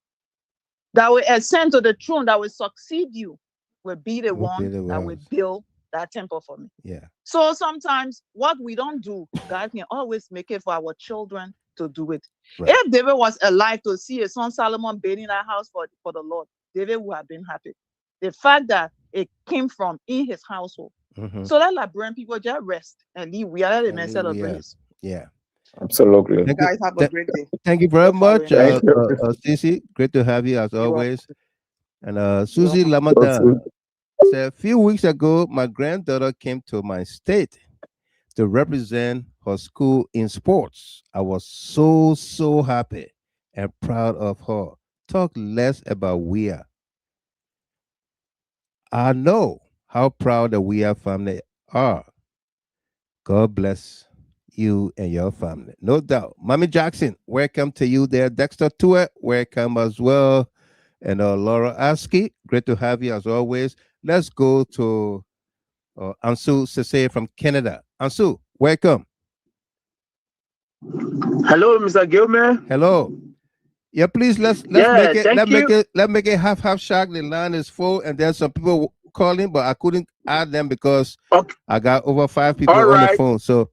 that will ascend to the throne, that will succeed you, will be the one that will build that temple for me. Yeah. So sometimes what we don't do, God can always make it for our children to do it. Right. If David was alive to see his son Solomon building that house for the Lord, David would have been happy. The fact that it came from in his household. So that Liberian people just rest and leave. We are the men celebrate. Yeah. Absolutely. You guys have a great day. Thank you very much, Cici. Great to have you as always. And Susie Lamada said, a few weeks ago, my granddaughter came to my state to represent her school in sports. I was so happy and proud of her. Talk less about we are. I know how proud the We Are family are. God bless you and your family. No doubt. Mommy Jackson, welcome to you there. Dexter Tuet, welcome as well. And Laura Askey, great to have you as always. Let's go to Ansu Sese from Canada. Ansu, welcome. Hello, Mr. Gilmer. Hello. Yeah, please let's make it half shark. The line is full, and there's some people calling, but I couldn't add them because I got over 5 people on the phone. So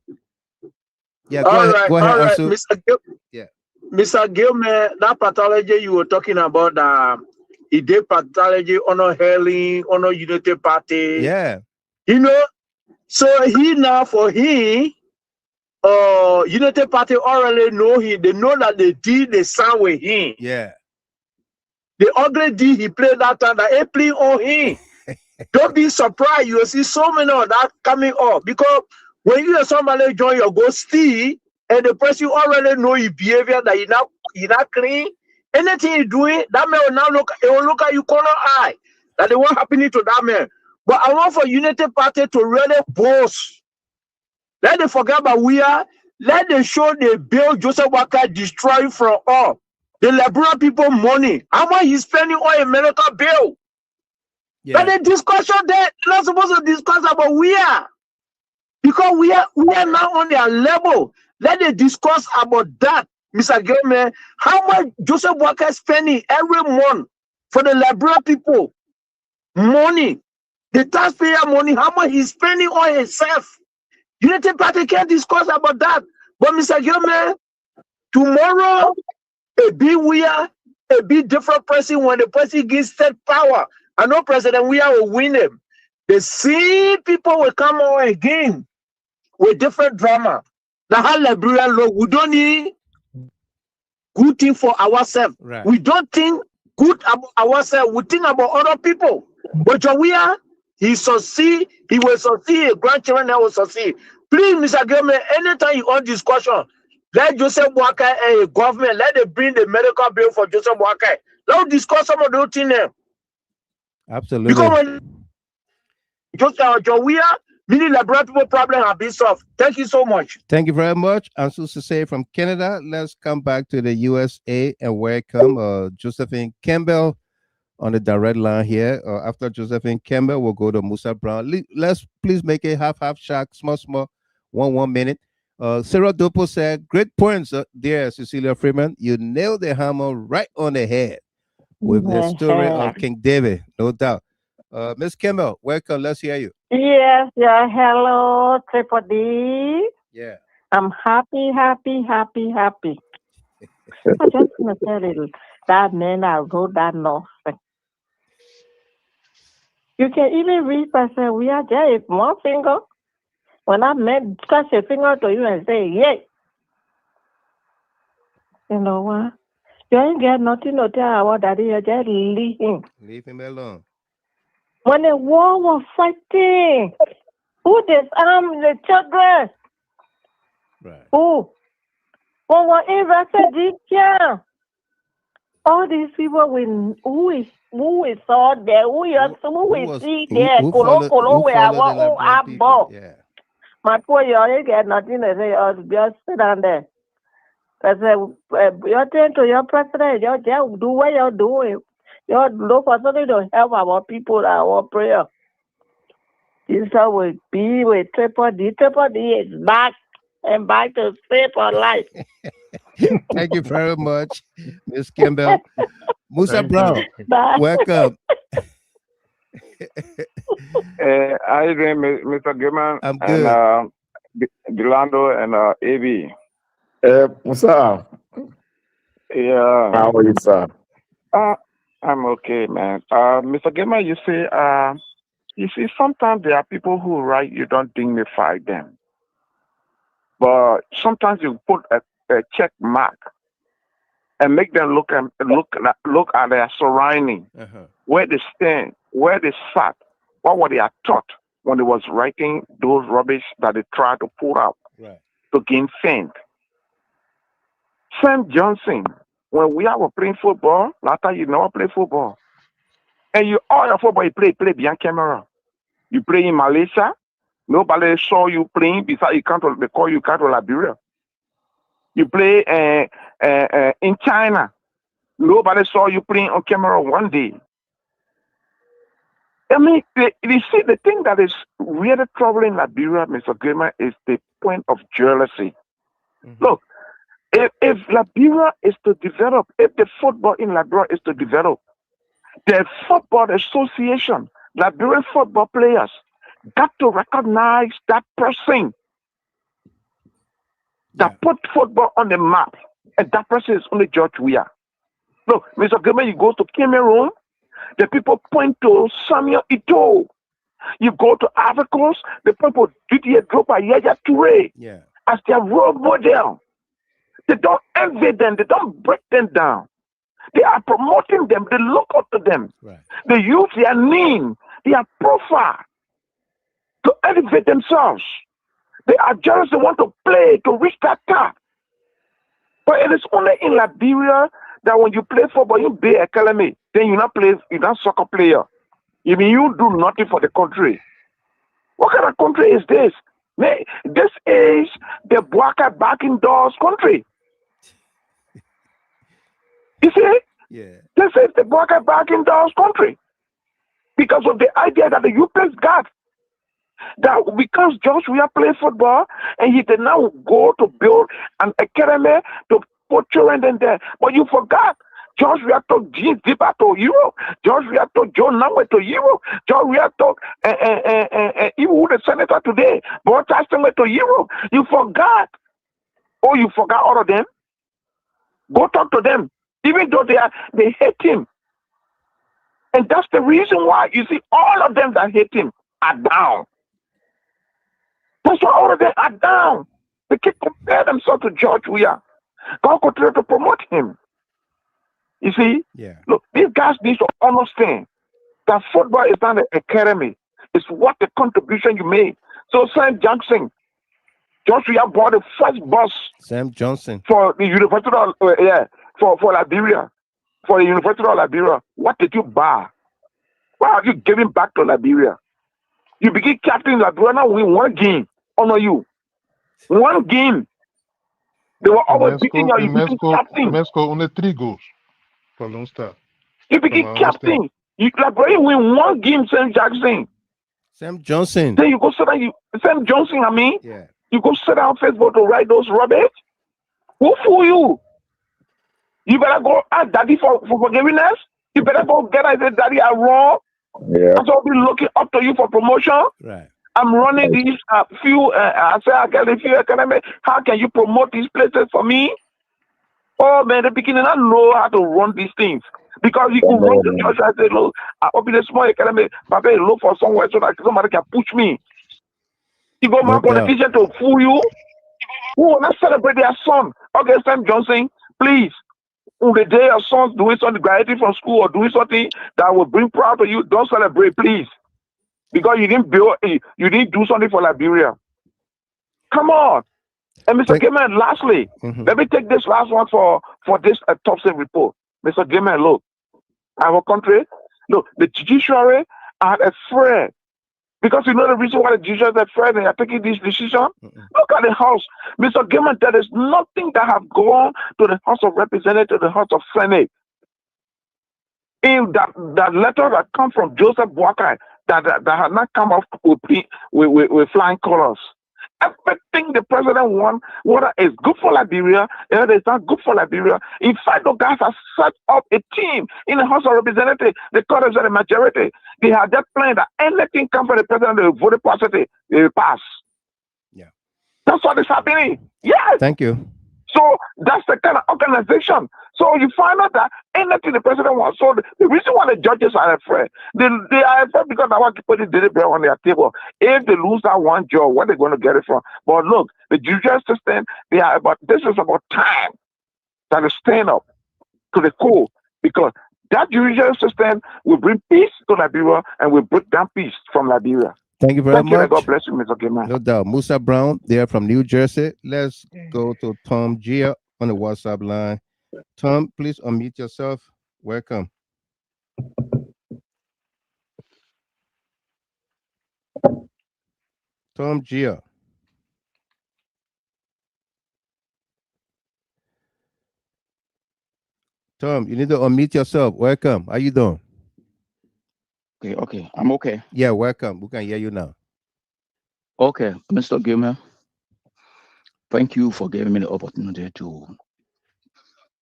yeah, go ahead, Ansu. Mr. Gilmer, that pathology you were talking about, he did pathology on Hailing, on Unity Party. Yeah. You know, so he now for him, Unity Party already know him. They know that they did the sound with him. Yeah. The ugly deed he played that time, that he played on him. Don't be surprised. You will see so many of that coming up. Because when you and somebody join your go steal, and the person already know his behavior, that he not clean, anything he doing, that man will now look at you corner eye. That it won't happen to that man. But I want for Unity Party to really boast. Let them forget about we are. Let them show the bill Joseph Walker destroy from all. The Liberian people money. How much he's spending on a medical bill? Yeah. But the discussion there, not supposed to discuss about we are. Because we are now on their level. Let them discuss about that, Mr. Gilman. How much Joseph Walker spending every month for the Liberian people? Money. The taxpayer money, how much he's spending on himself. Unity Party can't discuss about that. But Mr. Gilman, tomorrow, a big different person when the person gets state power. I know President Weah will win him. The same people will come on again with different drama. Now how Liberian law, we don't need good thing for ourselves. Right. We don't think good about ourselves. We think about other people. But Jawia, he succeed. He will succeed. His grandchildren will succeed. Please, Mr. Gilman, anytime you on discussion, let Joseph Boakai and the government, let them bring the medical bill for Joseph Boakai. Let's discuss some of those things there. Absolutely. Because when Jawia, many Liberian people problem have been solved. Thank you so much. Thank you very much. I'm supposed to say from Canada. Let's come back to the USA and welcome Josephine Campbell on the direct line here. After Josephine Campbell, we'll go to Musa Brown. Let's please make it half shot, small, 1 minute. Sarah Dopo said, great points, dear Cecilia Freeman. You nailed the hammer right on the head with the story of King David, no doubt. Miss Campbell, welcome. Let's hear you. Yes, yeah. Hello, Triple D. Yeah. I'm happy. I just want to tell you that man I wrote that novel. You can even read and say, we are there with one finger. When I touch a finger to you and say, yay. You know what? You ain't get nothing to tell about that. You just leave him. Leave him alone. When the war was fighting, who disarmed the children? Right. Who? When we invested this year, all these people who is saw there, who we see there, Kolo, where I want, yeah. My poor, you ain't get nothing to say, just sit down there. Because you're turn to your president, you just do what you're doing. You look for something to help our people, our prayer. This will be with Triple D. Triple D is back and back to save our life. Thank you very much, Miss Campbell. Musa Thank Brown, you. welcome. How you doing, Mr. Gilman? I'm good. And Delando and AB. Musa, Yeah. how are you, sir? I'm okay, man. Mr. Gilman, you see, sometimes there are people who write, you don't dignify them. But sometimes you put a check mark and make them look at their surrounding, where they stand, where they sat, what were they taught when they was writing those rubbish that they tried to put out to gain fame. Sam Johnson, when we were playing football, last time you never play football. And all your football you play behind camera. You play in Malaysia, nobody saw you playing beside they call you to Liberia. You play in China, nobody saw you playing on camera one day. I mean, you see, the thing that is really troubling Liberia, Mr. Gilman, is the point of jealousy. Look, if Liberia is to develop, if the football in Liberia is to develop, the football association, Liberian football players, got to recognize that person that put football on the map, and that person is only George Weah. Look, Mr. Gilman, you go to Cameroon, the people point to Samuel Eto'o. You go to Ivory Coast, the people Didier Drogba, Yaya Touré as their role model. They don't envy them. They don't break them down. They are promoting them. They look up to them. They use their name, their profile to elevate themselves. They are jealous. They want to play to reach that top. But it is only in Liberia that when you play football, you be academy. Then you're not soccer player. You mean you do nothing for the country. What kind of country is this? This is the Boakai back indoors country. You see? Yeah. This is the Boakai back indoors country. Because of the idea that the UPS got. That because George Weah play football and he did now go to build an academy to put children in there. But you forgot. George Weah took Gene Zipper to Europe. George Weah took Joe Nangwe to Europe. George Weah took even who the senator today, Bob Tyson went to Europe. You forgot. Oh, you forgot all of them? Go talk to them. Even though they hate him. And that's the reason why you see all of them that hate him are down. That's why all of them are down. They keep comparing themselves to George Weah. God continue to promote him. You see? Yeah. Look, these guys need to understand that football is not an academy. It's what the contribution you made. So Sam Johnson, George Weah bought the first bus Sam Johnson. for the University of for Liberia. For the University of Liberia. What did you buy? Why are you giving back to Liberia? You begin captain Liberia now win one game. Honor you. One game. They were always beating you. You became captain. Mexico only 3 goals for Lone Star. You became captain. You Liberia win one game, Sam Jackson. Sam Johnson. Then you go sit down. Sam Johnson, I mean. Yeah. You go sit down on Facebook to write those rubbish. Who fool you? You better go ask daddy for forgiveness. You better go get and say, daddy, I'm wrong. Yeah. So I'll be looking up to you for promotion. Right. I'm running these few, I say, I get a few academy. How can you promote these places for me? Oh, man, the beginning, I know how to run these things. Because you can run to church and say, look, I'll be the small academy, but I look for somewhere so that somebody can push me. You go, my politician to fool you. Who will not celebrate their son? Okay, Sam Johnson, please. On the day your son's doing something, graduating from school or doing something that will bring pride to you, don't celebrate, please. Because you didn't do something for Liberia. Come on. And Mr. Gaiman, lastly, let me take this last one for this autopsy report. Mr. Gaiman, look, our country, look, the judiciary are afraid. Because you know the reason why the judiciary are afraid and are taking this decision? Look at the House. Mr. Gaiman, there is nothing that have gone to the House of Representatives, to the House of Senate. In that letter that come from Joseph Boakai, that had not come off with flying colors. Everything the president wants, whether it's good for Liberia, whether it's not good for Liberia. In fact, the guys have set up a team in the House of Representatives. The court is the majority. They have that plan that anything comes from the president, they vote positive, they will pass. Yeah. That's what is happening. Yes. Thank you. So that's the kind of organization. So you find out that anything the president wants. So the reason why the judges are afraid, they are afraid because they want to put the daily bread on their table. If they lose that one job, where are they going to get it from? But look, the judicial system, this is about time that they stand up to the core, because that judicial system will bring peace to Liberia and will break down peace from Liberia. Thank you very much. God bless you, Mr. Gaiman. No doubt. Musa Brown, there from New Jersey. Let's go to Tom Gia on the WhatsApp line. Tom, please unmute yourself. Welcome. Tom Gia. Tom, you need to unmute yourself. Welcome. How you doing? Okay. I'm okay. Yeah, welcome. We can hear you now. Okay, Mr. Gilmer. Thank you for giving me the opportunity to.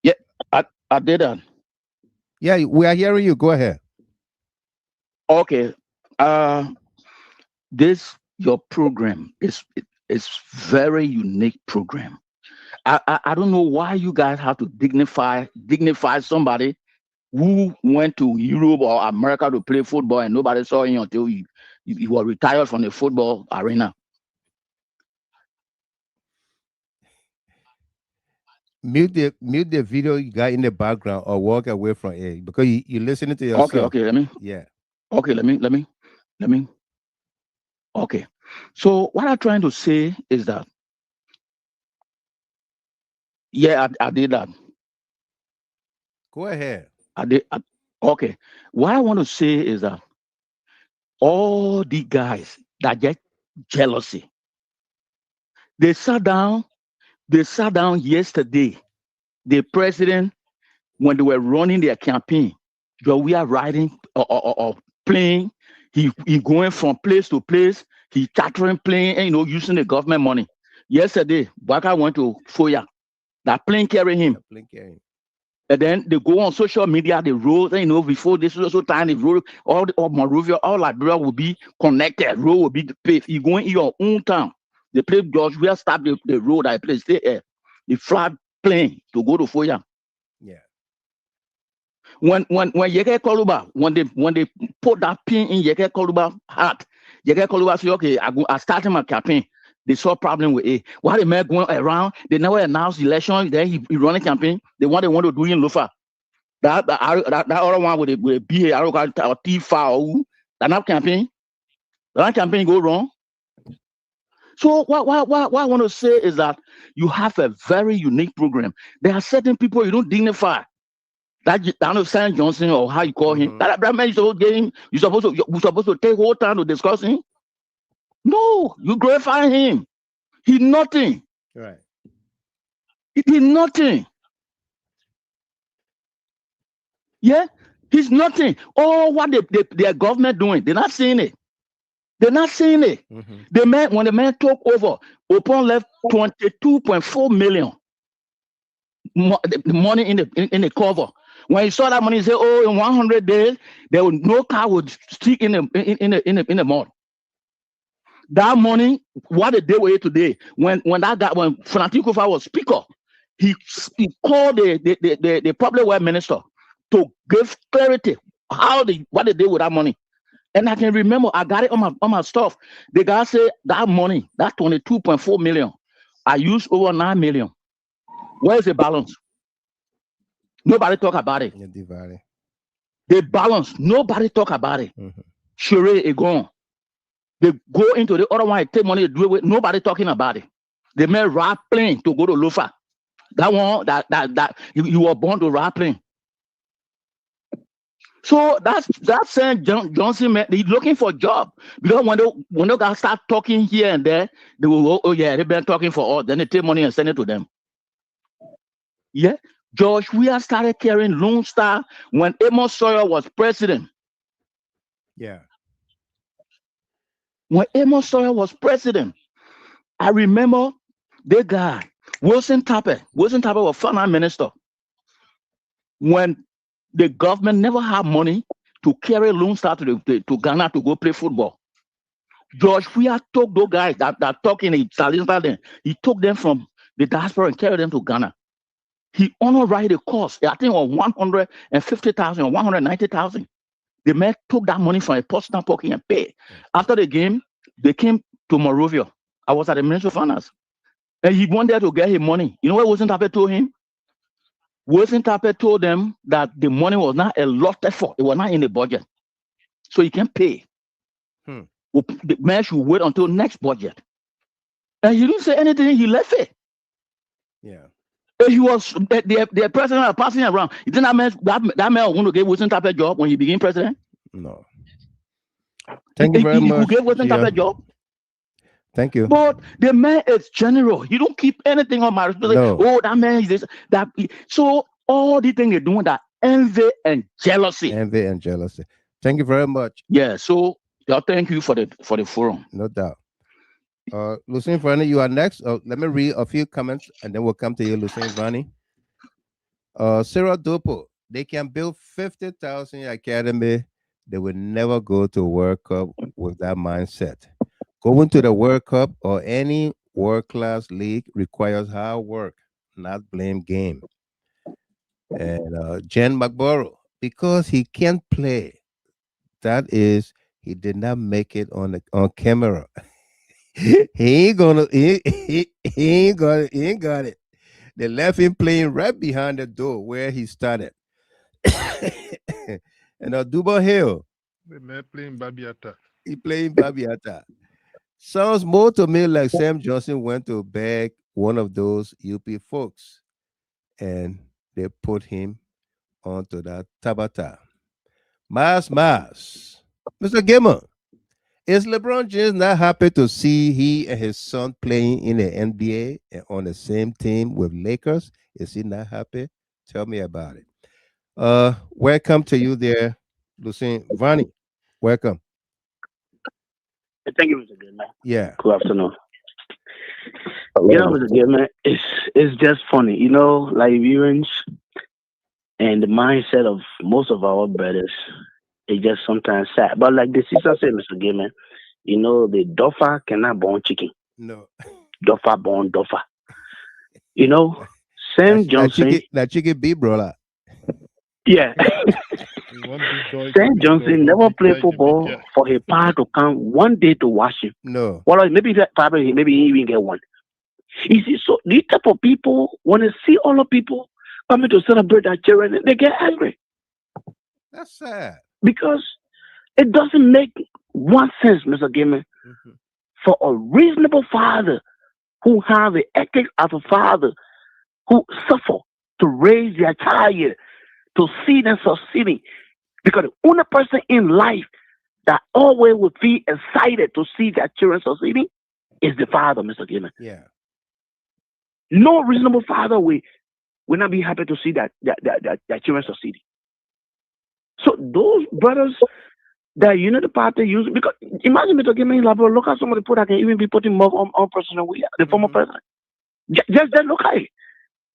Yeah, I did that. Yeah, we are hearing you. Go ahead. Okay. This your program is very unique program. I don't know why you guys have to dignify somebody who went to Europe or America to play football and nobody saw him until he was retired from the football arena. Mute the video you got in the background or walk away from it because you're listening to yourself. Okay, let me. Yeah. Okay, let me. Okay. So what I'm trying to say is that, yeah, I did that. Go ahead. Okay. What I want to say is that all the guys that get jealousy, they sat down yesterday. The president, when they were running their campaign, we are riding or playing. He going from place to place. He chartering plane and using the government money. Yesterday, Baka went to Foya. That plane carrying him. And then they go on social media, they road, before this also time, they road, all Monrovia, all Liberia will be connected, road will be paved. You go in your own town. They play George, we stop the road, I play, stay here. They fly plane to go to Foya. Yeah. When Yeke Koluba, when they put that pin in Yeke Koluba heart, Yeke Koluba say, okay, I started my campaign. They saw problem with it. Why the man going around? They never announced the election. Then he run a campaign. They want to do in Lufa. That other one with a BA, I don't got T5. That not campaign. That campaign go wrong. So what I want to say is that you have a very unique program. There are certain people you don't dignify. That Sam Johnson or how you call him. That man is supposed to you're supposed to take whole time to discuss him. No, you glorify him. He's nothing. Right. He's nothing. Yeah, he's nothing. Oh, what their government doing? They're not seeing it. They're not seeing it. When the man took over, Upon left 22.4 million the money in the cover. When he saw that money, he said, "Oh, in 100 days, no car would stick in the mud." That money, what they did with it today, when Fanatikofa was speaker, he called the public welfare minister to give clarity what they did with that money. And I can remember, I got it on my stuff. The guy said that money, that 22.4 million, I used over 9 million. Where's the balance? Nobody talk about it. The balance, nobody talk about it. Sure, it gone. They go into the other one, take money to do it with. Nobody talking about it. They made ride plane to go to Lufa. That one, that you were born to ride plane. So that's saying Johnson, man, he's looking for a job. Because when they guys start talking here and there, they will go, oh yeah, they've been talking for all. Then they take money and send it to them. Yeah. George, we have started carrying Lone Star when Amos Sawyer was president. Yeah. When Amos Sawyer was president, I remember the guy, Wilson Tappet was finance minister. When the government never had money to carry Lone Star to Ghana to go play football. George Weah took those guys that talking in Salina, he took them from the diaspora and carried them to Ghana. He only write the cost, I think, of 150,000 or 190,000. The man took that money from a personal pocket and paid. After the game, they came to Monrovia. I was at the Ministry of Finance. And he went there to get his money. You know what Wilson Tappet told him? Wilson Tappet told them that the money was not allotted for. It was not in the budget. So he can pay. The man should wait until next budget. And he didn't say anything. He left it. Yeah. He was the president was passing around. You think that man want to give Wilson Tappet a job when he became president? No. Thank you very much. Who gave Wilson Tappet a job? Thank you. But the man is general. He don't keep anything on my responsibility. No. Oh, that man is this. That. So all the things they're doing, that envy and jealousy. Envy and jealousy. Thank you very much. Yeah. So thank you for the forum. No doubt. Lucien Vani, you are next. Let me read a few comments and then we'll come to you, Lucien Vani. Sarah Dopo, they can build 50,000 academy. They will never go to World Cup with that mindset. Going to the World Cup or any world-class league requires hard work, not blame game. And Jen McBorough, because he can't play, that is, he did not make it on camera. he ain't got it. They left him playing right behind the door where he started. And Duba Hill, The man playing Babiata. he playing Babiata. Sounds more to me like Sam Johnson went to beg one of those UP folks and they put him onto that Tabata. Mas. Mr. Gimmer, is LeBron James not happy to see he and his son playing in the NBA and on the same team with Lakers? Is he not happy? Tell me about it. Welcome to you there, Lucien Vani. Welcome. Thank you, Mr. Goodman. Yeah. Good afternoon. You know, Mr. Goodman, it's just funny. You know, Liberians and the mindset of most of our brothers is just sometimes sad. But like the sister said, Mr. Goodman, you know, the duffer cannot born chicken. No. Duffer born duffer. You know, Sam Johnson. That chicken be brother. Yeah. St. Johnson never played football for his power to come one day to watch him. No. Well, maybe that probably maybe he even get one. You see, so these type of people, when they see all the people coming to celebrate their children, they get angry. That's sad. Because it doesn't make one sense, Mr. Gaiman, for a reasonable father who has the ethics of a father who suffer to raise their child, to see them succeeding. Because the only person in life that always would feel excited to see their children succeeding is the father, Mr. Gaiman. Yeah. No reasonable father will not be happy to see that their children succeeding. So those brothers that the party use, because imagine Mr. Gaiman, look at some of the people that can even be putting more on President William, the former president. Just look at it.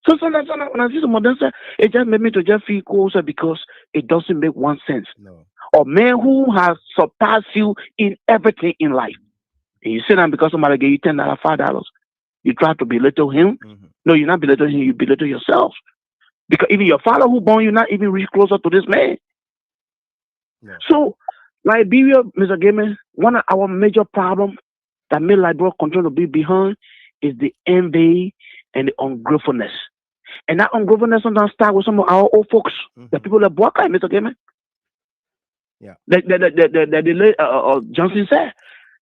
So sometimes when I see some of them say, it just made me to just feel closer because it doesn't make one sense. No. A man who has surpassed you in everything in life. And you sit down because somebody gave you $10, $5. You try to belittle him. No, you're not belittling him, you belittle yourself. Because even your father who born you not even reach closer to this man. No. So Liberia, Mr. Gaiman, one of our major problems that made Liberia continue to be behind is the envy and the ungratefulness. And that ungratefulness sometimes starts with some of our old folks, the people that work like Mr. Gaiman. Yeah. The Johnson said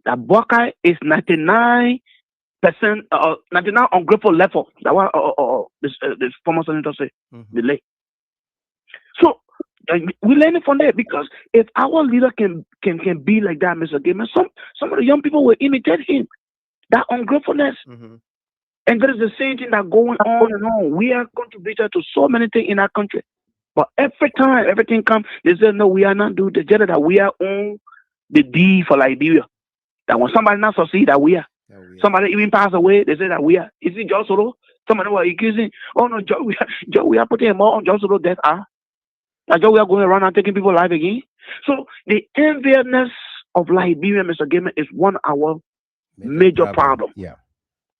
that Buckeye is 99%, 99 ungrateful level. That's what this former senator said. The late. So we learn from there because if our leader can be like that, Mr. Gaiman, some of the young people will imitate him. That ungratefulness. And there is the same thing that going on and on. We are contributed to so many things in our country. But every time everything comes, they say, no, we are not doing the job that we are on the D for Liberia. That when somebody not succeed, that we are. Somebody even pass away, they say that we are. Is it just Soro? Somebody was accusing, oh no, Joe, we are putting more on just Soro death. Now Joe, we are going around and taking people's life again. So the enviousness of Liberia, Mr. Gaiman, is one of our major problem. Yeah.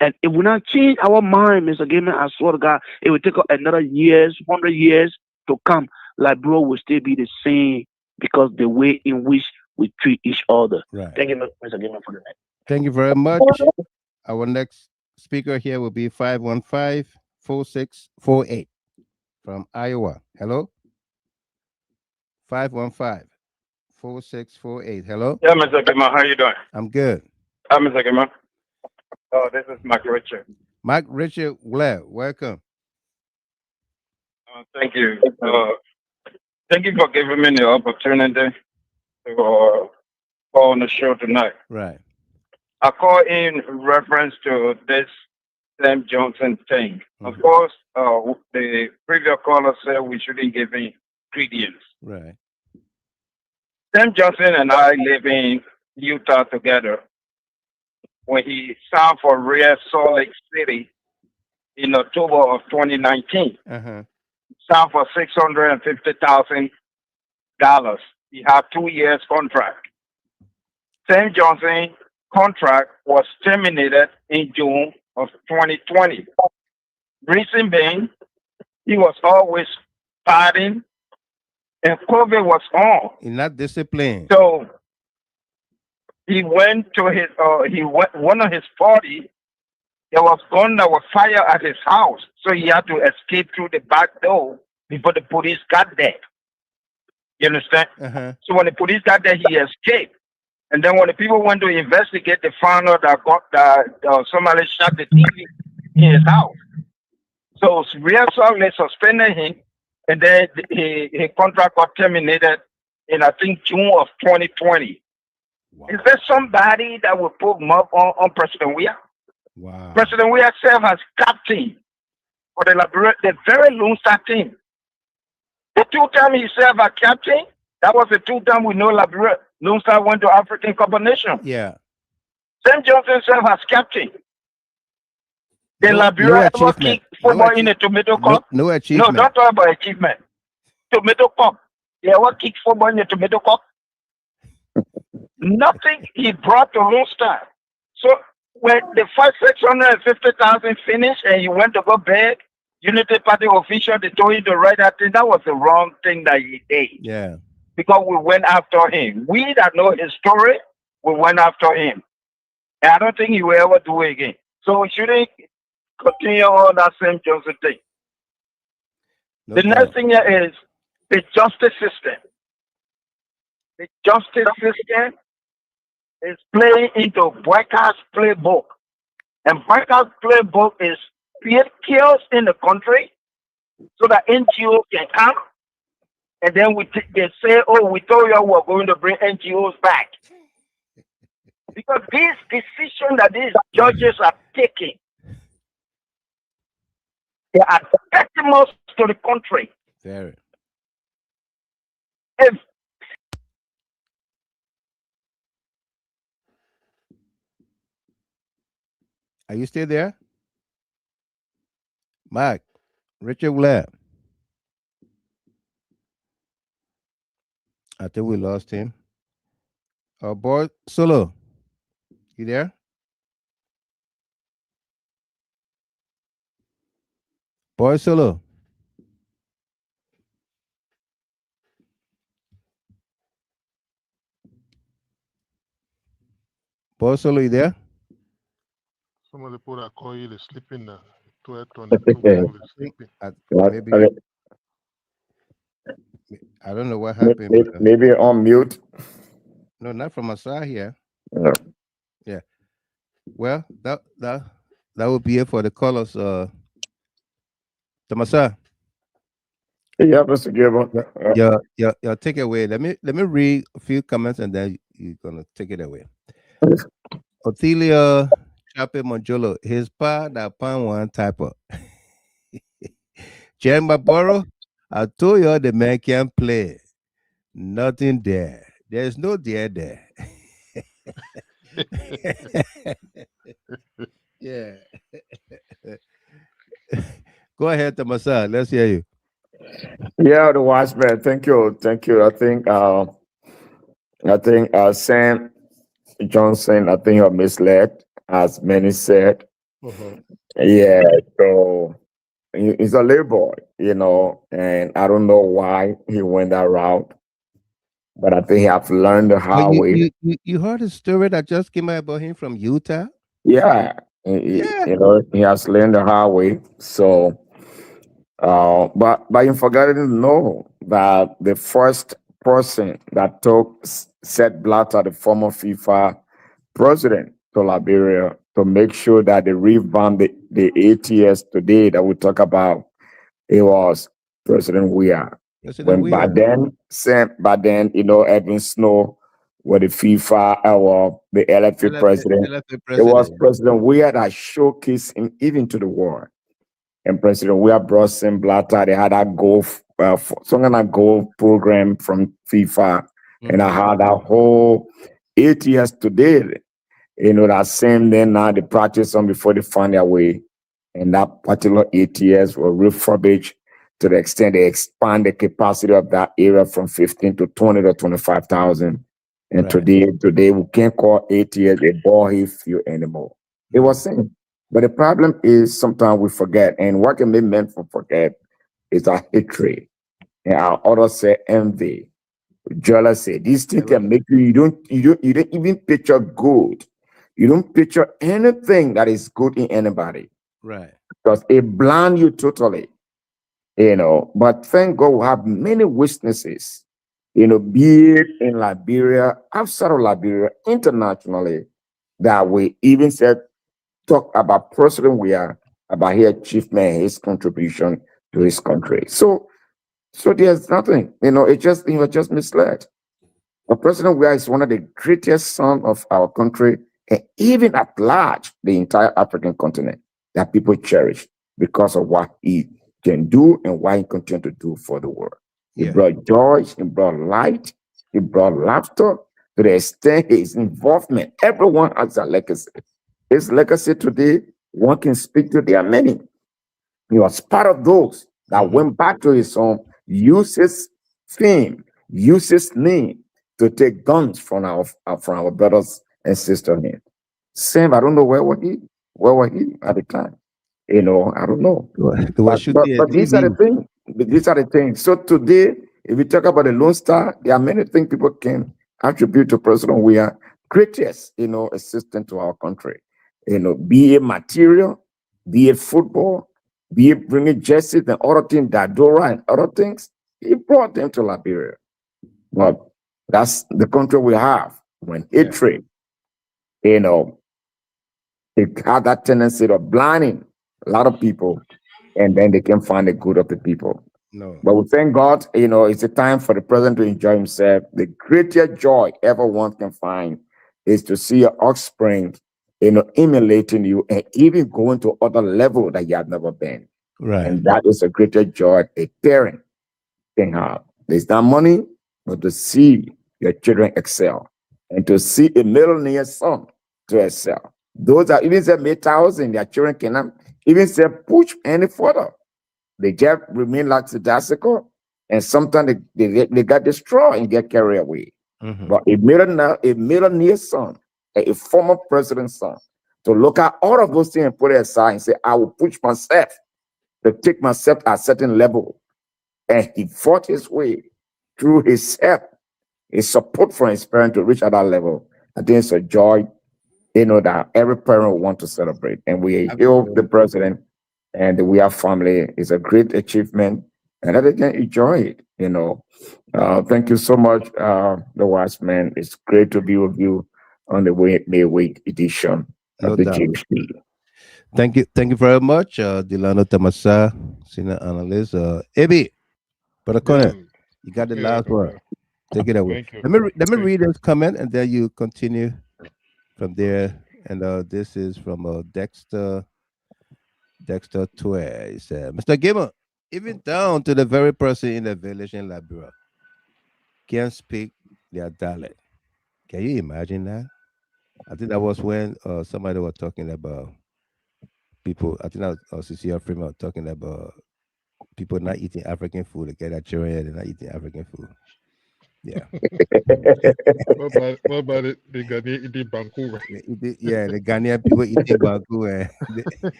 And it will not change our mind, Mr. Gaiman. I swear to God, it will take another 100 years to come. Liberia will still be the same because the way in which we treat each other. Right. Thank you, Mr. Gaiman, for the night. Thank you very much. Our next speaker here will be 515-4648 from Iowa. Hello? 515-4648. Hello? Yeah, Mr. Gaiman, how you doing? I'm good. Mr. Gaiman. Oh, this is Mark Richard. Mark Richard, welcome. Thank you. Thank you for giving me the opportunity to call on the show tonight. Right. I call in reference to this Sam Johnson thing. Of course, the previous caller said we shouldn't give in ingredients. Right. Sam Johnson and I live in Utah together. When he signed for Real Salt Lake City in October of 2019, signed for $650,000. He had 2 years contract. Sam Johnson contract was terminated in June of 2020. Reason being, he was always partying and COVID was on. He's not disciplined. So he went to his one of his party. There was gun that was fire at his house, so he had to escape through the back door before the police got there. You understand? So when the police got there, he escaped. And then when the people went to investigate, they found out that somebody shot the TV in his house. So Real Salt Lake suspended him, and then his contract got terminated in, I think, June of 2020. Wow. Is there somebody that will put mob on President Weah? Wow. President Weah served as captain for the very Lone Star team. The 2 times he served as captain, that was the 2 times we know Liberia. Lone Star went to African Cup of Nations. Yeah. Sam Johnson served as captain. Then Liberia ever kicked football in a tomato cup? No achievement. No, don't talk about achievement. Tomato cup. They ever kicked football in a tomato cup? Nothing he brought to Lone Star. So when the first 650,000 finished and he went to go beg, Unity Party official, they told him to write that thing. That was the wrong thing that he did. Yeah. Because we went after him. We that know his story, we went after him. And I don't think he will ever do it again. So we shouldn't continue on that same Johnson thing. No The doubt. next thing here is the justice system. The justice system is playing into Boyka's playbook. And Boyka's playbook is create chaos in the country so that NGOs can come. And then they say, oh, we told you we're going to bring NGOs back. Because this decision that these judges are taking, they are detrimental to the country. Very. If Are you still there? Mike, Richard Blair. I think we lost him. Boy Solo, you there? Boy Solo. Boy Solo, you there? Some of the people that call you, they're sleeping now. 12:22, they're sleeping. Maybe I don't know what happened. Maybe on mute. No, not from my side here. No. Yeah. Well, that would be it for the callers. Tomasa. Yeah, Mr. Gilbert. Your take it away. Let me read a few comments and then you're gonna take it away. Othelia Chape Monjolo, his pa that pan one typo. Jen Maboro, I told you the man can't play. Nothing there. There's no there there. Yeah. Go ahead, Tomasa. Let's hear you. Yeah, the watchman. Thank you. I think Sam Johnson, I think you're misled, as many said. Yeah, so he's a labor, and I don't know why he went that route, but I think he have learned the hard way. You heard the story that just came out about him from Utah? Yeah, Yeah. he has learned the hard way. So, but you forgot to know that the first person that took Sepp Blatter, the former FIFA president, to Liberia to make sure that they revamp the ATS today that we talk about, it was President Weah. By then, Edwin Snow was the FIFA or the LFA president. It was President Weah that showcased him even to the world. And President Weah brought Sepp Blatter. They had that some kind of golf program from FIFA, and I had that whole ATS today. That same day now they practice on before they find their way. And that particular ATS was refurbished to the extent they expand the capacity of that area from 15 to 20 to 25,000. And today we can't call ATS a ball field anymore. It was same. But the problem is sometimes we forget. And what can be meant for forget is our hatred. And our others say envy, jealousy. These things can make you don't even picture good. You don't picture anything that is good in anybody. Right. Because it blind you totally. But thank God we have many witnesses, be it in Liberia, outside of Liberia, internationally, that we even talk about President Weah, about his achievement, his contribution to his country. So there's nothing, it just he was just misled. But President Weah is one of the greatest sons of our country, and even at large, the entire African continent, that people cherish because of what he can do and what he continues to do for the world. He brought joy, he brought light, he brought laughter, to the extent his involvement. Everyone has a legacy. His legacy today, one can speak to, there are many. He was part of those that went back to his home, used his fame, used his name to take guns from our brothers and sisters here. Same, I don't know where were he at the time. I don't know. They were shooting a But these are the TV. things. These are the things. So today, if we talk about the Lone Star, there are many things people can attribute to President. We are greatest, assistant to our country. Be it material, be it football, be it bringing jerseys and other things, Dadora and other things. He brought them to Liberia. But that's the country we have. When hatred, it had that tendency of blinding a lot of people, and then they can find the good of the people. No. But we thank God, it's a time for the president to enjoy himself. The greatest joy ever one can find is to see your offspring, emulating you and even going to other level that you have never been. Right. And that is a greater joy a parent can have. There's not money, but to see your children excel and to see a millionaire son to excel. Those are even say made thousand, their children cannot even say push any further. They just remain lackadaisical, and sometimes they got destroyed and get carried away. Mhm. But a millionaire son, a former president's son, to look at all of those things and put it aside and say, I will push myself to take myself at a certain level. And he fought his way through his help, his support from his parents to reach at that level. I think it's a joy, that every parent will want to celebrate. And we hail the president and we are family. It's a great achievement, and that they can enjoy it. Thank you so much, the wise man. It's great to be with you on the May Week edition No of the doubt. GHT. Thank you very much, Delano Tamasa, senior analyst. Ebi, Brother Conan, you got the Yeah, last word. Take it away. thank you. Let me Thank read this comment and then you continue from there. And this is from Dexter Tware. He said, Mr. Gamer, even down to the very person in the village in Liberia can speak their dialect. Can you imagine that? I think that was when somebody was talking about people. I think that was Cecilia Freeman was talking about people not eating African food. They get that children here, they're not eating African food. Yeah. What about it? The Ghanaian eating Banku. The Ghanaian people eating Banku and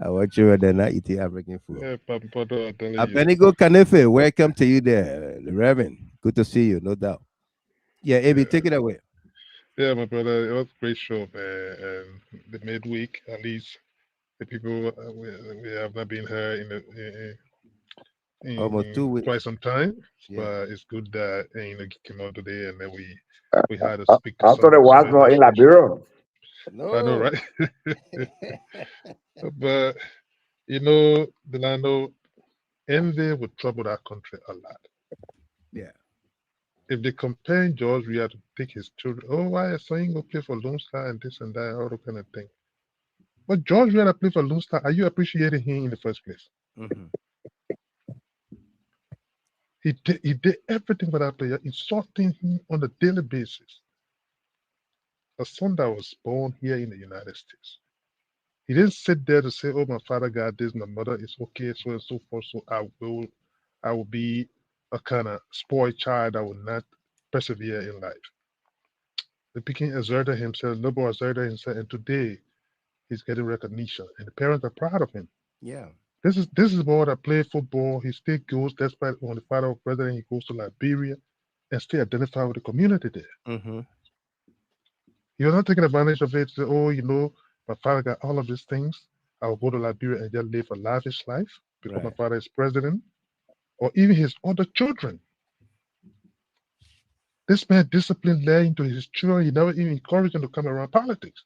our children, they're not eating African food. Yeah, Pampato, I'm telling you. Abenigo Kanefe, welcome to you there, the Reverend. Good to see you, no doubt. Yeah, Abby, take it away. Yeah, my brother, it was a great show, man. And the midweek, at least, the people we have not been here Almost 2 in weeks. quite some time, Yeah. but it's good that you came out today, and then we had to I speak to thought it was some not in investors. Liberia. I know, No. right? But Delano, envy would trouble that country a lot. Yeah. If they compare George Weah to take his children, oh, why is saying go play for Lone Star and this and that, all that kind of thing. But George Weah play for Lone Star, are you appreciating him in the first place? Mm-hmm. He did everything for that player, insulting him on a daily basis. A son that was born here in the United States. He didn't sit there to say, oh, my father got this, my mother is okay, so and so forth, so I will be a kind of spoiled child that will not persevere in life. The Peking exerted himself, Noble exerted himself, and today he's getting recognition, and the parents are proud of him. Yeah. This is a boy that played football. He still goes, despite when the father was president, he goes to Liberia and still identify with the community there. Mm-hmm. You're not taking advantage of it. Say, oh, my father got all of these things. I will go to Liberia and just live a lavish life because my Right. father is president, or even his other children. This man disciplined there into his children. He never even encouraged them to come around politics.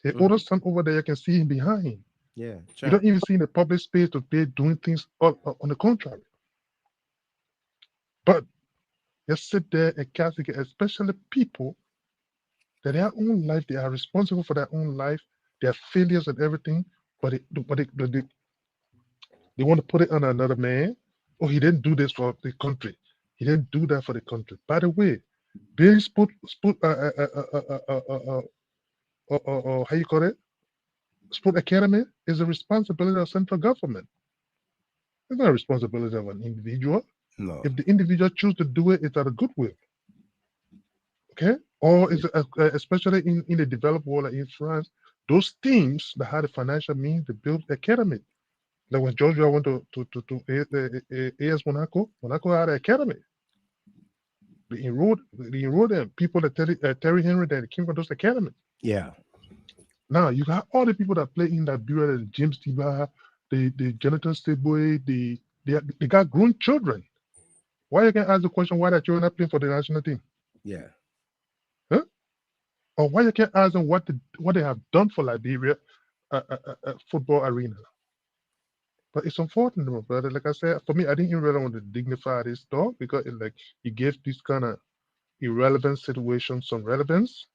His older son over there, you can see him behind. Yeah. You don't even see in the public space to be doing things on the contrary. But just sit there and castigate, especially people that their own life, they are responsible for their own life, their failures and everything, but they want to put it on another man. Oh, he didn't do this for the country. He didn't do that for the country. By the way, being how you call it? Sport academy is a responsibility of central government. It's not a responsibility of an individual. No. If the individual choose to do it, it's out of goodwill. Okay? Or is it, especially in the developed world, like in France, Those teams that had the financial means to build academy. Like when Georgia went to AS Monaco, Monaco had an academy. They enrolled them. People that Terry Henry that came from those academies. Yeah. Now you got all the people that play in that bureau, the James Tiba, the Jonathan Steboy, they got grown children. Why you can ask the question why that children are playing for the national team? Yeah. Huh? Or why you can't ask them what they have done for Liberia football arena? But it's unfortunate, my brother. Like I said, for me, I didn't even really want to dignify this talk because it gave this kind of irrelevant situation some relevance.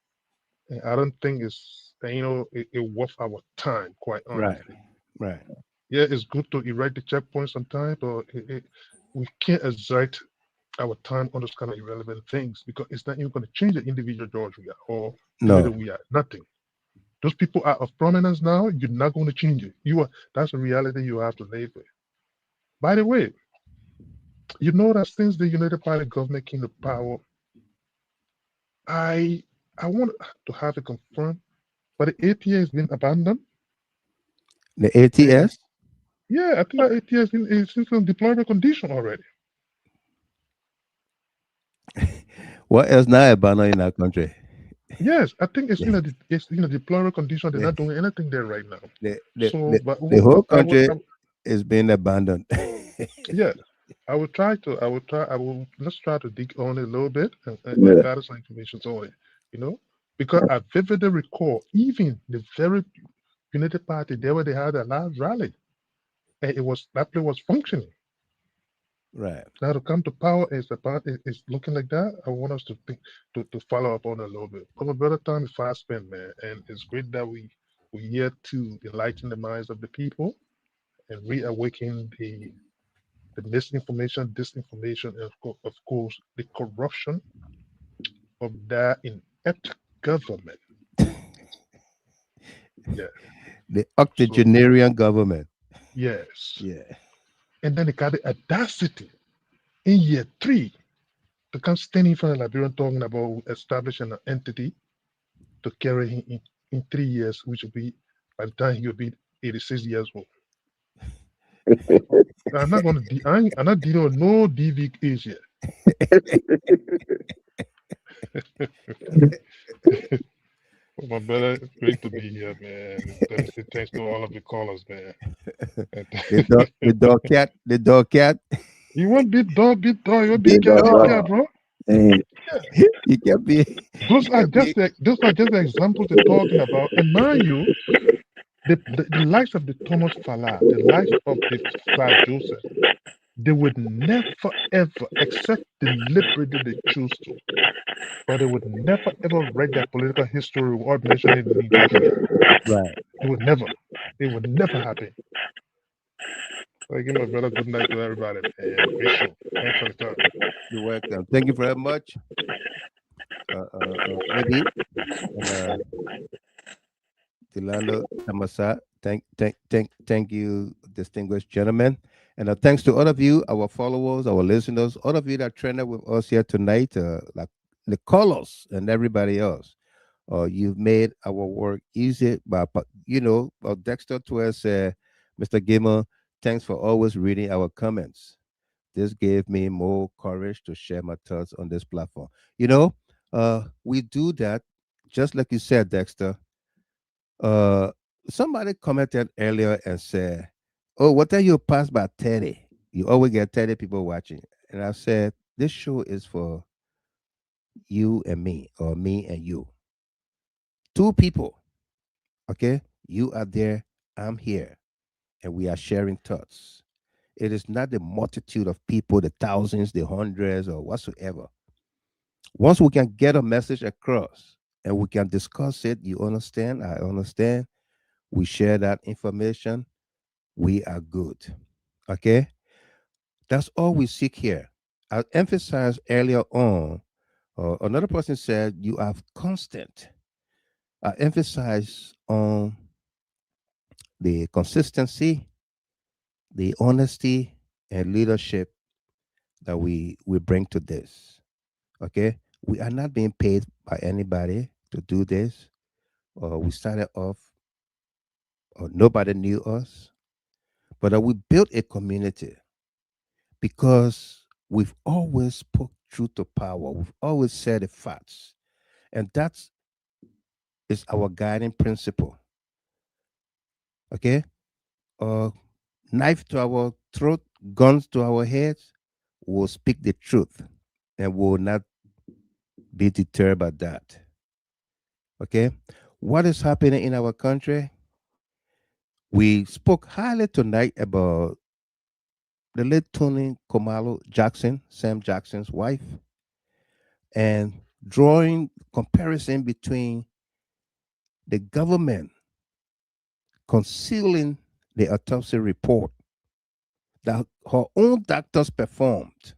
And I don't think it worth our time, quite Right. honestly. Right. Yeah, it's good to erect the checkpoints sometimes, but we can't exert our time on those kind of irrelevant things because it's not even going to change the individual George we are or the leader No. we are. Nothing. Those people are of prominence now. You're not going to change it. That's a reality you have to live with. By the way, you know that since the United Party government came to power, I I want to have it confirmed, but the APA has been abandoned. The And ATS. yeah, I think that APA is in deployable condition already. What else now about in our country? Yes, I think The, it's in a deployable condition. They're the, not doing anything there right now. the, the, So, the, but the whole I country is being abandoned. yeah, I will try to. I will try. I will let's try to dig on it a little bit and Yeah. gather some information on it. You know, because I vividly recall even the very United Party there where they had a last rally, and that place was functioning. Right. Now to come to power is looking like that. I want us to think to follow up on it a little bit. But my brother, time is fast spent, man, and it's great that we're here to enlighten the minds of the people and reawaken the misinformation, disinformation, and of course the corruption of that inept government. Yeah. The So octogenarian government. yes, Yeah. and then they got the audacity in year three to come standing in front of Liberian talking about establishing an entity to carry him in 3 years, which will be by the time he will be 86 years old. I'm not gonna I'm not dealing with no DV age yet. Well, my brother, it's great to be here, man. Let me say thanks to all of the callers, man. And The dog cat, you want big dog, you want big big dog. cat, bro. Mm. Yeah. You can be, Those you are can just be. the examples they're talking about. And mind you, the likes of the Thomas Fala, the likes of the Flat Joseph, they would never ever, except deliberately they choose to, but they would never ever write their political history without mentioning the name George Weah. Right. It would never. It would never happen. So I give my brother good night to everybody, man. Great show. Thanks for the time. You're welcome. Thank you very much. Maybe and Delano Tamasa. Thank you, distinguished gentlemen. And thanks to all of you, our followers, our listeners, all of you that trained with us here tonight, like the callers and everybody else. You've made our work easy. But Dexter to us, Mr. Gamer, thanks for always reading our comments. This gave me more courage to share my thoughts on this platform. We do that just like you said, Dexter. Uh, Somebody commented earlier and said, "Oh, what time you pass by 30? You always get 30 people watching." And I said, "This show is for you and me, or me and you, two people. Okay, you are there, I'm here, and we are sharing thoughts. It is not the multitude of people, the thousands, the hundreds, or whatsoever. Once we can get a message across and we can discuss it, you understand, I understand, we share that information, we are good. Okay? That's all we seek here. I emphasized earlier on, another person said, you have constant. I emphasize on the consistency, the honesty, and leadership that we bring to this. Okay? We are not being paid by anybody to do this. We started off or nobody knew us, but we built a community because we've always spoke truth to power. We've always said the facts, and that is our guiding principle. Okay, uh, knife to our throat, guns to our heads, we'll speak the truth, and will not be deterred by that. Okay, what is happening in our country? We spoke highly tonight about the late Tony Komalo Jackson, Sam Jackson's wife, and drawing comparison between the government concealing the autopsy report that her own doctors performed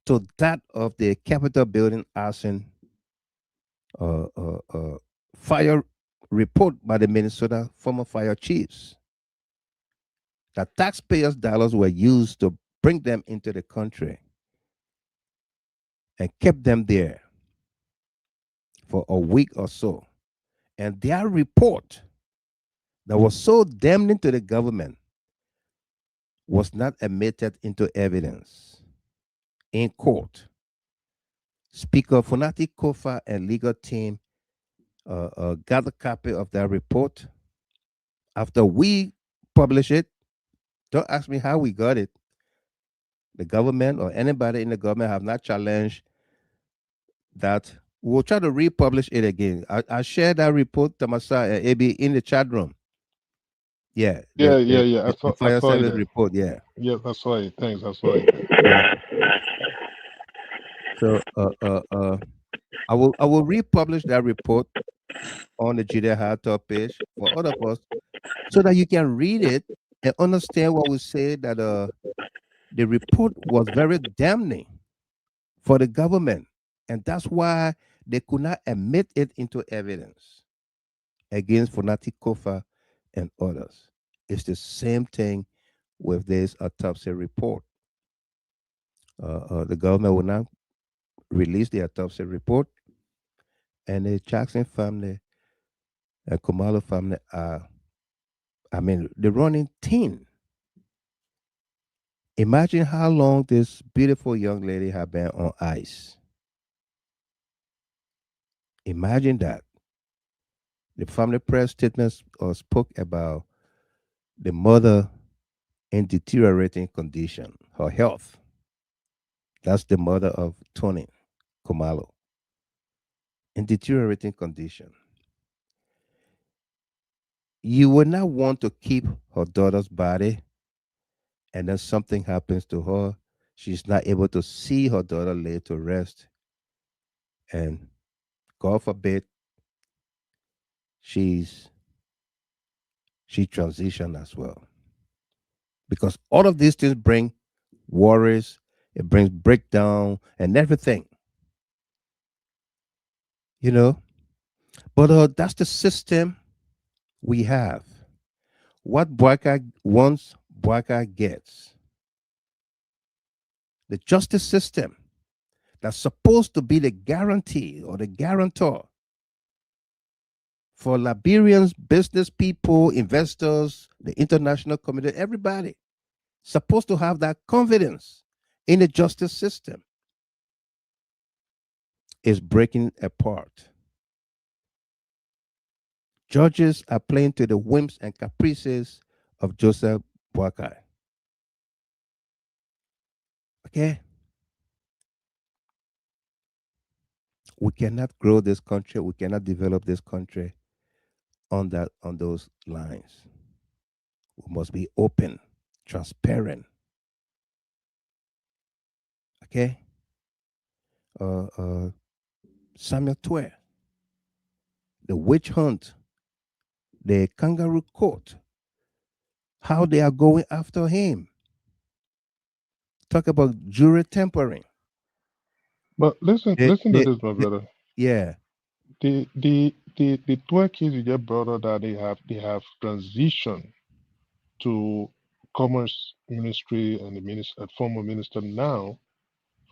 to that of the Capitol building arson uh, uh, uh, fire report by the Minnesota former fire chiefs. That taxpayers' dollars were used to bring them into the country and kept them there for a week or so. And their report that was so damning to the government was not admitted into evidence in court. Speaker Funati Kofa and legal team got a copy of that report after we published it. Don't ask me how we got it. The government or anybody in the government have not challenged that. We'll try to republish it again. I shared that report, Tamasa and AB, in the chat room. Yeah, Yeah, yeah, yeah. the I fire saw service it. report. Yeah, Yeah, I saw it. Thanks. I saw it. yeah. So I will republish that report on the Judea High Top page for all of us, so that you can read it and understand what we say. That the report was very damning for the government, and that's why they could not admit it into evidence against Fonati Kofa and others. It's the same thing with this autopsy report. The government will not release the autopsy report, and the Jackson family and Kumalo family are, I mean, the running team. Imagine how long this beautiful young lady had been on ice. Imagine that. The family press statements spoke about the mother in deteriorating condition, her health. That's the mother of Tony Kumalo in deteriorating condition. You would not want to keep her daughter's body, and then something happens to her. She's not able to see her daughter lay to rest, and God forbid she's she transitioned as well. Because all of these things bring worries, it brings breakdown and everything, you know. But that's the system we have. What Boyka wants, Boyka gets. The justice system that's supposed to be the guarantee or the guarantor for Liberians, business people, investors, the international community, everybody supposed to have that confidence in the justice system is breaking apart. Judges are playing to the whims and caprices of Joseph Boakai. Okay? We cannot grow this country, we cannot develop this country on those lines. We must be open, transparent. Okay? Samuel Twe, the witch hunt, the kangaroo court, how they are going after him. Talk about jury tampering. But listen, They, listen to they, this, my brother. yeah. The 12 kids you just brought up that they have transitioned to commerce ministry and the minister, former minister now.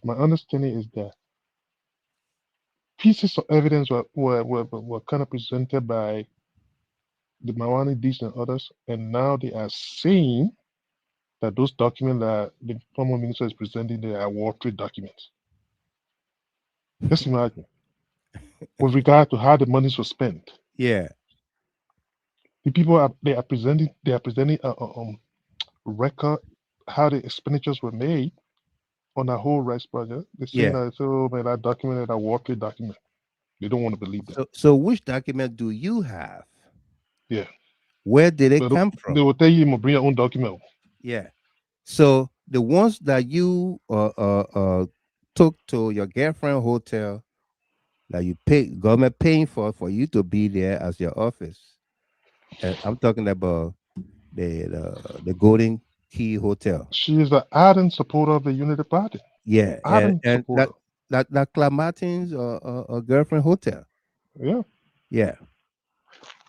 My understanding is that pieces of evidence were kind of presented by the Mawani Dish and others, and now they are saying that those documents that the former minister is presenting, they are World Trade documents. Just imagine, with regard to how the monies were spent. Yeah. The people are presenting a record how the expenditures were made on a whole rice project. They're saying Yeah. that, oh man, that document is a World Trade document. They don't want to believe that. So which document do you have? Yeah. Where did it But come they from? will tell you to bring your own document. Yeah. So the ones that you took to your girlfriend hotel that you pay government paying for you to be there as your office. And I'm talking about the Golden Key Hotel. She is an ardent supporter of the Unity Party. Yeah, Ardent and supporter. that Claire Martin's girlfriend hotel. Yeah. Yeah.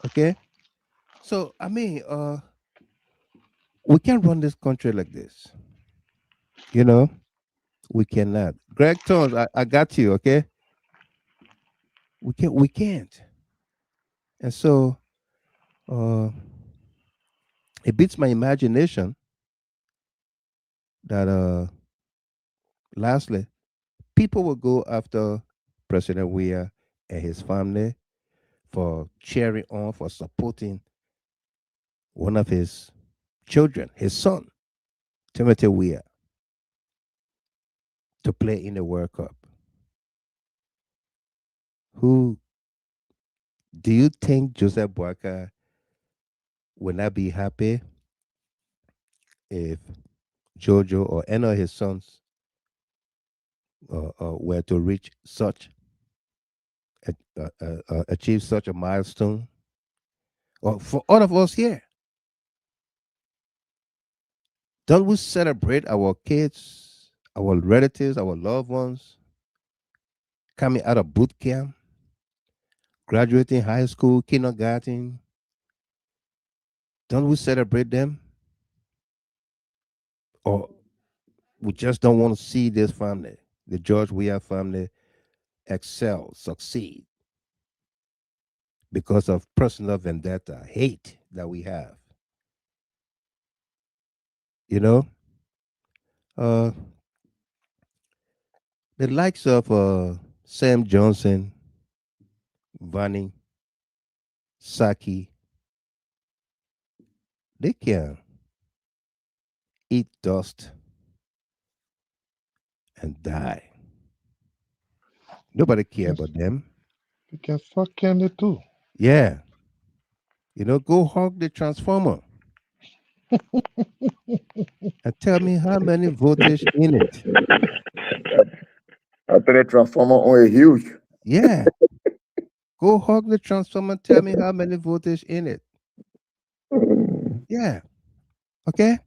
Okay. So I mean, we can't run this country like this. You know, we cannot. Greg Tones, I got you. Okay. We can't. And so it beats my imagination that lastly people will go after President Weah and his family for cheering on, for supporting one of his children, his son, Timothy Weah, to play in the World Cup. Who do you think Joseph Boakai would not be happy if Jojo or any of his sons were to reach such, achieve such a milestone? Or for all of us here, don't we celebrate our kids, our relatives, our loved ones coming out of boot camp, graduating high school, kindergarten? Don't we celebrate them? Or we just don't want to see this family, the George Weah family, excel, succeed because of personal vendetta, hate that we have? You know, uh, the likes of Sam Johnson, Vanny, Saki, they can eat dust and die. Nobody care Yes. about them. They can suck candy too. Yeah. You know, go hug the transformer and tell me how many voltage in it. After the transformer on a huge. Yeah. Go hug the transformer, tell me how many voltage in it. Yeah. Okay.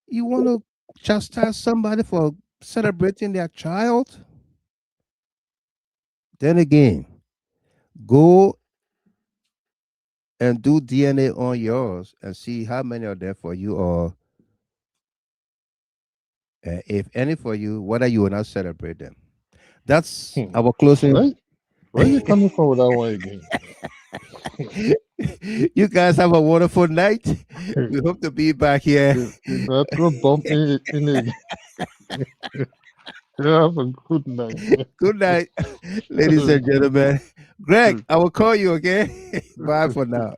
You want to chastise somebody for celebrating their child? Then again, go and do DNA on yours and see how many are there for you, or if any for you, whether you will not celebrate them. That's our closing. Where you coming from with that one again? You guys have a wonderful night. We hope to be back here. That throw bump in it. Have a good night. Good night, ladies and gentlemen. Greg, I will call you, okay? Bye for now.